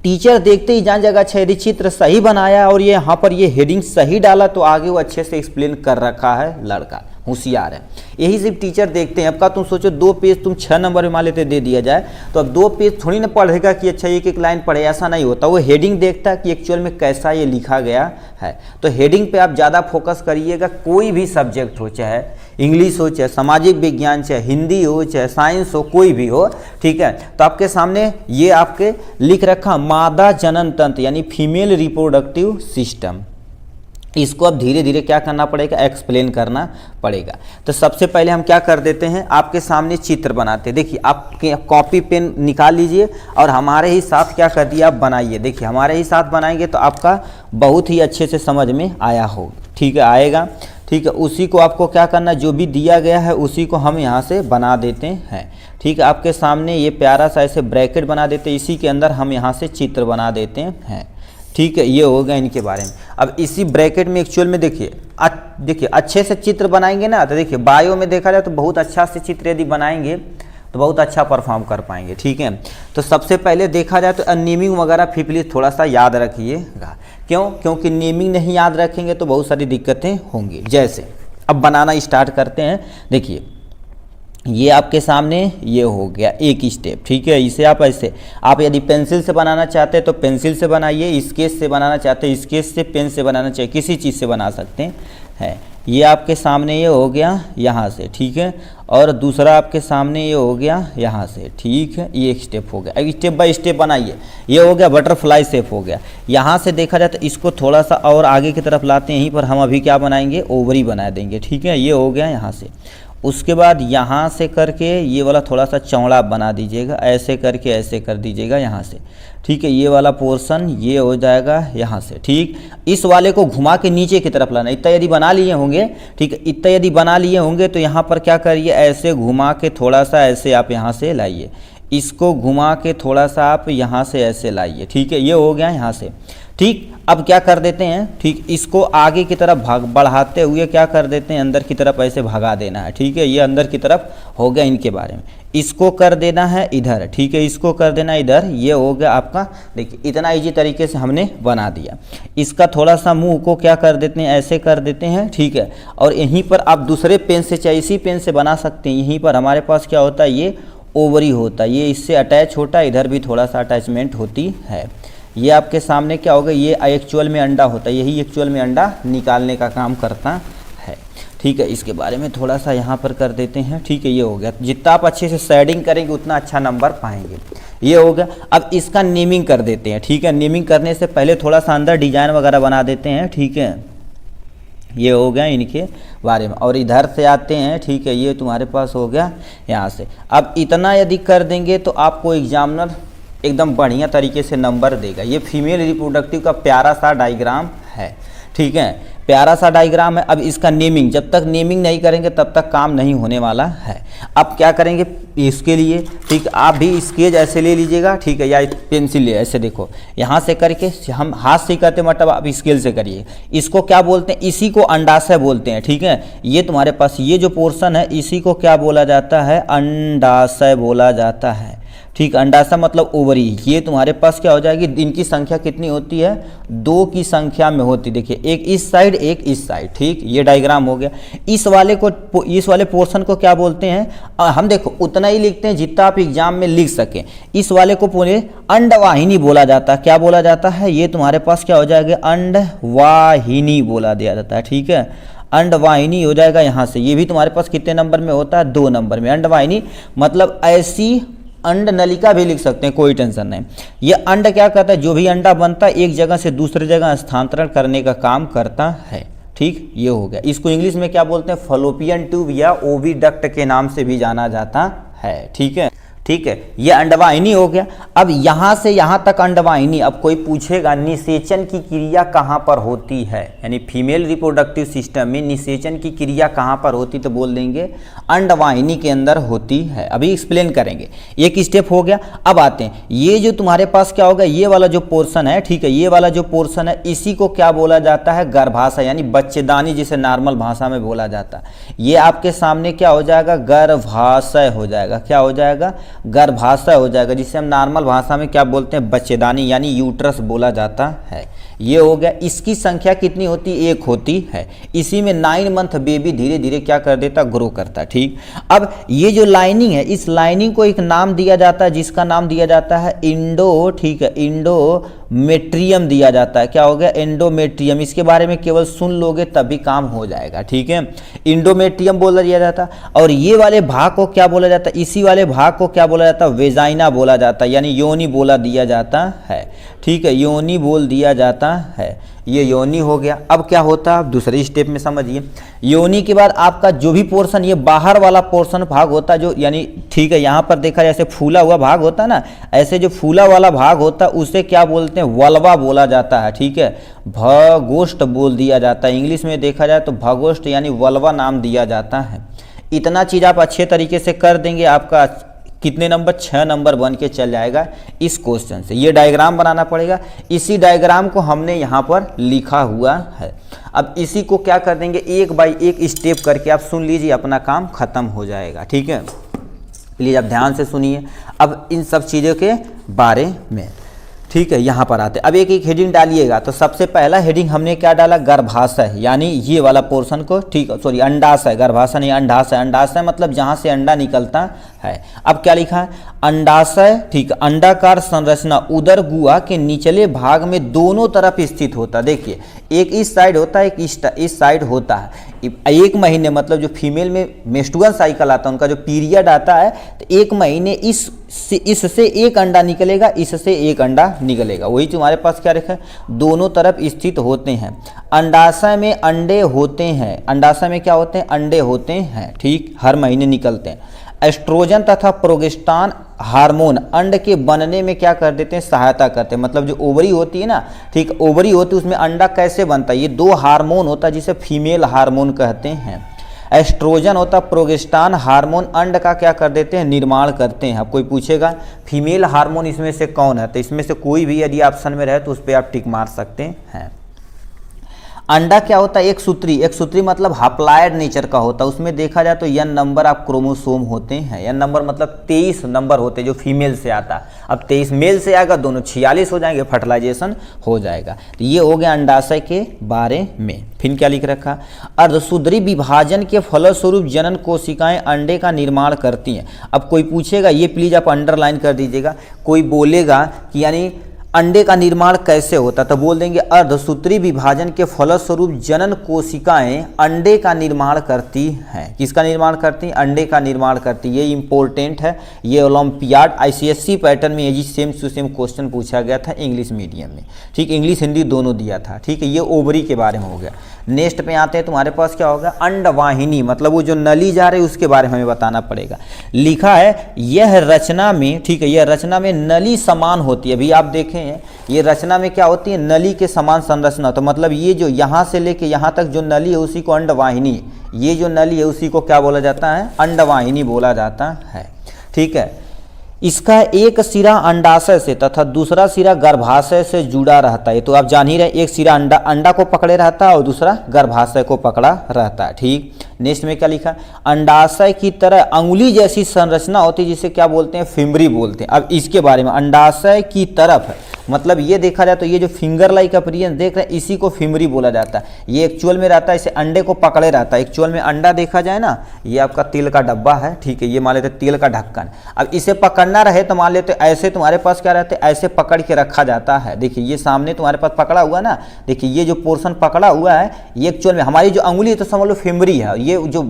टीचर देखते ही जान जाएगा अच्छा यदि चित्र सही बनाया और ये यहाँ पर ये हेडिंग सही डाला तो आगे वो अच्छे से एक्सप्लेन कर रखा है लड़का। होशियार है। यही सिर्फ टीचर देखते हैं। अब का तुम सोचो 2 पेज तुम 6 नंबर में मान लेते दे दिया जाए तो अब 2 पेज थोड़ी ना पढ़ेगा कि अच्छा एक एक लाइन पढ़े, ऐसा नहीं होता। वो हेडिंग देखता है कि एक्चुअल में कैसा ये लिखा गया है। तो हेडिंग पे आप ज़्यादा फोकस करिएगा। कोई भी सब्जेक्ट हो, चाहे इंग्लिश हो, चाहे सामाजिक विज्ञान, चाहे हिंदी हो, चाहे साइंस हो, कोई भी हो, ठीक है। तो आपके सामने ये आपके लिख रखा मादा जनन तंत्र यानी फीमेल रिप्रोडक्टिव सिस्टम। इसको अब धीरे धीरे क्या करना पड़ेगा, एक्सप्लेन करना पड़ेगा। तो सबसे पहले हम क्या कर देते हैं, आपके सामने चित्र बनाते हैं। देखिए आप कॉपी पेन निकाल लीजिए और हमारे ही साथ क्या कर दिया, आप बनाइए। देखिए हमारे ही साथ बनाएंगे तो आपका बहुत ही अच्छे से समझ में आया हो, ठीक है, आएगा, ठीक है। उसी को आपको क्या करना, जो भी दिया गया है उसी को हम यहाँ से बना देते हैं, ठीक है। आपके सामने ये प्यारा सा ऐसे ब्रैकेट बना देते हैं, इसी के अंदर हम यहाँ से चित्र बना देते हैं, ठीक है। ये हो गया इनके बारे में। अब इसी ब्रैकेट में एक्चुअल में देखिए अच्छे से चित्र बनाएंगे ना, तो देखिए बायो में देखा जाए तो बहुत अच्छा से चित्र यदि बनाएंगे तो बहुत अच्छा परफॉर्म कर पाएंगे, ठीक है। तो सबसे पहले देखा जाए तो नेमिंग वगैरह प्लीज थोड़ा सा याद रखिएगा। क्यों? क्योंकि नेमिंग नहीं याद रखेंगे तो बहुत सारी दिक्कतें होंगी। जैसे अब बनाना स्टार्ट करते हैं। देखिए ये आपके सामने ये हो गया एक स्टेप, ठीक है। इसे आप ऐसे, आप यदि पेंसिल से बनाना चाहते हैं तो पेंसिल से बनाइए, स्केच से बनाना चाहते हैं स्केच से, पेन से बनाना चाहिए, किसी चीज़ से बना सकते हैं। ये आपके सामने ये हो गया यहाँ से, ठीक है। और दूसरा आपके सामने ये हो गया यहाँ से, ठीक है। ये एक स्टेप हो गया। अब स्टेप बाय स्टेप बनाइए। ये हो गया बटरफ्लाई शेप हो गया। यहाँ से देखा जाए तो इसको थोड़ा सा और आगे की तरफ लाते हैं। यहीं पर हम अभी क्या बनाएंगे, ओवरी बना देंगे, ठीक है। ये हो गया यहाँ से। उसके बाद यहाँ से करके ये वाला थोड़ा सा चौड़ा बना दीजिएगा, ऐसे करके ऐसे कर दीजिएगा यहाँ से, ठीक है। ये वाला पोर्शन ये हो जाएगा यहाँ से, ठीक। इस वाले को घुमा के नीचे की तरफ लाना। इतना यदि बना लिए होंगे, ठीक है, इतना यदि बना लिए होंगे तो यहाँ पर क्या करिए, ऐसे घुमा के थोड़ा सा ऐसे आप यहाँ से लाइए, इसको घुमा के थोड़ा सा आप यहाँ से ऐसे लाइए, ठीक है। ये हो गया यहाँ से, ठीक। अब क्या कर देते हैं, ठीक, इसको आगे की तरफ बढ़ाते हुए क्या कर देते हैं, अंदर की तरफ ऐसे भगा देना है, ठीक है। ये अंदर की तरफ हो गया इनके बारे में। इसको कर देना है इधर, ठीक है, इसको कर देना इधर। ये हो गया आपका, देखिए इतना इजी तरीके से हमने बना दिया। इसका थोड़ा सा मुंह को क्या कर देते हैं, ऐसे कर देते हैं, ठीक है। और यहीं पर आप दूसरे पेन से चाहे इसी पेन से बना सकते हैं। यहीं पर हमारे पास क्या होता है, ये ओवरी होता है, ये इससे अटैच होता है, इधर भी थोड़ा सा अटैचमेंट होती है। ये आपके सामने क्या होगा, ये एक्चुअल में अंडा होता है, यही एक्चुअल में अंडा निकालने का काम करता है, ठीक है। इसके बारे में थोड़ा सा यहाँ पर कर देते हैं, ठीक है। ये हो गया। जितना आप अच्छे से शेडिंग करेंगे उतना अच्छा नंबर पाएंगे। ये हो गया। अब इसका नेमिंग कर देते हैं, ठीक है। नेमिंग करने से पहले थोड़ा सा अंदर डिजाइन वगैरह बना देते हैं, ठीक है। ये हो गया इनके बारे में। और इधर से आते हैं, ठीक है, ये तुम्हारे पास हो गया यहाँ से। अब इतना यदि कर देंगे तो आपको एग्जामिनर एकदम बढ़िया तरीके से नंबर देगा। ये फीमेल रिप्रोडक्टिव का प्यारा सा डायग्राम है, ठीक है, प्यारा सा डायग्राम है। अब इसका नेमिंग, जब तक नेमिंग नहीं करेंगे तब तक काम नहीं होने वाला है। अब क्या करेंगे इसके लिए, ठीक, आप भी स्केच ऐसे ले लीजिएगा, ठीक है, या पेंसिल ले, ऐसे देखो यहाँ से करके, हम हाथ से करते मतलब आप स्केल से करिए। इसको क्या बोलते हैं, इसी को अंडाशय बोलते हैं, ठीक है। ये तुम्हारे पास ये जो पोर्शन है इसी को क्या बोला जाता है, अंडाशय बोला जाता है, ठीक। अंडाशय मतलब ओवरी। ये तुम्हारे पास क्या हो जाएगी, इनकी संख्या कितनी होती है, 2 की संख्या में होती। देखिए एक इस साइड एक इस साइड, ठीक। ये डायग्राम हो गया। इस वाले पोर्शन को क्या बोलते हैं, हम देखो उतना ही लिखते हैं जितना आप एग्जाम में लिख सकें। इस वाले को पूरे अंडवाहिनी बोला जाता है। क्या बोला जाता है, ये तुम्हारे पास क्या हो जाएगा, अंडवाहिनी बोला दिया जाता है, ठीक है। अंडवाहिनी हो जाएगा यहाँ से। ये भी तुम्हारे पास कितने नंबर में होता है, 2 नंबर में। अंडवाहिनी मतलब ऐसी अंड नलिका भी लिख सकते हैं, कोई टेंशन नहीं। ये अंड क्या करता है, जो भी अंडा बनता है एक जगह से दूसरी जगह स्थानांतरण करने का काम करता है, ठीक। ये हो गया। इसको इंग्लिश में क्या बोलते हैं, फलोपियन ट्यूब या ओविडक्ट के नाम से भी जाना जाता है, ठीक है, ठीक है। ये अंडवाहिनी हो गया। अब यहाँ से यहाँ तक अंडवाहिनी। अब कोई पूछेगा निषेचन की क्रिया कहाँ पर होती है, यानी फीमेल रिप्रोडक्टिव सिस्टम में निषेचन की क्रिया कहाँ पर होती, तो बोल देंगे अंडवाहिनी के अंदर होती है। अभी एक्सप्लेन करेंगे। एक स्टेप हो गया। अब आते हैं, ये जो तुम्हारे पास क्या होगा, ये वाला जो पोर्शन है, ठीक है, ये वाला जो पोर्शन है इसी को क्या बोला जाता है, गर्भाशय यानी बच्चेदानी, जिसे नॉर्मल भाषा में बोला जाता है। ये आपके सामने क्या हो जाएगा, गर्भाशय हो जाएगा। क्या हो जाएगा, गर्भाशय हो जाएगा, जिसे हम नॉर्मल भाषा में क्या बोलते हैं, बच्चेदानी यानी यूट्रस बोला जाता है। ये हो गया। इसकी संख्या कितनी होती है, 1 होती है। इसी में 9 मंथ बेबी धीरे धीरे क्या कर देता, ग्रो करता है। ठीक, अब ये जो लाइनिंग है, इस लाइनिंग को एक नाम दिया जाता है, जिसका नाम दिया जाता है इंडो, ठीक है, इंडोमेट्रियम दिया जाता है। क्या हो गया, एंडोमेट्रियम। इसके बारे में केवल सुन लोगे तभी काम हो जाएगा। ठीक है, इंडोमेट्रियम बोला दिया जाता है। और ये वाले भाग को क्या बोला जाता है, इसी वाले भाग को क्या बोला जाता है, वेजाइना बोला जाता है, यानी योनि बोला दिया जाता है। ठीक है, योनि बोल दिया जाता है। ये योनि हो गया। अब क्या होता है, आप दूसरे स्टेप में समझिए। योनि के बाद आपका जो भी पोर्शन, ये बाहर वाला पोर्शन भाग होता है जो, यानी ठीक है, यहाँ पर देखा जैसे फूला हुआ भाग होता है ना, ऐसे जो फूला वाला भाग होता है उसे क्या बोलते हैं, वल्वा बोला जाता है। ठीक है, भगोष्ठ बोल दिया जाता है। इंग्लिश में देखा जाए तो भगोष्ठ यानी वल्वा नाम दिया जाता है। इतना चीज़ आप अच्छे तरीके से कर देंगे, आपका कितने नंबर, 6 नंबर बन के चल जाएगा इस क्वेश्चन से। ये डायग्राम बनाना पड़ेगा। इसी डायग्राम को हमने यहाँ पर लिखा हुआ है। अब इसी को क्या कर देंगे, 1 बाय 1 स्टेप करके आप सुन लीजिए, अपना काम खत्म हो जाएगा। ठीक है, प्लीज़ आप ध्यान से सुनिए अब इन सब चीज़ों के बारे में। ठीक है, यहाँ पर आते, अब एक एक हेडिंग डालिएगा। तो सबसे पहला हेडिंग हमने क्या डाला, गर्भाशय, यानी ये वाला पोर्शन को, ठीक है, सॉरी अंडाशय, गर्भाशय नहीं अंडाशय। अंडाशय मतलब जहाँ से अंडा निकलता है। अब क्या लिखा है, अंडाशय, ठीक, अंडाकार संरचना उदर गुहा के निचले भाग में दोनों तरफ स्थित होता है। देखिए, एक इस साइड होता है, एक इस साइड होता है। 1 महीने मतलब जो फीमेल में मेंस्ट्रुअल साइकिल आता है, उनका जो पीरियड आता है, तो 1 महीने इससे एक अंडा निकलेगा, इससे एक अंडा निकलेगा। वही तुम्हारे पास क्या रखा है, दोनों तरफ स्थित होते हैं। अंडाशय में अंडे होते हैं। अंडाशय में क्या होते हैं, अंडे होते हैं। ठीक, हर महीने निकलते हैं। एस्ट्रोजन तथा प्रोगेस्टेरॉन हार्मोन अंड के बनने में क्या कर देते हैं, सहायता करते हैं। मतलब जो ओवरी होती है ना, ठीक, ओवरी होती है, उसमें अंडा कैसे बनता है, ये 2 हार्मोन होता है जिसे फीमेल हार्मोन कहते हैं। एस्ट्रोजन होता है, प्रोगेस्टेरॉन हार्मोन अंड का क्या कर देते हैं, निर्माण करते हैं। अब कोई पूछेगा फीमेल हार्मोन इसमें से कौन है, तो इसमें से कोई भी यदि ऑप्शन में रहे तो उस पर आप टिक मार सकते हैं। अंडा क्या होता है, एक सूत्री मतलब हप्लाइड नेचर का होता है। उसमें देखा जाए तो n नंबर आप क्रोमोसोम होते हैं। n नंबर मतलब 23 नंबर होते हैं जो फीमेल से आता है। अब 23 मेल से आएगा, दोनों 46 हो जाएंगे, फर्टिलाइजेशन हो जाएगा। तो ये हो गया अंडाशय के बारे में। फिर क्या लिख रखा, अर्धशुद्री विभाजन के फलस्वरूप जनन कोशिकाएं अंडे का निर्माण करती हैं। अब कोई पूछेगा, ये प्लीज आप अंडरलाइन कर दीजिएगा, कोई बोलेगा कि यानी अंडे का निर्माण कैसे होता, तो बोल देंगे अर्धसूत्री विभाजन के फलस्वरूप जनन कोशिकाएं अंडे का निर्माण करती हैं। किसका निर्माण करती हैं, अंडे का निर्माण करती। ये इंपॉर्टेंट है, ये ओलंपियाड ICSE पैटर्न में ये सेम टू सेम क्वेश्चन पूछा गया था इंग्लिश मीडियम में। ठीक, इंग्लिश हिंदी दोनों दिया था। ठीक है, ये ओवरी के बारे में हो गया। नेक्स्ट पे आते हैं, तुम्हारे पास क्या होगा, अंडवाहिनी, मतलब वो जो नली जा रही है उसके बारे में हमें बताना पड़ेगा। लिखा है यह रचना में, ठीक है, यह रचना में नली समान होती है। अभी आप देखें ये रचना में क्या होती है, नली के समान संरचना। तो मतलब ये जो यहाँ से लेके यहाँ तक जो नली है उसी को अंडवाहिनी, ये जो नली है उसी को क्या बोला जाता है, अंडवाहिनी बोला जाता है। ठीक है, इसका एक सिरा अंडाशय से तथा दूसरा सिरा गर्भाशय से जुड़ा रहता है। तो आप जान ही रहे, एक सिरा अंडा को पकड़े रहता है और दूसरा गर्भाशय को पकड़ा रहता है। ठीक, नेक्स्ट में क्या लिखा, अंडाशय की तरह अंगुली जैसी संरचना होती है जिसे क्या बोलते हैं, फिम्बरी बोलते हैं। अब इसके बारे में, अंडाशय की तरफ मतलब ये देखा जाए तो ये जो फिंगर लाइक अपीयरेंस देख रहे हैं इसी को फिम्बरी बोला जाता है। ये एक्चुअल में रहता है, इसे अंडे को पकड़े रहता है। एक्चुअल में अंडा देखा जाए ना, ये आपका तेल का डब्बा है। ठीक है, ये मान लेते तेल का ढक्कन। अब इसे पकड़ना रहे तो मान लेते ऐसे तुम्हारे पास क्या रहते, ऐसे पकड़ के रखा जाता है। देखिए ये सामने तुम्हारे पास पकड़ा हुआ ना, देखिए ये जो पोर्शन पकड़ा हुआ है ये एक्चुअल में हमारी जो अंगुली है तो समझ लो फिम्बरी है। ये जो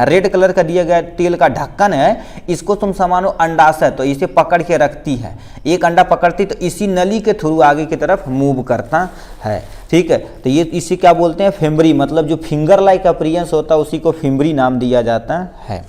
रेड कलर का दिया गया तेल का ढक्कन है इसको तुम समझो अंडाशय, तो इसे पकड़ के रखती है। एक अंडा पकड़ती तो इसी नली के थ्रू आगे की तरफ मूव करता है। ठीक है, तो ये इसी क्या बोलते हैं, फिम्बरी, मतलब जो फिंगर लाइक अपीयरेंस होता है उसी को फिम्बरी नाम दिया जाता है।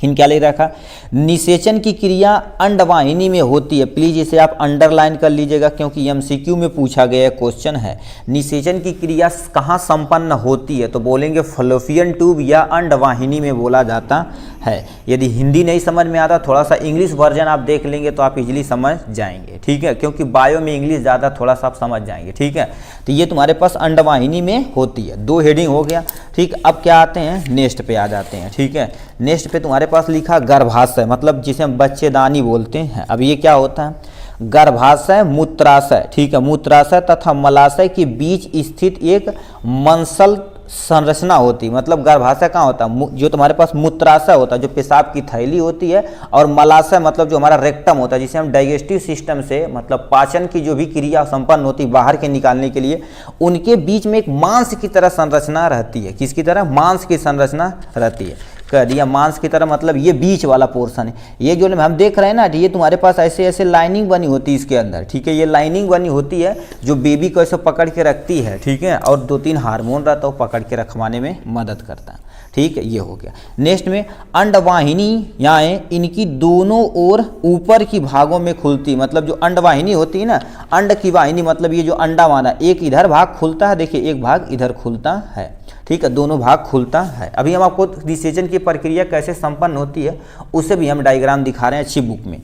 क्या ले रखा, निषेचन की क्रिया अंडवाहिनी में होती है। प्लीज इसे आप अंडरलाइन कर लीजिएगा क्योंकि MCQ में पूछा गया क्वेश्चन है। निषेचन की क्रिया कहाँ संपन्न होती है, तो बोलेंगे फलोपियन ट्यूब या अंडवाहिनी में बोला जाता है। यदि हिंदी नहीं समझ में आता थोड़ा सा इंग्लिश वर्जन आप देख लेंगे तो आप इजीली समझ जाएंगे। ठीक है, क्योंकि बायो में इंग्लिश ज़्यादा थोड़ा सा आप समझ जाएंगे। ठीक है, तो ये तुम्हारे पास अंडवाहिनी में होती है। 2 हेडिंग हो गया, ठीक। अब क्या आते हैं, नेक्स्ट पे आ जाते हैं, ठीक है। नेक्स्ट पे तुम्हारे पास लिखा गर्भाशय, मतलब जिसे हम बच्चेदानी बोलते हैं। अब ये क्या होता है, गर्भाशय मूत्राशय, ठीक है, मूत्राशय तथा मलाशय के बीच स्थित एक मंसल संरचना होती, मतलब गर्भाशय कहाँ होता है, जो तुम्हारे पास मूत्राशय होता है जो पेशाब की थैली होती है, और मलाशय मतलब जो हमारा रेक्टम होता है जिसे हम डाइजेस्टिव सिस्टम से मतलब पाचन की जो भी क्रिया संपन्न होती है बाहर के निकालने के लिए, उनके बीच में एक मांस की तरह संरचना रहती है। किसकी तरह, मांस की संरचना रहती है। कह दिया मांस की तरह, मतलब ये बीच वाला पोर्शन है। ये जो हम देख रहे हैं ना, ये तुम्हारे पास ऐसे ऐसे लाइनिंग बनी होती है इसके अंदर, ठीक है। ये लाइनिंग बनी होती है जो बेबी को ऐसे पकड़ के रखती है, ठीक है, और 2-3 हार्मोन रहता है वो पकड़ के रखवाने में मदद करता है, ठीक है। ये हो गया। नेक्स्ट में अंडवाहिनी, यहाँ इनकी दोनों ओर ऊपर की भागों में खुलती, मतलब जो अंडवाहिनी होती है ना, अंड की वाहिनी मतलब ये जो अंडा माना, एक इधर भाग खुलता है, देखिए एक भाग इधर खुलता है, ठीक है, दोनों भाग खुलता है। अभी हम आपको निषेचन की प्रक्रिया कैसे संपन्न होती है उसे भी हम डायग्राम दिखा रहे हैं अच्छी बुक में।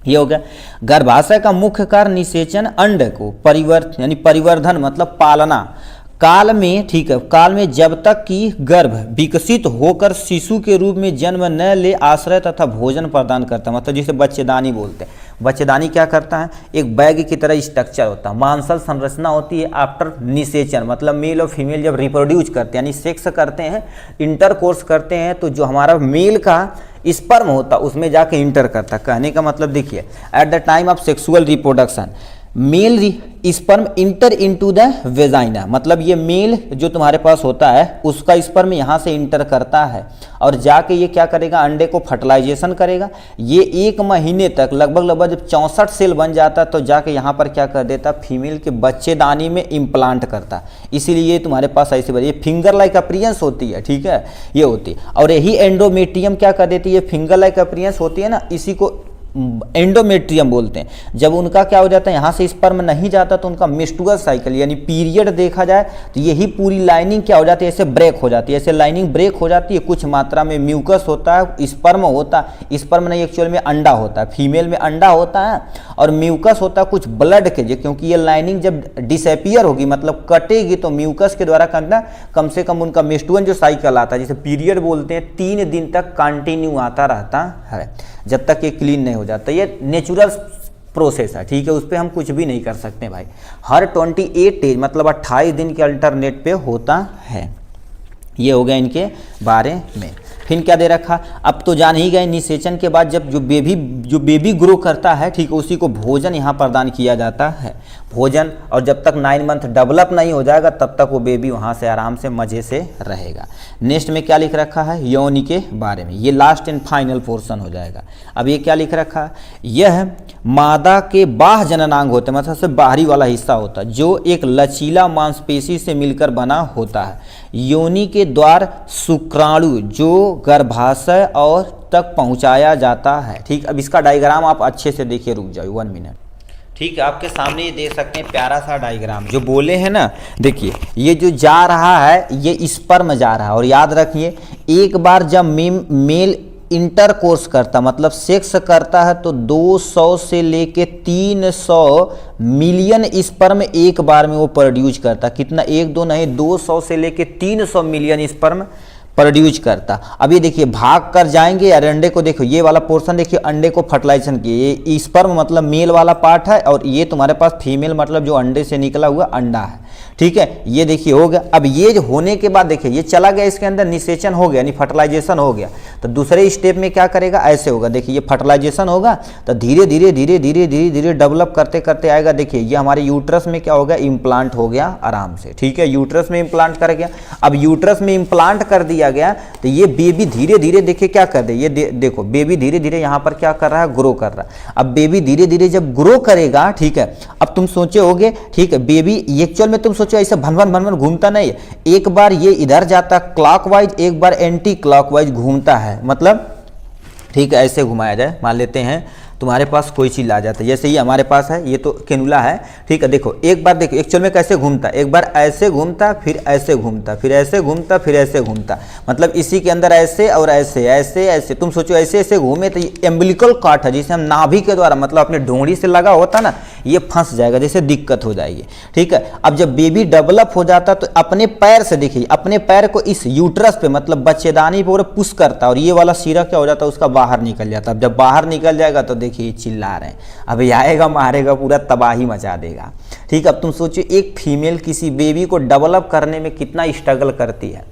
ये हो गया। गर्भाशय का मुख्य कार्य निषेचन, अंड को परिवर्तन यानी परिवर्धन मतलब पालना काल में, ठीक है, काल में जब तक कि गर्भ विकसित होकर शिशु के रूप में जन्म न ले आश्रय तथा भोजन प्रदान करता है, मतलब जिसे बच्चेदानी बोलते हैं। बच्चेदानी क्या करता है, एक बैग की तरह स्ट्रक्चर होता है, मांसल संरचना होती है आफ्टर निषेचन, मतलब मेल और फीमेल जब रिप्रोड्यूस करते हैं यानी सेक्स करते हैं, इंटरकोर्स करते हैं, तो जो हमारा मेल का स्पर्म होता है उसमें जाके इंटर करता है। कहने का मतलब देखिए, at the time of sexual reproduction mail sperm inter into the vagina, मतलब ये मेल जो तुम्हारे पास होता है उसका स्पर्म यहाँ से इंटर करता है और जाके ये क्या करेगा, अंडे को फर्टिलाइजेशन करेगा। ये 1 महीने तक लगभग जब 64 सेल बन जाता तो जाके यहाँ पर क्या कर देता, फीमेल के बच्चेदानी में इम्प्लांट करता। इसीलिए तुम्हारे पास ऐसी बात, ये फिंगर लाइक अपीयरेंस होती है, ठीक है, ये होती है। और यही एंडोमेट्रियम क्या कर देती है, फिंगर लाइक अपीयरेंस होती है ना, इसी को एंडोमेट्रियम बोलते हैं। जब उनका क्या हो जाता है, यहाँ से स्पर्म नहीं जाता तो उनका मेंस्ट्रुअल साइकिल यानी पीरियड देखा जाए तो यही पूरी लाइनिंग क्या हो जाती है, ऐसे ब्रेक हो जाती है, ऐसे लाइनिंग ब्रेक हो जाती है। कुछ मात्रा में म्यूकस होता है, स्पर्म होता है, स्पर्म नहीं एक्चुअल में अंडा होता है, फीमेल में अंडा होता है, और म्यूकस होता है कुछ ब्लड के, क्योंकि ये लाइनिंग जब डिसअपियर होगी मतलब कटेगी तो म्यूकस के द्वारा करना कम से कम उनका मेंस्ट्रुअल जो साइकिल आता है जिसे पीरियड बोलते हैं 3 दिन तक कंटिन्यू आता रहता है जब तक ये क्लीन नहीं हो जाता। ये नेचुरल प्रोसेस है, ठीक है, उस पर हम कुछ भी नहीं कर सकते भाई। हर 28 डेज मतलब 28 दिन के अल्टरनेट पे होता है। ये हो गया इनके बारे में। फिर क्या दे रखा, अब तो जान ही गए निषेचन के बाद जब जो बेबी ग्रो करता है, ठीक है, उसी को भोजन यहाँ प्रदान किया जाता है, भोजन। और जब तक 9 मंथ डेवलप नहीं हो जाएगा तब तक वो बेबी वहाँ से आराम से मज़े से रहेगा। नेक्स्ट में क्या लिख रखा है, योनि के बारे में, ये लास्ट एंड फाइनल पोर्शन हो जाएगा। अब ये क्या लिख रखा है, यह मादा के बाह्य जननांग होते हैं, मतलब सबसे बाहरी वाला हिस्सा होता है जो एक लचीला मांसपेशी से मिलकर बना होता है। योनि के द्वार शुक्राणु जो गर्भाशय और तक पहुंचाया जाता है, ठीक। अब इसका डायग्राम आप अच्छे से देखिए, रुक जाओ 1 मिनट, ठीक है। आपके सामने ये देख सकते हैं प्यारा सा डायग्राम जो बोले हैं ना, देखिए ये जो जा रहा है ये स्पर्म जा रहा है, और याद रखिए एक बार जब मेल इंटरकोर्स करता मतलब सेक्स करता है तो 200 से लेके 300 मिलियन स्पर्म एक बार में वो प्रोड्यूस करता। कितना, 1-2 नहीं, 200 से लेके 300 मिलियन स्पर्म प्रोड्यूस करता। अब ये देखिए भाग कर जाएंगे और अंडे को देखो, ये वाला पोर्शन देखिए, अंडे को फर्टिलाइजेशन किए, ये स्पर्म मतलब मेल वाला पार्ट है, और ये तुम्हारे पास फीमेल मतलब जो अंडे से निकला हुआ अंडा है, ठीक है। ये देखिए हो गया। अब ये होने के बाद देखिए ये चला गया, इसके अंदर निषेचन हो गया यानी फर्टिलाइजेशन हो गया। तो दूसरे स्टेप में क्या करेगा, ऐसे होगा, देखिए ये फर्टिलाइजेशन होगा तो धीरे धीरे धीरे धीरे धीरे धीरे डेवलप करते करते आएगा। देखिए ये हमारे यूट्रस में क्या हो गया, इम्प्लांट हो गया आराम से, ठीक है, यूट्रस में इम्प्लांट कर गया। अब यूट्रस में इम्प्लांट कर दिया गया तो ये बेबी धीरे धीरे देखिए क्या कर दे, ये देखो बेबी धीरे धीरे यहाँ पर क्या कर रहा है, ग्रो कर रहा है। अब बेबी धीरे धीरे जब ग्रो करेगा, ठीक है, अब तुम सोचे होगे, ठीक है, बेबी एक्चुअल में तुम सोचो ऐसे भन भन घूमता नहीं है, एक बार ये इधर जाता क्लॉकवाइज, एक बार एंटी क्लॉकवाइज घूमता है, मतलब ठीक है ऐसे घुमाया जाए, मान लेते हैं तुम्हारे पास कोई चीज़ ला जाता है। जैसे ये हमारे पास है, ये तो कैनुला है, ठीक है। देखो एक बार देखो एक्चुअल में कैसे घूमता, एक बार ऐसे घूमता, फिर ऐसे घूमता, फिर ऐसे घूमता, फिर ऐसे घूमता, मतलब इसी के अंदर ऐसे और ऐसे ऐसे ऐसे, तुम सोचो ऐसे ऐसे घूमे तो ये एम्बिलिकल कॉर्ड है, जिसे हम नाभि के द्वारा मतलब अपने ढूंढी से लगा होता ना, ये फंस जाएगा, जैसे दिक्कत हो जाएगी, ठीक है। अब जब बेबी डेवलप हो जाता तो अपने पैर से, देखिए अपने पैर को इस यूट्रस पे मतलब बच्चेदानी पे पुश करता और ये वाला सिरा क्या हो जाता है उसका बाहर निकल जाता। अब जब बाहर निकल जाएगा तो देखिए चिल्ला रहे हैं, अब ये आएगा मारेगा, पूरा तबाही मचा देगा, ठीक है। अब तुम सोचिए एक फीमेल किसी बेबी को डेवलप करने में कितना स्ट्रगल करती है,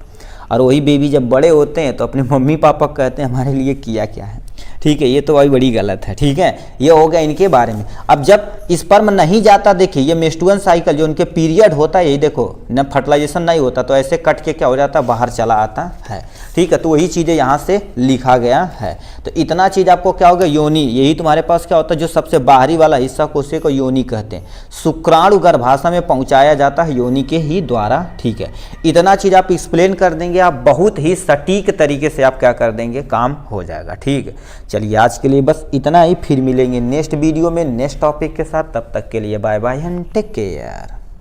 और वही बेबी जब बड़े होते हैं तो अपने मम्मी पापा कहते हैं हमारे लिए किया क्या है, ठीक है। ये तो भाई बड़ी गलत है, ठीक है। ये हो गया इनके बारे में। अब जब स्पर्म नहीं जाता, देखिए ये मेंस्ट्रुअल साइकिल जो उनके पीरियड होता है, यही देखो न फर्टिलाइजेशन नहीं होता तो ऐसे कट के क्या हो जाता है, बाहर चला आता है, ठीक है। तो वही चीज़ें यहाँ से लिखा गया है। तो इतना चीज़ आपको क्या होगा, योनि, यही तुम्हारे पास क्या होता है, जो सबसे बाहरी वाला हिस्सा कोशिका को योनि कहते हैं। शुक्राणु गर्भाशय में पहुँचाया जाता है योनि के ही द्वारा, ठीक है। इतना चीज़ आप एक्सप्लेन कर देंगे, आप बहुत ही सटीक तरीके से आप क्या कर देंगे, काम हो जाएगा, ठीक है। चलिए आज के लिए बस इतना ही, फिर मिलेंगे नेक्स्ट वीडियो में नेक्स्ट टॉपिक के साथ। तब तक के लिए bye bye and take care.